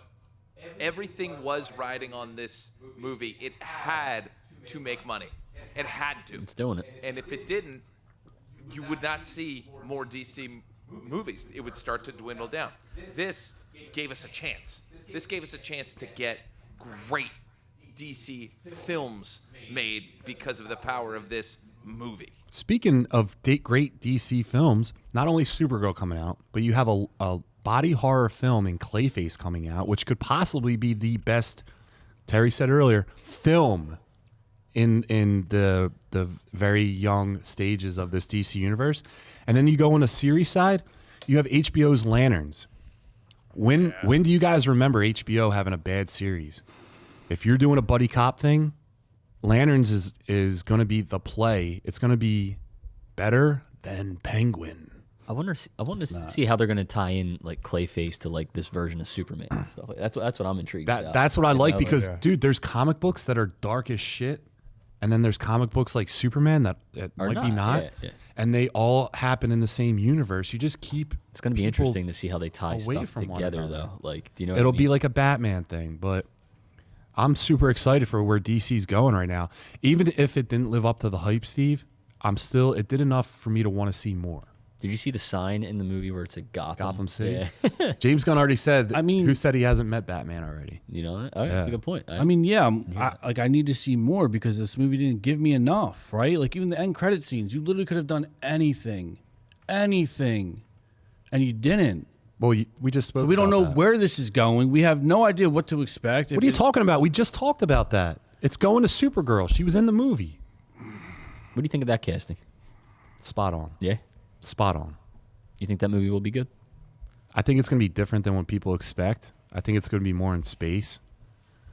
everything was riding on this movie. It had to make money. It had to. It's doing it. And if it didn't, you would not see more DC movies. It would start to dwindle down. This gave us a chance. This gave us a chance to get great DC films made because of the power of this movie. speaking of great DC films, not only Supergirl coming out, but you have a body horror film in Clayface coming out, which could possibly be the best, Terry said earlier, film in the very young stages of this DC universe. And then you go on the series side, you have HBO's Lanterns. When do you guys remember HBO having a bad series? If you're doing a buddy cop thing, Lanterns is going to be the play. It's going to be better than Penguin. I wonder to see how they're going to tie in like Clayface to like this version of Superman and stuff. Like, that's what I'm intrigued about. That's what I like know, because, dude, there's comic books that are dark as shit, and then there's comic books like Superman that Are might be not, yeah. and they all happen in the same universe. You just keep. It's going to be people interesting to see how they tie away stuff from one together, another. though. Like, do you know? What It'll I mean? be like a Batman thing, but I'm super excited for where DC's going right now. Even if it didn't live up to the hype, Steve, it did enough for me to want to see more. Did you see the sign in the movie where it's a Gotham City. Yeah. James Gunn already said. I mean- who said he hasn't met Batman already? You know, oh, that's a good point. I mean, yeah, I need to see more because this movie didn't give me enough, right? Like even the end credit scenes, you literally could have done anything, and you didn't. Well, we just spoke. We don't know about that. where this is going. We have no idea what to expect. What are you talking about? We just talked about that. It's going to Supergirl. She was in the movie. what do you think of that casting? Spot on. Yeah, Spot on. you think that movie will be good? I think it's going to be different than what people expect. I think it's going to be more in space,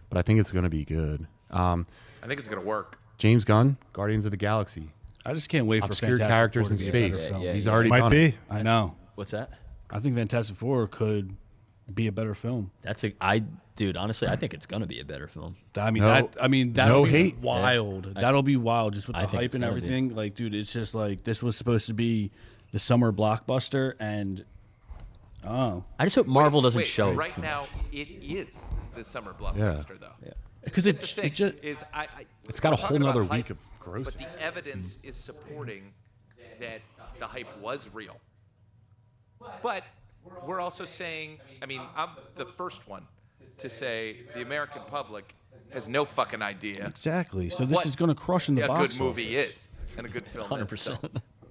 but I think it's going to be good. I think it's going to work. James Gunn, Guardians of the Galaxy. I just can't wait for Obscure Fantastic characters Four in to be a better space. film. Yeah, He's yeah. already Might done be. it. I know. What's that? I think Fantastic Four could be a better film. Dude, honestly, I think it's gonna be a better film. I mean, No- that'll no be hate. wild. That'll be wild just with I the think hype it's and gonna be. everything. Like, dude, it's just like this was supposed to be the summer blockbuster, and I just hope Marvel doesn't Wait, show right too now much. it is the summer blockbuster though. Yeah. because That's it's the thing it just is It's got a we're whole talking about nother hype, week of grossing. But the evidence is supporting that the hype was real. But we're also saying, I mean, I'm the first one to say the American public has no fucking idea exactly. So this what is going to crush in the a box good movie office. is and a good film 100%. is. So,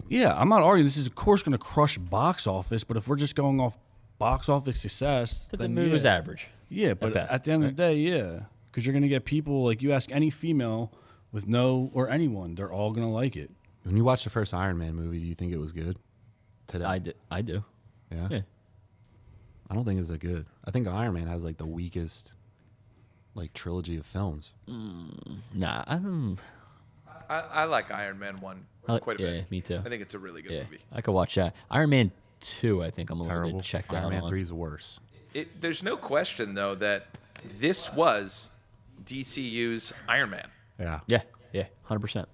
Yeah, I'm not arguing. This is of course going to crush box office, but if we're just going off box office success, The then movie was yeah. average. Yeah, but best, at the end of the day, yeah, because you're going to get people like you ask any female with no or anyone, they're all going to like it. When you watch the first Iron Man movie, do you think it was good? Today, I do. Yeah? Yeah. I don't think it's that good. I think Iron Man has like the weakest, like trilogy of films. Nah, I like Iron Man 1 quite a yeah, bit. me too. I think it's a really good Yeah, movie. I could watch that. Iron Man 2, I think I'm a little Terrible. bit checked Iron out Man on. 3 is worse. There's no question though that this was DCU's Iron Man, Yeah. Yeah, 100%.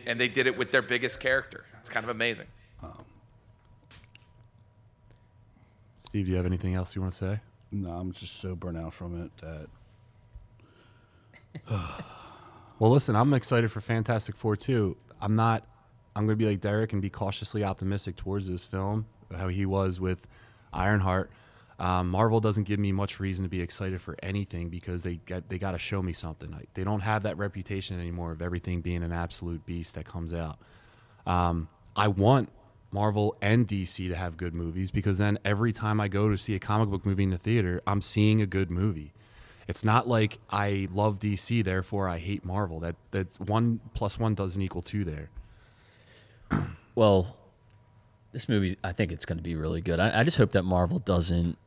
and they did it with their biggest character. It's kind of amazing. Steve, do you have anything else you want to say? No, I'm just so burnt out from it that. Well, listen, I'm excited for Fantastic Four too. I'm going to be like Derek and be cautiously optimistic towards this film, how he was with Ironheart. Marvel doesn't give me much reason to be excited for anything because they got to show me something. They don't have that reputation anymore of everything being an absolute beast that comes out. I want Marvel and DC to have good movies because then every time I go to see a comic book movie in the theater, I'm seeing a good movie. It's not like I love DC, therefore I hate Marvel. That 1 + 1 doesn't equal 2 there. Well, this movie, I think it's going to be really good. I just hope that Marvel doesn't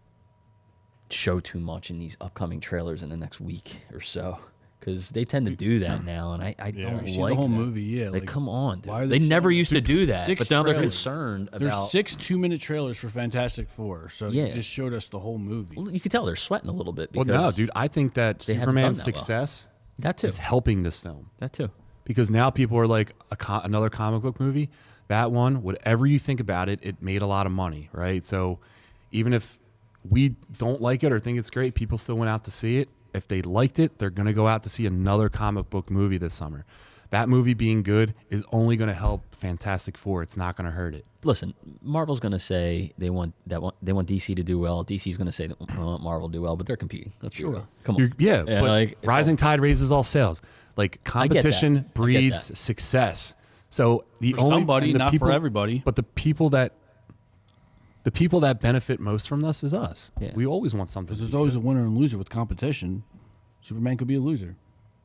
show too much in these upcoming trailers in the next week or so, because they tend to do that now, and I don't We see like the whole that. movie. Yeah, Like, come on, dude. why are They they never showing used to do that, 6 but now they're trailers? concerned There's about. 6 2-minute trailers for Fantastic Four, so Yeah. you just showed us the whole movie. Well, you can tell they're sweating a little bit. Well, Because no, dude, I think that they haven't Superman's done that well. success That too. is helping this film. That too. Because now people are like, another comic book movie, that one, whatever you think about it, it made a lot of money, right? So even if we don't like it or think it's great, people still went out to see it. If they liked it, they're going to go out to see another comic book movie this summer. That movie being good is only going to help Fantastic Four. It's not going to hurt it. Listen, Marvel's going to say they want DC to do well. DC's going to say they want Marvel to do well, but they're competing. Let's be real. Come on. Yeah, but like, rising tide raises all sails. Like competition that. breeds success. So the For only somebody, and the not for people, everybody. But the people that benefit most from this is us. Yeah. We always want something. Because to there's be always good. a winner and loser with competition. Superman could be a loser.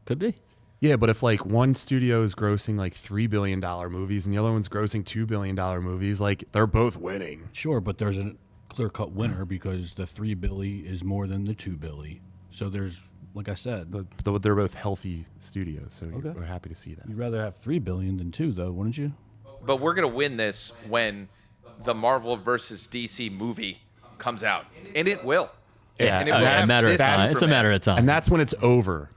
Could be. Yeah, but if like one studio is grossing like $3 billion movies and the other one's grossing $2 billion movies, like they're both winning. Sure, but there's a clear-cut winner because the $3 billion is more than the $2 billion. So there's, like I said, They're both healthy studios, so we're happy to see that. you'd rather have $3 billion than 2, though, wouldn't you? But we're going to win this when the Marvel versus DC movie comes out. And it will. Yeah, And it Oh, will yeah, have a matter of this time. It's a Superman. matter of time. And that's when it's over.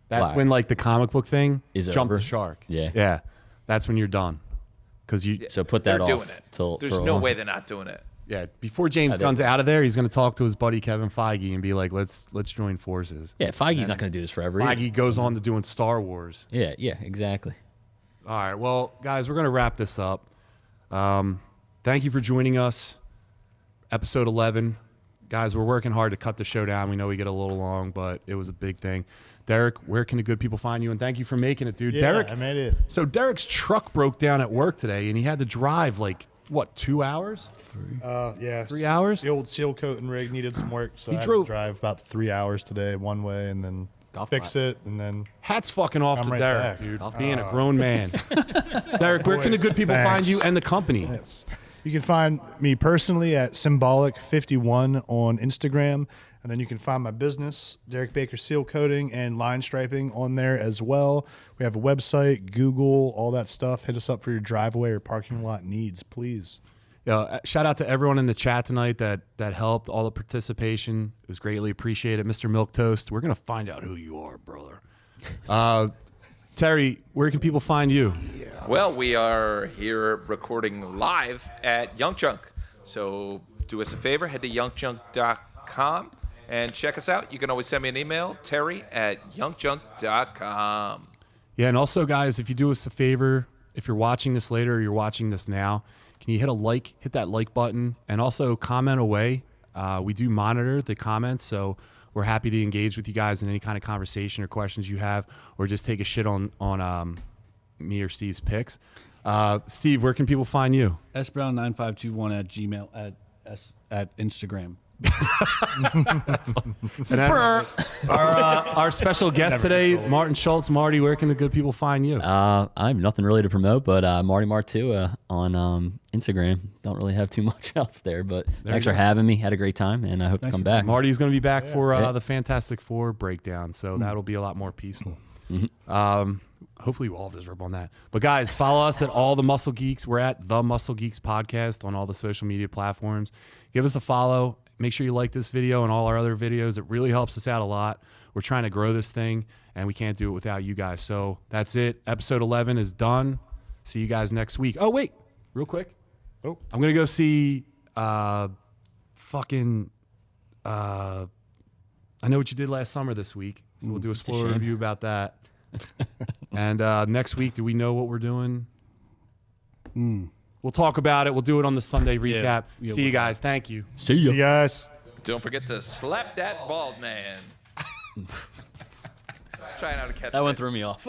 That's Why? when like the comic book thing Is jump over? the shark. Yeah. Yeah. That's when you're done. Because you So put that They're off doing it. till There's for a no while. way they're not doing it. Yeah, before James Gunn's out of there, he's going to talk to his buddy Kevin Feige and be like, "Let's join forces." Yeah, Feige's not going to do this forever. either. Feige goes on to doing Star Wars. Yeah, exactly. All right, well, guys, we're going to wrap this up. Thank you for joining us. Episode 11. Guys, we're working hard to cut the show down. We know we get a little long, but it was a big thing. Derek, where can the good people find you? And thank you for making it, dude. Yeah, Derek, I made it. So Derek's truck broke down at work today, and he had to drive like, what, 2 hours? Yeah. 3 hours? The old seal coat and rig needed some work, so He I had drove- to drive about 3 hours today one way and then fix it, and then Hats fucking off I'm to right Derek, back. dude. Being a grown man. Derek, where can the good people find Thanks. you and the company? yes. You can find me personally at Symbolic51 on Instagram, and then you can find my business, Derek Baker Seal Coating and Line Striping, on there as well. We have a website, Google, all that stuff. Hit us up for your driveway or parking lot needs, please. Shout out to everyone in the chat tonight that helped, all the participation. It was greatly appreciated. Mr. Milk Toast, we're going to find out who you are, brother. Terry, where can people find you? Well, we are here recording live at Young Junk. So do us a favor, head to youngjunk.com and check us out. You can always send me an email, terry@youngjunk.com. Yeah, and also, guys, if you do us a favor, if you're watching this later or you're watching this now, can you hit that like button, and also comment away. We do monitor the comments, so we're happy to engage with you guys in any kind of conversation or questions you have, or just take a shit on me or Steve's picks. Steve, where can people find you? sbrown9521 at gmail at Instagram. And our special guest today, Martin Schultz. Marty, where can the good people find you? I have nothing really to promote, but Marty Mark 2 on Instagram. Don't really have too much else there, but thanks for having me. Had a great time, and I hope to come back. Marty's going to be back for the Fantastic Four breakdown, so that'll be a lot more peaceful. Hopefully we'll all just rip on that. But guys, follow us at all the Muscle Geeks. We're at the Muscle Geeks Podcast on all the social media platforms. Give us a follow. Make sure you like this video and all our other videos. It really helps us out a lot. We're trying to grow this thing, and we can't do it without you guys. So that's it. Episode 11 is done. See you guys next week. Oh, wait. Real quick. Oh. I'm going to go see fucking. I know what you did last summer this week, so we'll do a spoiler shame. review about that. And next week, do we know what we're doing? We'll talk about it. We'll do it on the Sunday recap. Yeah, See you guys. Thank you. See ya. You guys. Don't forget to slap that bald man. Trying out to catch That one fish. threw me off.